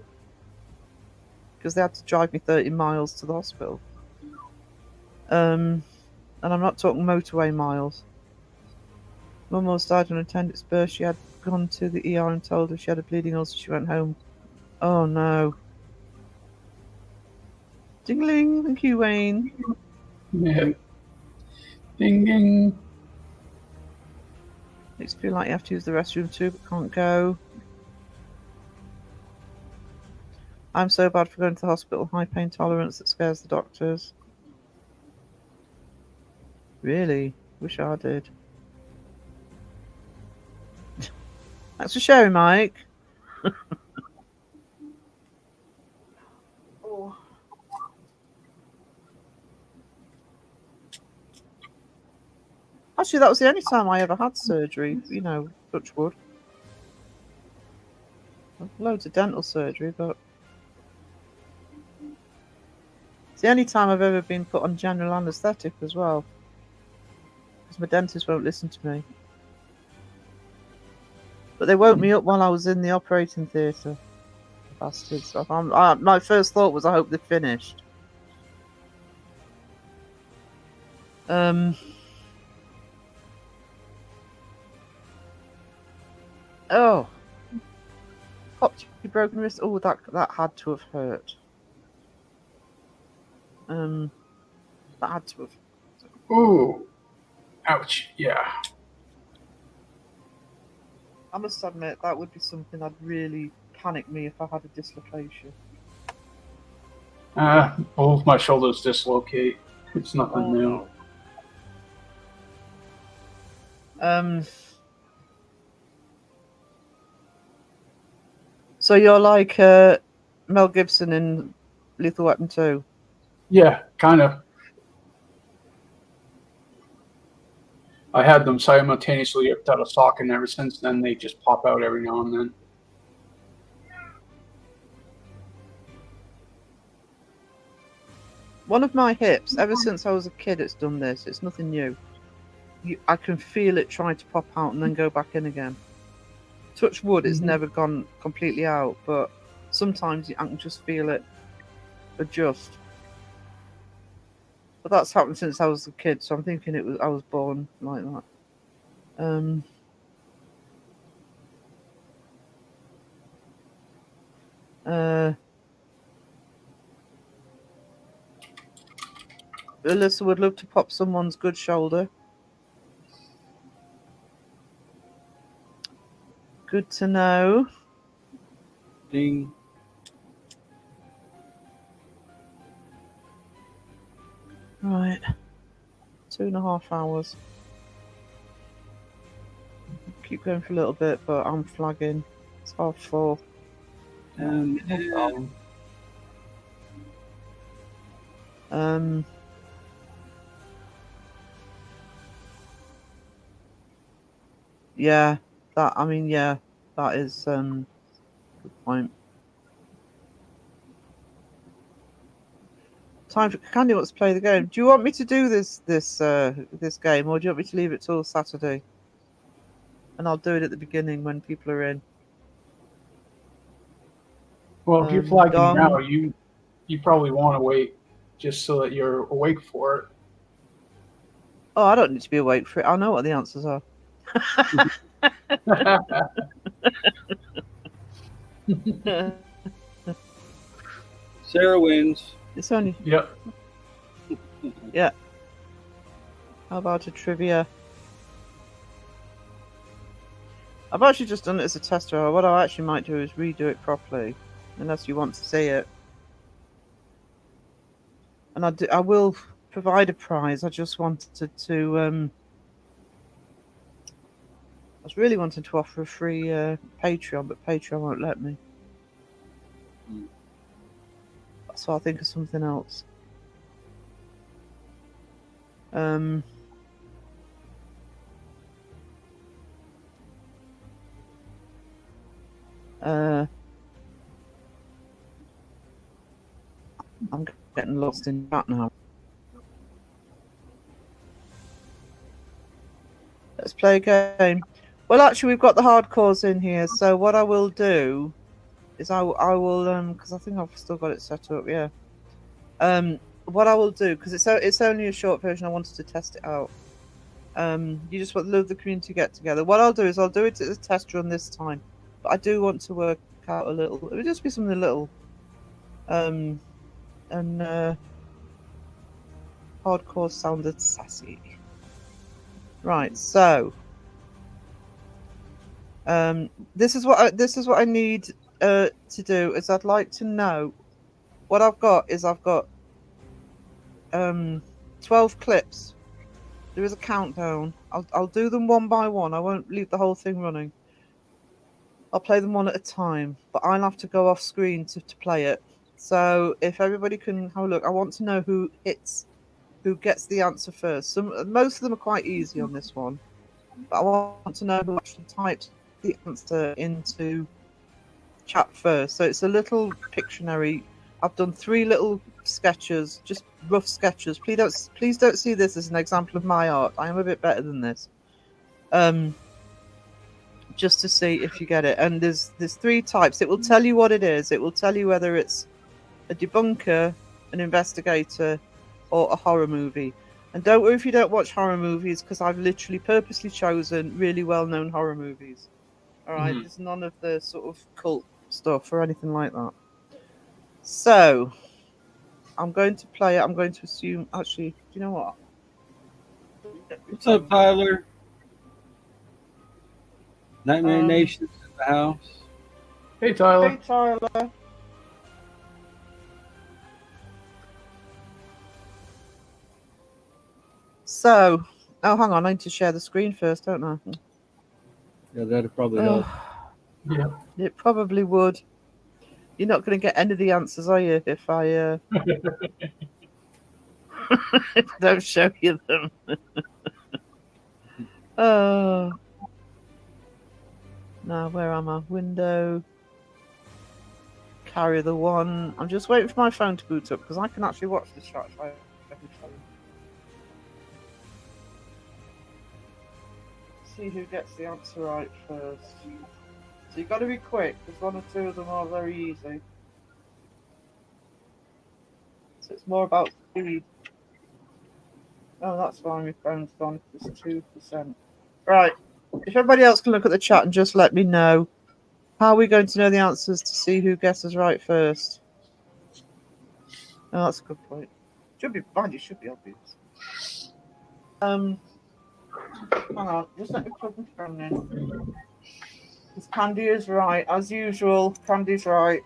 because they had to drive me 30 miles to the hospital. And I'm not talking motorway miles. Mum almost died on an appendix burst. She had gone to the ER and told her she had a bleeding ulcer. She went home. Oh no. Dingling, thank you, Wayne. Yeah. Ding ding. Makes me feel like you have to use the restroom too, but can't go. I'm so bad for going to the hospital. High pain tolerance that scares the doctors. Really? Wish I did. Thanks for sharing, Mike. Oh. Actually, that was the only time I ever had surgery. Touch wood. Loads of dental surgery, but it's the only time I've ever been put on general anaesthetic as well. Because my dentist won't listen to me. But they woke me up while I was in the operating theatre. Bastards. My first thought was, I hope they've finished. Oh, popped your broken wrist. Oh, that had to have hurt. That had to have. Ooh. Ouch. Yeah. I must admit that would be something that'd really panic me if I had a dislocation. Both of my shoulders dislocate. It's nothing new. No. So you're like Mel Gibson in Lethal Weapon 2? Yeah, kind of. I had them simultaneously ripped out of socket, and ever since then they just pop out every now and then. One of my hips, ever since I was a kid, it's done this. It's nothing new. I can feel it try to pop out and then go back in again. Touch wood, it's never gone completely out, but sometimes I can just feel it adjust. But that's happened since I was a kid, so I'm thinking I was born like that. Alyssa would love to pop someone's good shoulder. Good to know. Ding. Right. 2.5 hours. Keep going for a little bit, but I'm flagging. It's 4:30. Yeah, that is good point. Time for Candy wants to play the game. Do you want me to do this game, or do you want me to leave it till Saturday? And I'll do it at the beginning when people are in. Well, if you're flagging now, you probably want to wait just so that you're awake for it. Oh, I don't need to be awake for it. I know what the answers are. Sarah wins. It's only. Yep. Yeah. How about a trivia? I've actually just done it as a tester. What I actually might do is redo it properly, unless you want to see it. And I will provide a prize. I just wanted to. I was really wanting to offer a free Patreon, but Patreon won't let me. So I'll think of something else. I'm getting lost in that now. Let's play a game. Well, actually, we've got the hardcores in here. So what I will do is I will because I think I've still got it set up. Yeah. What I will do, because it's only a short version, I wanted to test it out. You just want the community get together. What I'll do is I'll do it as a test run this time, but I do want to work out a little. It would just be something little. Hardcore sounded sassy. Right, so this is what I need to do. Is I'd like to know what I've got. Is I've got 12 clips. There is a countdown. I'll do them one by one. I won't leave the whole thing running. I'll play them one at a time, but I'll have to go off screen to play it. So if everybody can have a look, I want to know who gets the answer first. Most of them are quite easy on this one, but I want to know who actually typed the answer into chat first. So it's a little Pictionary. I've done 3 little sketches, just rough sketches. Please don't see this as an example of my art. I am a bit better than this. Just to see if you get it. And there's 3 types. It will tell you what it is. It will tell you whether it's a debunker, an investigator, or a horror movie. And don't worry if you don't watch horror movies, because I've literally purposely chosen really well-known horror movies. All right, there's none of the sort of cult stuff or anything like that. So, I'm going to play it. I'm going to assume. Actually, do you know what? What's up, Tyler? Nightmare Nation's in the house. Hey, Tyler. Hey, Tyler. So, oh, hang on. I need to share the screen first, don't I? Yeah, that'd probably help. Yeah. It probably would. You're not going to get any of the answers, are you? If I don't show you them. Oh. Now, where am I? Window. Carry the one. I'm just waiting for my phone to boot up because I can actually watch the chat if I can tell you. See who gets the answer right first. So you've got to be quick because one or two of them are very easy. So it's more about speed. Oh, that's fine. My phone's gone. It's 2%. Right. If everybody else can look at the chat and just let me know, how are we going to know the answers to see who guesses right first? Oh, that's a good point. Should be fine. It should be obvious. Hang on. Just let me plug my phone in. Because Candy is right. As usual, Candy's right.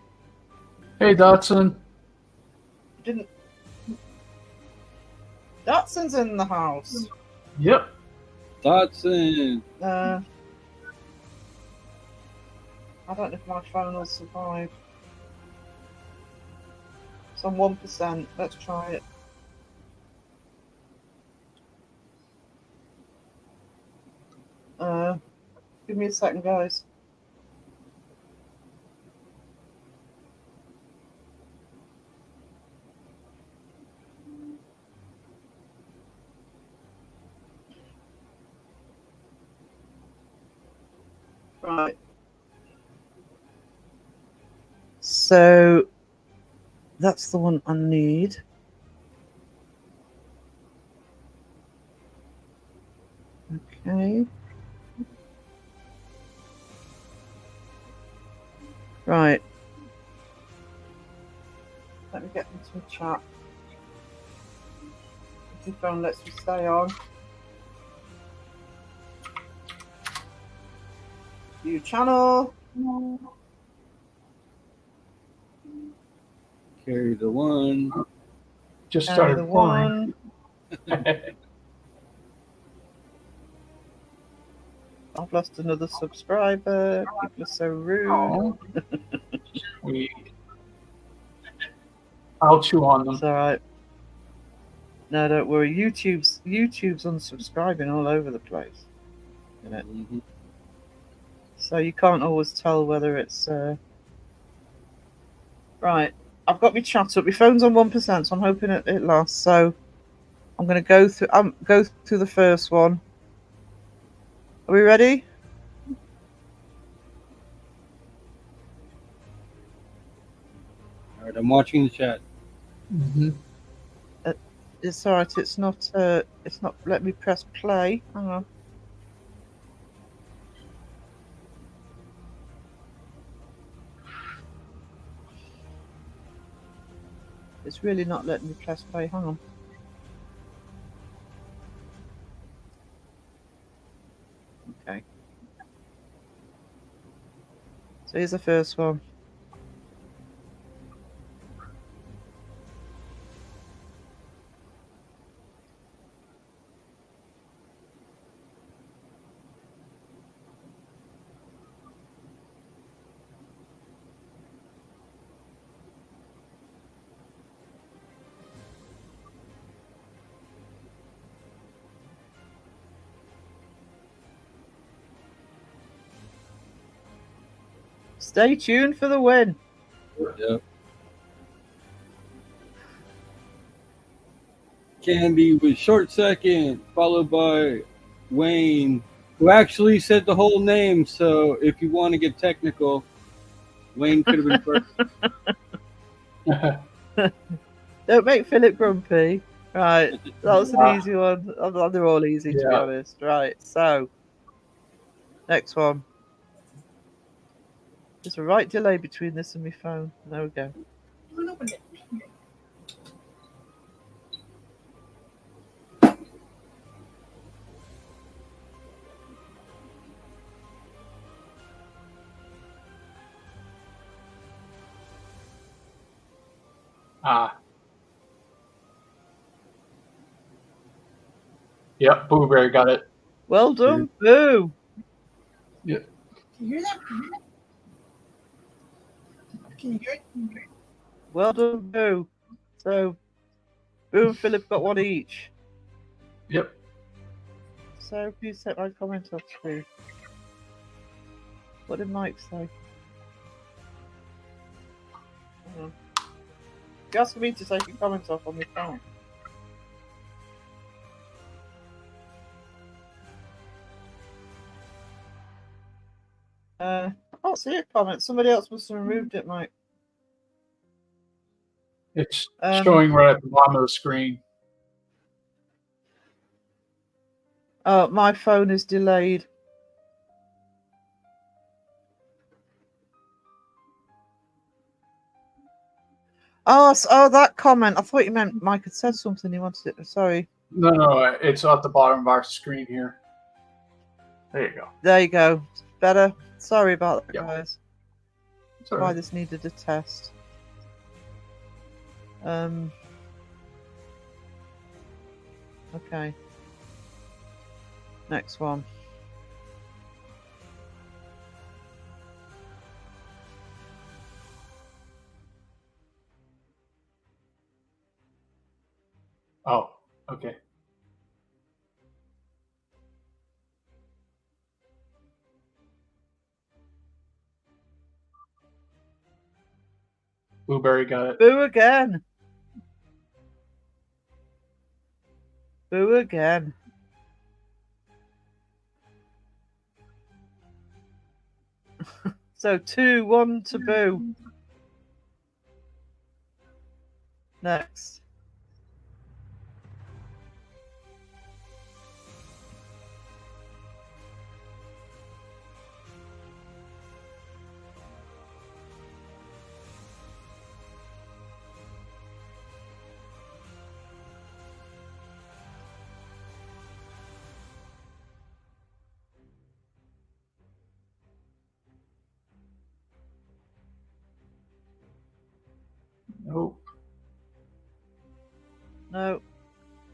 Hey, Dotson. Didn't. Datson's in the house. Yep. Dotson. I don't know if my phone will survive. It's on 1%. Let's try it. Give me a second, guys. Right. So that's the one I need. Okay. Right. Let me get into the chat. If the phone lets me stay on. New channel. Carry the one. Just Carry started the pouring. one. I've lost another subscriber. People are so rude. Oh. I'll chew on them. It's all right. No, don't worry. YouTube's unsubscribing all over the place. Isn't it? Mm-hmm. So you can't always tell whether it's right. I've got my chat up. My phone's on 1%, so I'm hoping it lasts. So I'm going to go through the first one. Are we ready? All right, I'm watching the chat. Mm-hmm. It's all right. It's not. Let me press play. Hang on. It's really not letting me press play. Hang on. Okay. So here's the first one. Stay tuned for the win. Yep. Candy was short second, followed by Wayne, who actually said the whole name. So if you want to get technical, Wayne could have been first. Don't make Philip grumpy. Right, that was an easy one. They're all easy, to be Yeah. honest. Right, so next one. There's a right delay between this and my phone. There we go. You want to open it? Ah. Yep, Blueberry got it. Well done, Boo. Yeah. Can you hear that? Can you hear it? Well done, Boo. So, Boo and Philip got one each. Yep. So, please set my comment off screen. What did Mike say? Hang on. He asked me to take your comments off on my phone. I can't see a comment. Somebody else must have removed it, Mike. It's showing right at the bottom of the screen. Oh, my phone is delayed. Oh, that comment. I thought you meant Mike had said something. He wanted it. Sorry. No, it's at the bottom of our screen here. There you go. There you go. Better. Sorry about that, Yep. guys. It's all Why right. this needed a test. Okay. Next one. Oh, okay. Blueberry got it. Boo again. Boo again. So 2-1 to Boo. Next. Nope.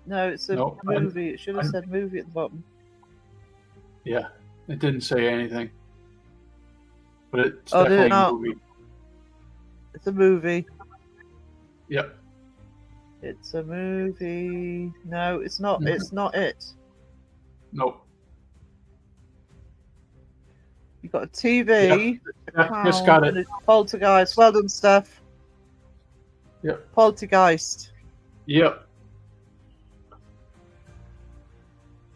No, it's a Nope. movie. It should have said movie at the bottom. Yeah, it didn't say anything. But it's Oh, did it definitely a not? movie. It's a movie. Yep. It's a movie. No, it's not. Mhm. It's not it. Nope. You've got a TV, Yeah, clown, just got and it. a poltergeist. Well done, Steph. Yep. Poltergeist. Yep.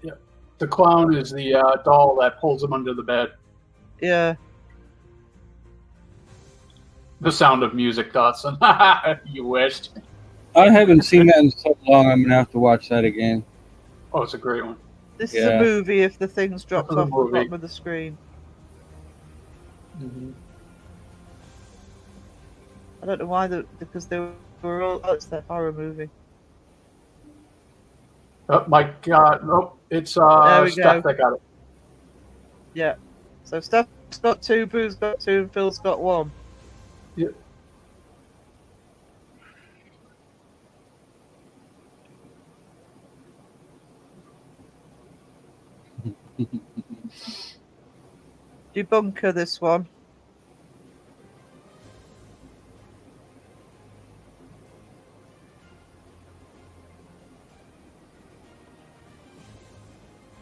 Yep. The clown is the doll that pulls him under the bed. Yeah. The Sound of Music, Dotson. You wished. I haven't seen that in so long. I'm gonna have to watch that again. Oh, it's a great one. This is a Yeah. movie if the thing's dropped It's a off the movie. bottom of the screen. Mm-hmm. I don't know why, because they were all. Oh, it's that horror movie. Oh my God! Nope. It's There we Steph go. that got it. Yeah. So Steph's got 2, Boo's got 2, and Phil's got 1. Yep. Debunker this one.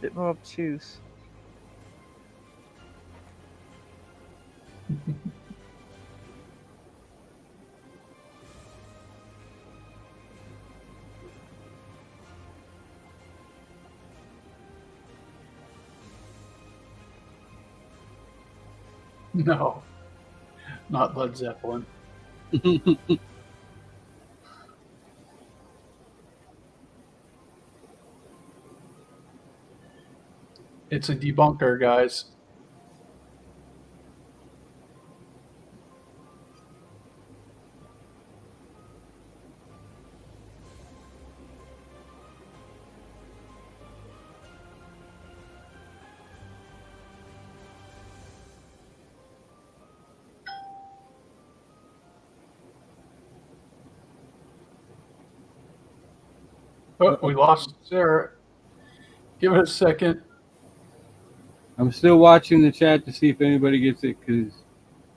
Bit more obtuse. No, not Led Zeppelin. It's a debunker, guys. Oh, we lost Sarah. Give it a second. I'm still watching the chat to see if anybody gets it because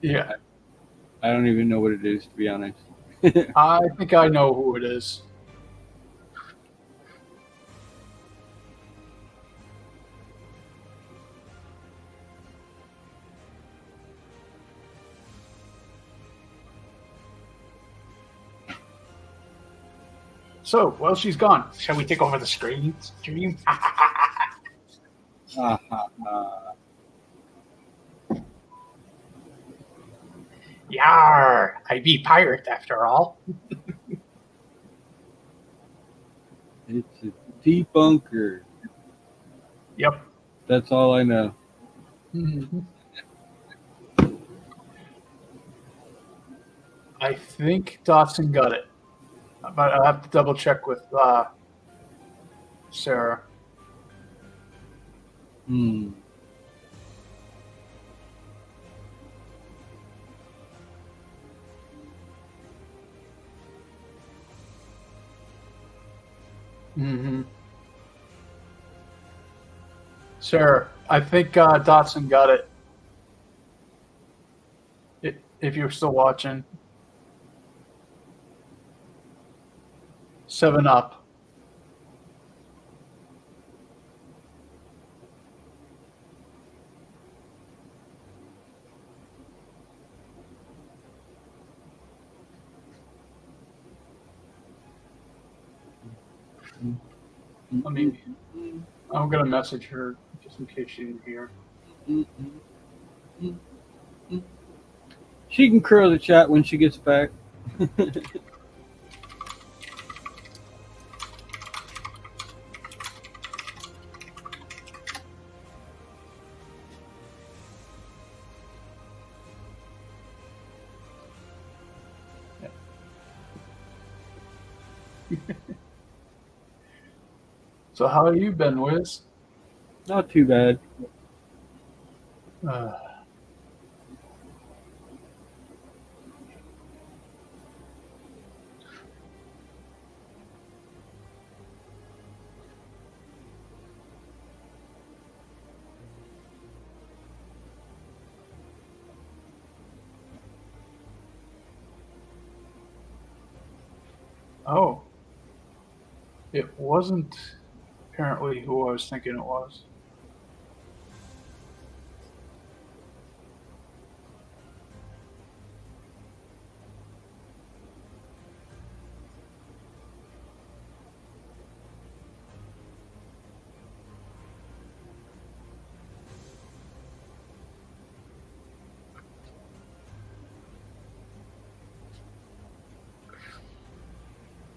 Yeah, I don't even know what it is, to be honest. I think I know who it is. So, well, she's gone. Shall we take over the stream? Yar! I be pirate after all. It's a debunker. Yep. That's all I know. Mm-hmm. I think Dotson got it, but I'll have to double check with Sarah. Hmm. Mm-hmm. Sarah, I think Dotson got it. If you're still watching. 7-Up. Let me. I'm gonna message her just in case she didn't hear. She can curl the chat when she gets back. So how have you been, Wiz? Not too bad. Oh. It wasn't apparently who I was thinking it was.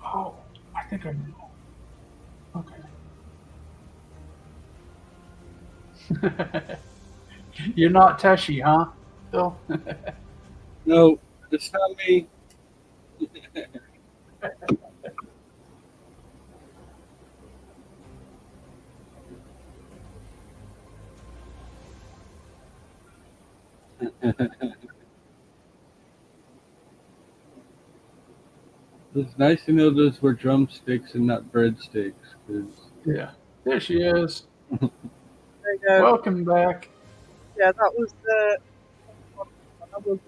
Oh, I think I know. Okay. You're not Teshi, huh, Phil? No, it's not me. It's nice to know those were drumsticks and not breadsticks. Yeah. There she is. There you go. Welcome back. Yeah, that was the. Yeah, that was,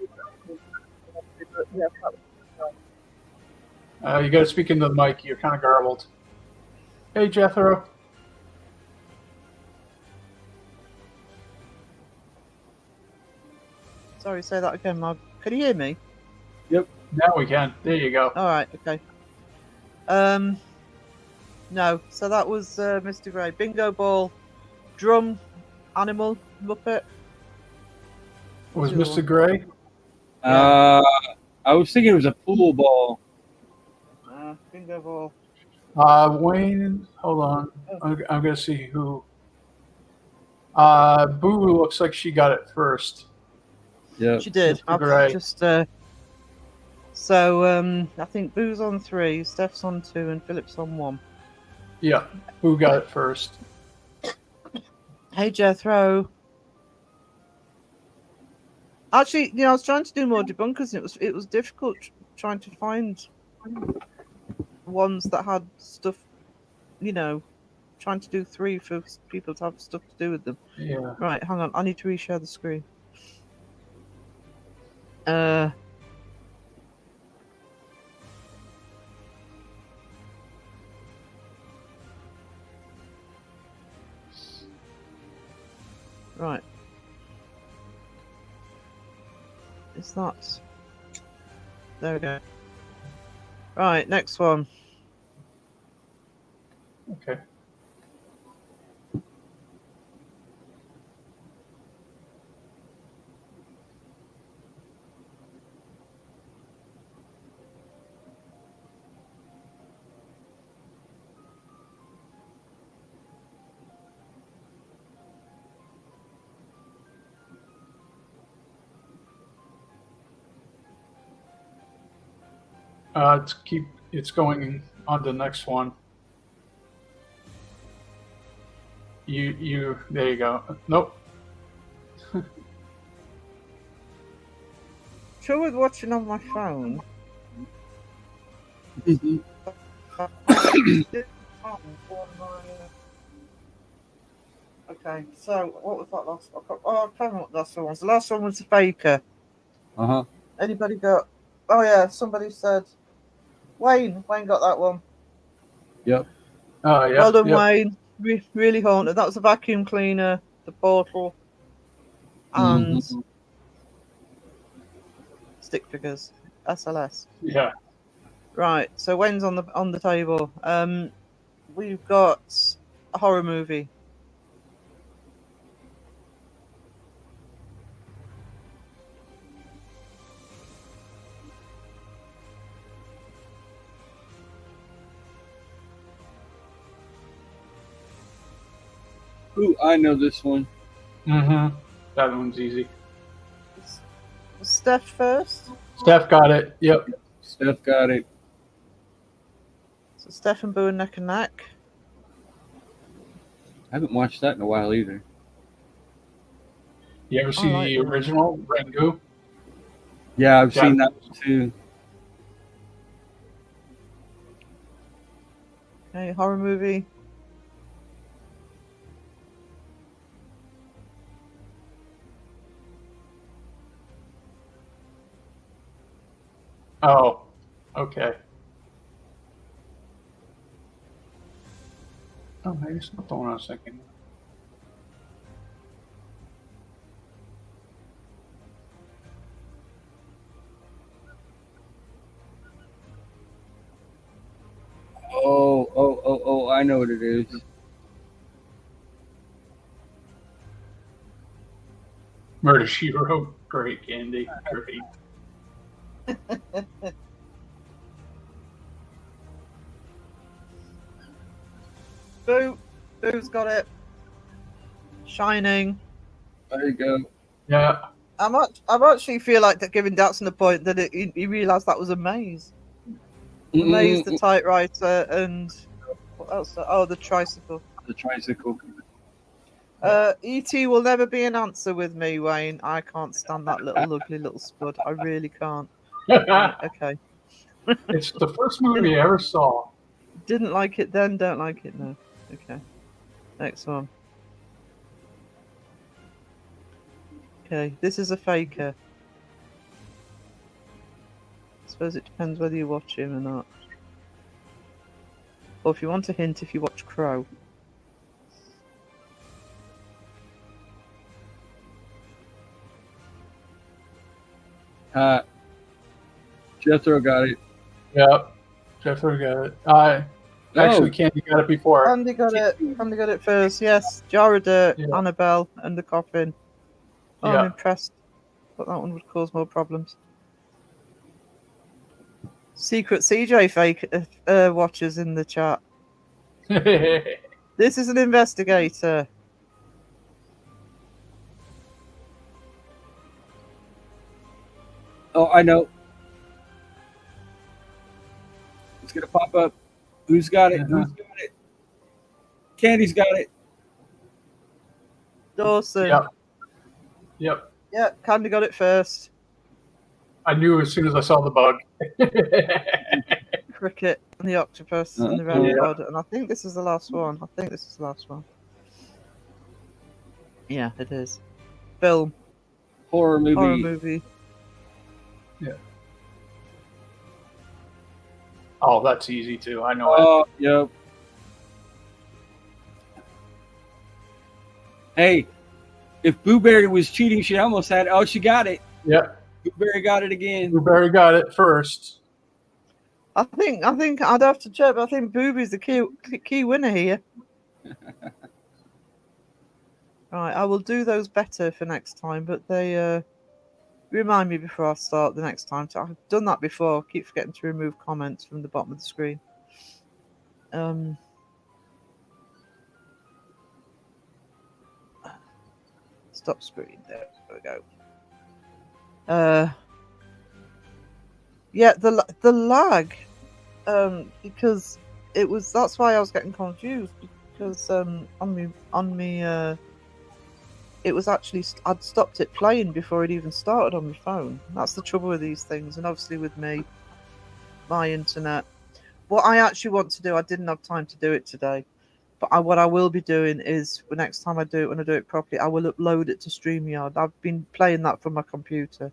You got to speak into the mic. You're kind of garbled. Hey, Jethro. sorry, say that again, Mark. Can you hear me? Now we can. There you go. All right, okay. No, so that was Mr. Gray. Bingo ball, drum, animal, Muppet. Was What's your Mr. Gray? I was thinking it was a pool ball. Bingo ball. Wayne, hold on. I'm going to see who. Boo looks like she got it first. Yeah. She did. Mr. I've Gray. just so I think Boo's on 3, Steph's on 2, and Philip's on 1. Yeah, Boo got it first. Hey Jethro. Actually, I was trying to do more debunkers, and it was difficult trying to find ones that had stuff. Trying to do 3 for people to have stuff to do with them. Yeah. Right, hang on. I need to reshare the screen. Right. Is that... There we go. Right, next one. Okay. It's going on to the next one. You there you go. Nope. Sure, with watching on my phone. Okay, so what was that last one? Oh, I can't remember what the last one was. The last one was the faker. Uh-huh. Anybody got... Oh yeah, somebody said... Wayne got that one. Yep. Oh yeah. Well done, yep. Wayne. Really haunted. That was a vacuum cleaner, the portal, and stick figures. SLS. Yeah. Right. So Wayne's on the table. We've got a horror movie. Ooh, I know this one. Mm-hmm. That one's easy. Was Steph first? Steph got it. Yep. Steph got it. So Steph and Boo are neck and neck. I haven't watched that in a while either. You ever see like the that. original Rangoon? Yeah, I've Yeah. seen that one too. Okay, horror movie. Oh, okay. Oh, maybe it's not the one I was thinking. Oh, I know what it is. Murder, She Wrote. Great, Andy. Great. Boo's got it. Shining. There you go. Yeah. I'm actually feel like that giving Datsun the point that he realised that was a maze. The maze, the typewriter, and what else? Oh, the tricycle. The tricycle. E.T. will never be an answer with me, Wayne. I can't stand that little ugly little spud. I really can't. Right, okay. It's the first movie I ever saw. Didn't like it then, don't like it now. Okay. Next one. Okay, this is a faker. I suppose it depends whether you watch him or not. Or if you want a hint, if you watch Crow. Jethro got it. Yep. Jeffrey got it. Actually, Candy got it before. Andy got it. Andy got it first. Yes, Jar of Dirt, Yeah. Annabelle, and the coffin. Oh, Yeah. I'm impressed. But that one would cause more problems. Secret CJ fake watchers in the chat. This is an investigator. Oh, I know. It's gonna pop up. Who's got it? Who's got it? Candy's got it. Dawson. Yep. Yep. Yeah, Candy got it first. I knew as soon as I saw the bug. Cricket and the octopus and the round pod. And I think this is the last one. Yeah, it is. Film. Horror movie. Yeah. Oh, that's easy too. I know it. Oh, yep. Hey, if Blueberry was cheating, she almost had. Oh, she got it. Yeah. Blueberry got it again. Blueberry got it first. I think I'd have to check, but I think Booby's the key winner here. Right, I will do those better for next time, but they remind me before I start the next time. So I've done that before. I keep forgetting to remove comments from the bottom of the screen. Stop screen. There we go. Yeah, the lag, because that's why I was getting confused, because on me it was actually I'd stopped it playing before it even started on my phone. That's the trouble with these things, and obviously with me, my internet. What I actually want to do, I didn't have time to do it today, but what I will be doing is, the next time I do it, when I do it properly, I will upload it to StreamYard. I've been playing that from my computer.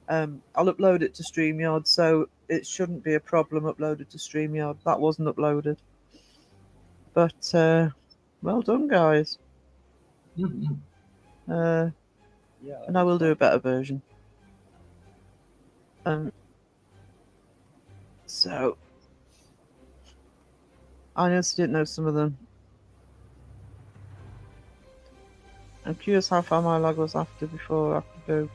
I'll upload it to StreamYard, so it shouldn't be a problem uploaded to StreamYard. That wasn't uploaded. But well done, guys. Mm-hmm. And I will do a better version. So I honestly didn't know some of them. I'm curious how far my lag was before I could go.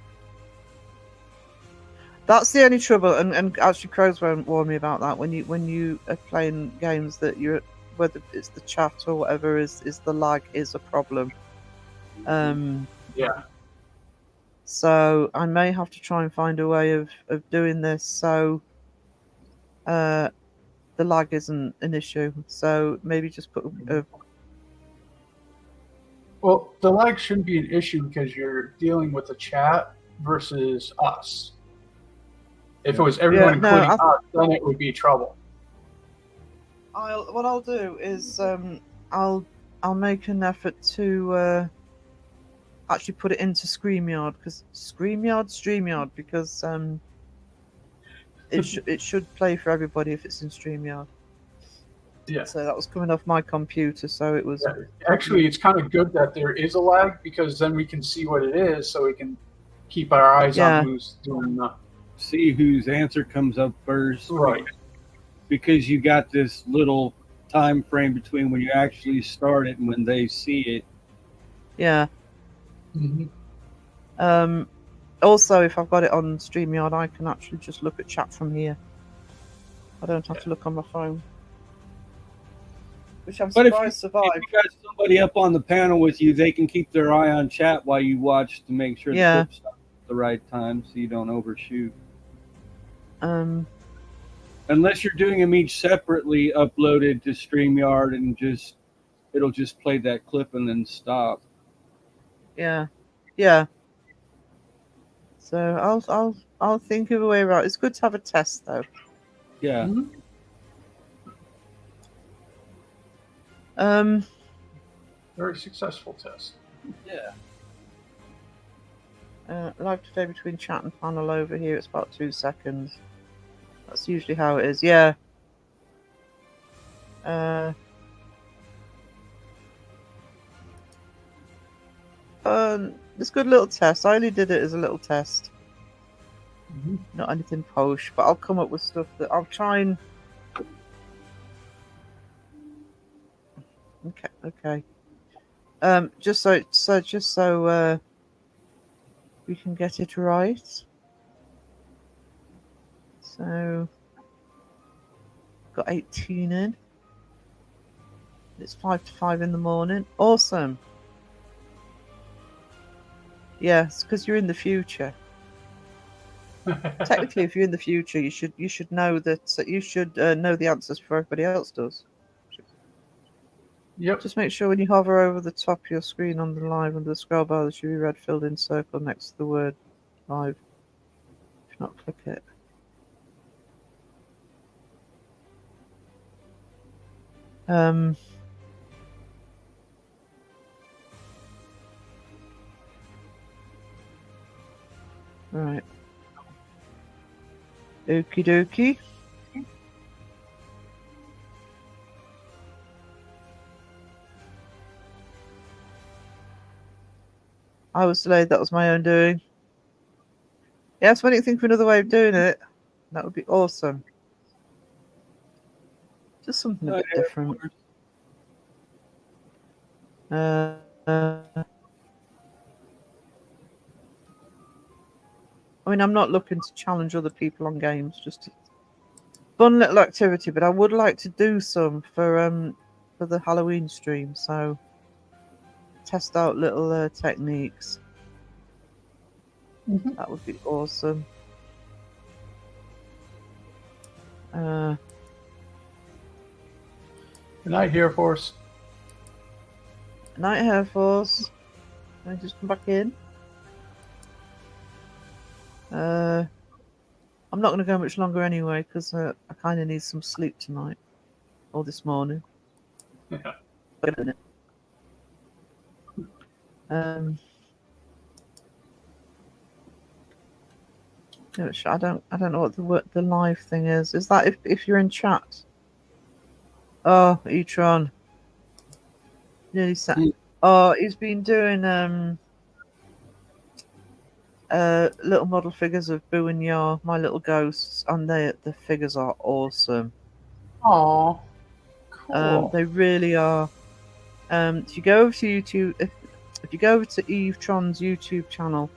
That's the only trouble, and actually Crows won't warn me about that. When you are playing games that you're, whether it's the chat or whatever, is the lag is a problem. Yeah. So I may have to try and find a way of doing this so the lag isn't an issue. So maybe just put Well, the lag shouldn't be an issue because you're dealing with the chat versus us. If it was everyone including us, then it would be trouble. What I'll do is I'll make an effort to actually put it into StreamYard, because StreamYard, because it should play for everybody if it's in StreamYard. Yeah. So that was coming off my computer, so it was. Yeah. Actually, it's kind of good that there is a lag, because then we can see what it is, so we can keep our eyes on who's doing the. See whose answer comes up first. Right. Because you got this little time frame between when you actually start it and when they see it. Yeah. Mm-hmm. Also, if I've got it on StreamYard, I can actually just look at chat from here. I don't have to look on my phone. Which I'm surprised survived. If you got somebody up on the panel with you, they can keep their eye on chat while you watch to make sure the clip stops at the right time so you don't overshoot. Unless you're doing them each separately uploaded to StreamYard and it'll just play that clip and then stop. Yeah. So I'll think of a way around. It's good to have a test though. Yeah. Mm-hmm. Very successful test. Yeah. Live today between chat and panel over here. It's about 2 seconds. That's usually how it is. Yeah. It's a good little test. I only did it as a little test. Mm-hmm. Not anything posh, but I'll come up with stuff that I'll try and. Okay. Just so we can get it right. So got 18 in. It's 5 to 5 in the morning. Awesome. Yes, because you're in the future. Technically, if you're in the future, you should know that you should know the answers before everybody else does. Yep. Just make sure when you hover over the top of your screen on the live under the scroll bar, there should be a red filled in circle next to the word live. If not, click it. Right. Okie dokie. I was delayed. That was my own doing. Yes, when you think of another way of doing it, that would be awesome. Just something a bit different. I mean, I'm not looking to challenge other people on games. Just a fun little activity, but I would like to do some for the Halloween stream. So test out little techniques. Mm-hmm. That would be awesome. Good night, Air Force. Night, Air Force. Can I just come back in? I'm not going to go much longer anyway because I kind of need some sleep tonight or this morning. Yeah. I don't know what the live thing is. Is that if you're in chat? Oh, E-Tron. Nearly sat. Oh, he's been doing little model figures of Boo and Yar, my little ghosts, and the figures are awesome. Aw, cool. They really are. If you go over to YouTube, if you go over to Eve-Tron's YouTube channel,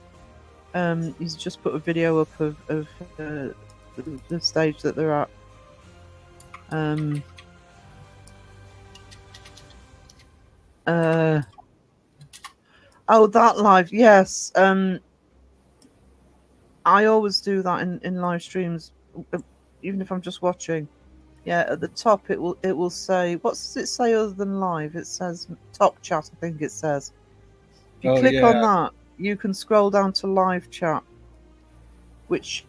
he's just put a video up of the stage that they're at. Oh, that live, yes. I always do that in live streams, even if I'm just watching. Yeah, at the top it will say, what does it say other than live? It says top chat, I think it says. If you click on that, you can scroll down to live chat, which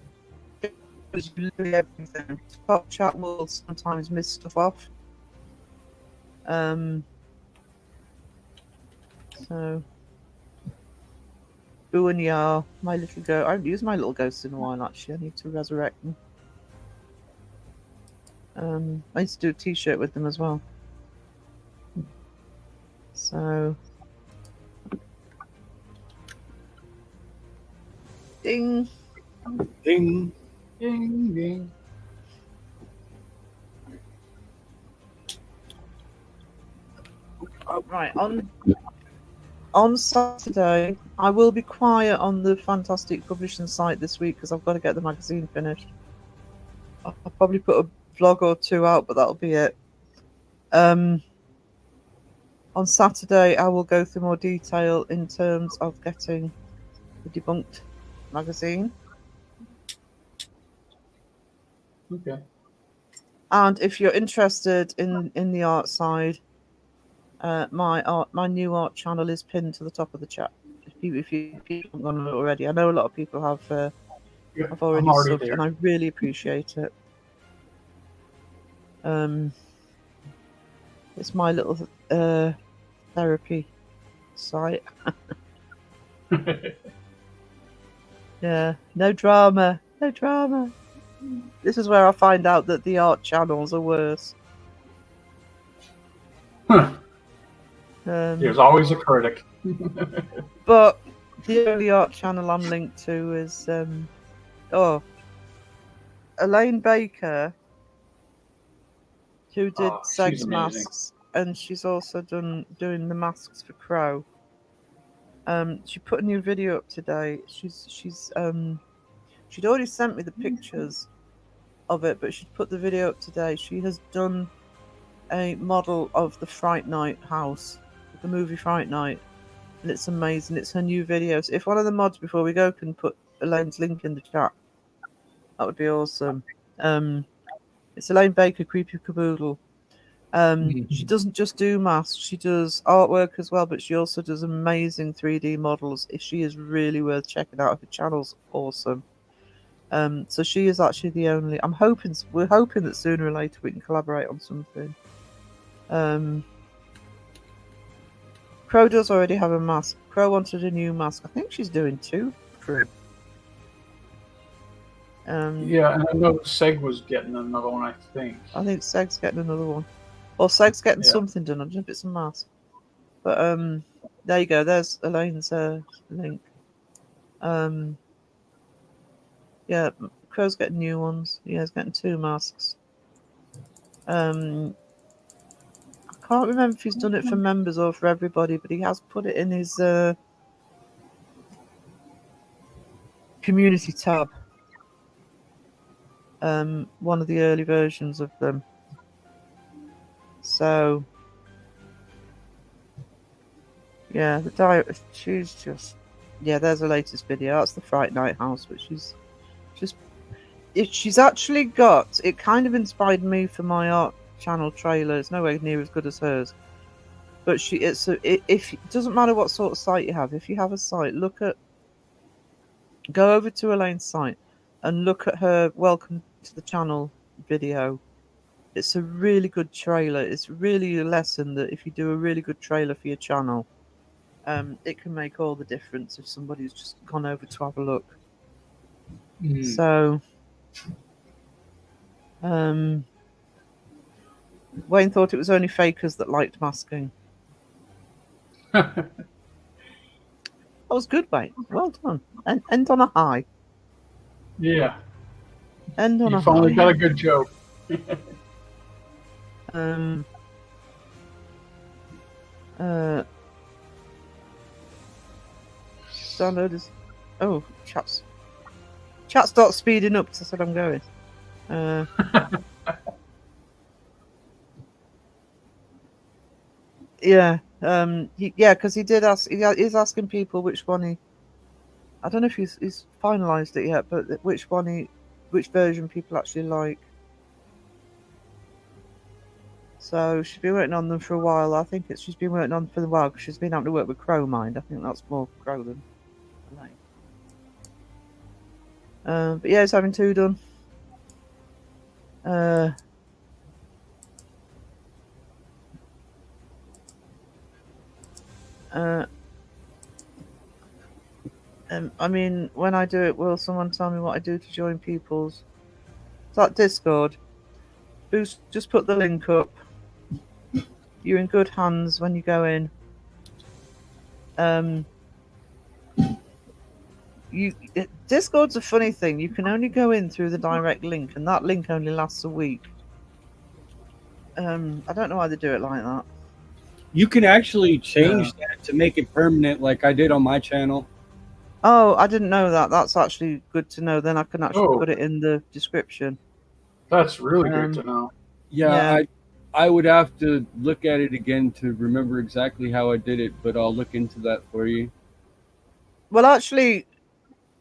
is literally everything. Top chat will sometimes miss stuff off. So Boo and Yar, my little ghost. I haven't used my little ghosts in a while actually. I need to resurrect them. I used to do a t-shirt with them as well. So ding Ding. Ding, ding. right on Saturday I will be quiet on the Fantastic Publishing site this week because I've got to get the magazine finished. I'll probably put a vlog or two out, but that'll be it. On Saturday I will go through more detail in terms of getting the Debunked magazine. Okay. And if you're interested in the art side, my new art channel is pinned to the top of the chat. If you haven't gone already, I know a lot of people have already subbed, there. and I really appreciate it. It's my little therapy site. Yeah, no drama. This is where I find out that the art channels are worse. There's always a critic. But the only art channel I'm linked to is Elaine Baker, who did she's Seg's amazing. masks, and she's also doing the masks for Crow. She put a new video up today. She'd already sent me the pictures of it, but she'd put the video up today. She has done a model of the Fright Night house, the movie Fright Night, and it's amazing. It's her new video. So if one of the mods before we go can put Elaine's link in the chat, That would be awesome. It's Elaine Baker, Creepy Caboodle. She doesn't just do masks; she does artwork as well. But she also does amazing 3D models. She is really worth checking out. Her channel's awesome. So she is actually the only. We're hoping that sooner or later we can collaborate on something. Crow does already have a mask. Crow wanted a new mask. I think she's doing 2 Crew. Yeah, and I know Seg was getting another one, I think. I think Seg's getting another one. Or Seg's getting something done. I don't know if it's a mask. But there you go. There's Elaine's link. Yeah, Crow's getting new ones. Yeah, he's getting 2 masks. I can't remember if he's done it for members or for everybody, but he has put it in his community tab. One of the early versions of them. So yeah, the diet. She's just there's the latest video. That's the Fright Night House, but she's actually got it. Kind of inspired me for my art channel trailer. It's nowhere near as good as hers, but if it doesn't matter what sort of site you have. If you have a site, go over to Elaine's site and look at her welcome to the channel video. It's a really good trailer. It's really a lesson that if you do a really good trailer for your channel, it can make all the difference if somebody's just gone over to have a look. So Wayne thought it was only fakers that liked masking. That was good, Wayne. Well done. End on a high. Yeah. End on You a finally high. got a good joke. Download is. Oh, chat starts speeding up because I said I'm going. Yeah, because he did ask. He's asking people which one he. I don't know if he's finalised it yet, but which version people actually like. So she's been working on them for a while. I think she's been working on them for a while because she's been having to work with Crow Mind. I think that's more Crow than Elaine. But yeah, he's having 2 done. I mean, when I do it, will someone tell me what I do to join people's? Is that Discord? Boost, just put the link up. You're in good hands when you go in. Discord's a funny thing. You can only go in through the direct link, and that link only lasts a week. I don't know why they do it like that. You can actually change that to make it permanent, like I did on my channel. Oh, I didn't know that. That's actually good to know. Then I can actually put it in the description. That's really good to know. Yeah, I would have to look at it again to remember exactly how I did it, but I'll look into that for you. Well, actually,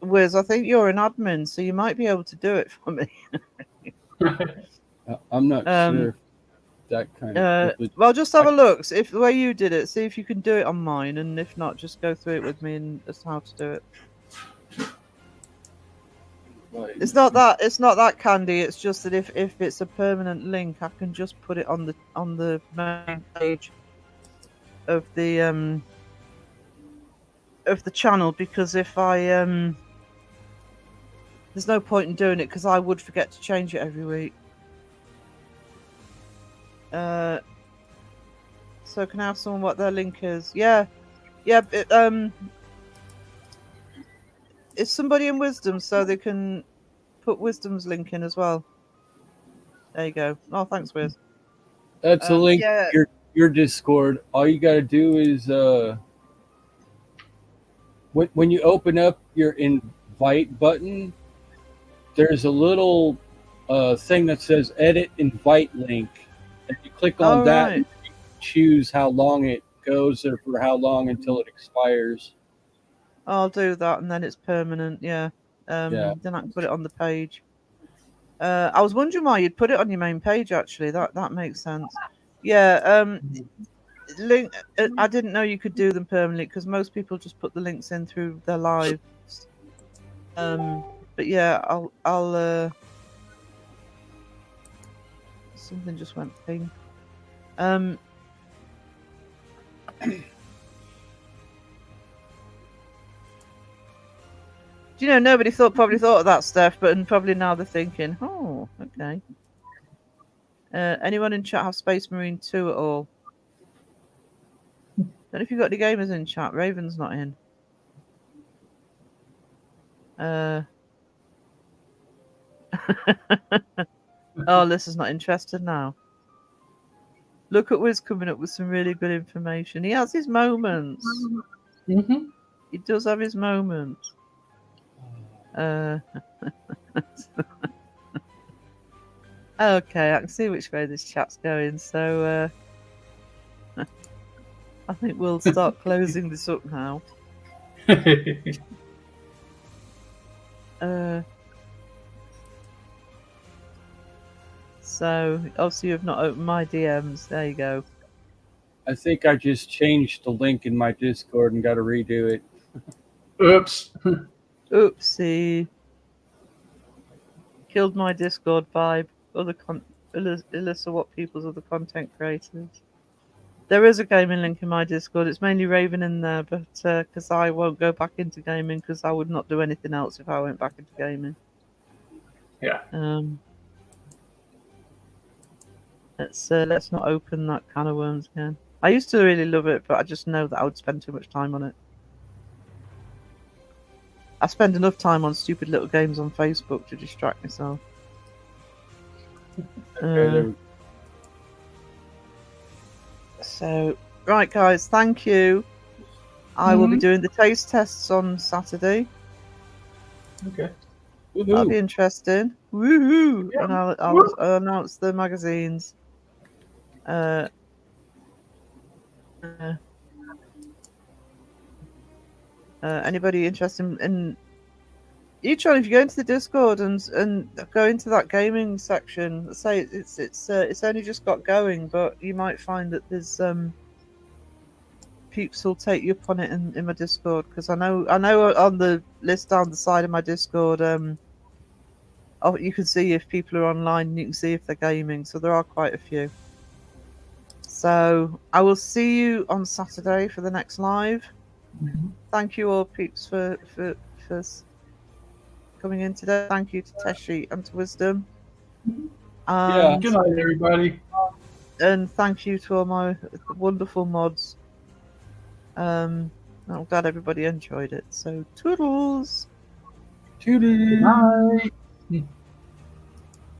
Wiz, I think you're an admin, so you might be able to do it for me. I'm not sure. That kind of well, just have a look. If the way you did it, see if you can do it on mine, and if not, just go through it with me and just how to do it. It's not that candy. It's just that if it's a permanent link, I can just put it on the main page of the channel, because if I there's no point in doing it because I would forget to change it every week. So can I have someone what their link is? Yeah. Is somebody in Wisdom so they can put Wisdom's link in as well? There you go. Oh, thanks, Wiz. That's a link to your Discord. All you got to do is when you open up your invite button, there's a little thing that says edit invite link. And you click on that, and you choose how long it goes or for how long until it expires. I'll do that, and then it's permanent. Yeah. Then I can put it on the page. I was wondering why you'd put it on your main page. Actually, that makes sense. Yeah. Link. I didn't know you could do them permanently because most people just put the links in through their lives. But yeah, I'll. Something just went ping. Do you know, nobody probably thought of that stuff, but probably now they're thinking, oh, okay. Anyone in chat have Space Marine 2 at all? Don't know if you've got any gamers in chat. Raven's not in. Oh, Lisa's not interested now. Look at Wiz coming up with some really good information. He has his moments. Mm-hmm. He does have his moments. Okay, I can see which way this chat's going, so I think we'll start closing this up now. So, obviously you've not opened my DMs. There you go. I think I just changed the link in my Discord and got to redo it. Oops. Oopsie. Killed my Discord vibe. Alyssa, what people's other content creators? There is a gaming link in my Discord. It's mainly Raven in there, but because I won't go back into gaming because I would not do anything else if I went back into gaming. Yeah. Let's not open that can of worms again. I used to really love it, but I just know that I would spend too much time on it. I spend enough time on stupid little games on Facebook to distract myself. So, right, guys, thank you. I will be doing the taste tests on Saturday. Okay. That'll be interesting. Woohoo! Yeah. And I'll announce the magazines. Anybody interested in each one? If you go into the Discord and go into that gaming section, say it's only just got going, but you might find that there's peeps will take you up on it in my Discord, because I know on the list down the side of my Discord, you can see if people are online and you can see if they're gaming, so there are quite a few. So I will see you on Saturday for the next live. Thank you all, peeps, for coming in today. Thank you to Teshi and to Wisdom. Yeah. Good night, everybody. And thank you to all my wonderful mods. I'm glad everybody enjoyed it. So toodles. Toodles. Good night.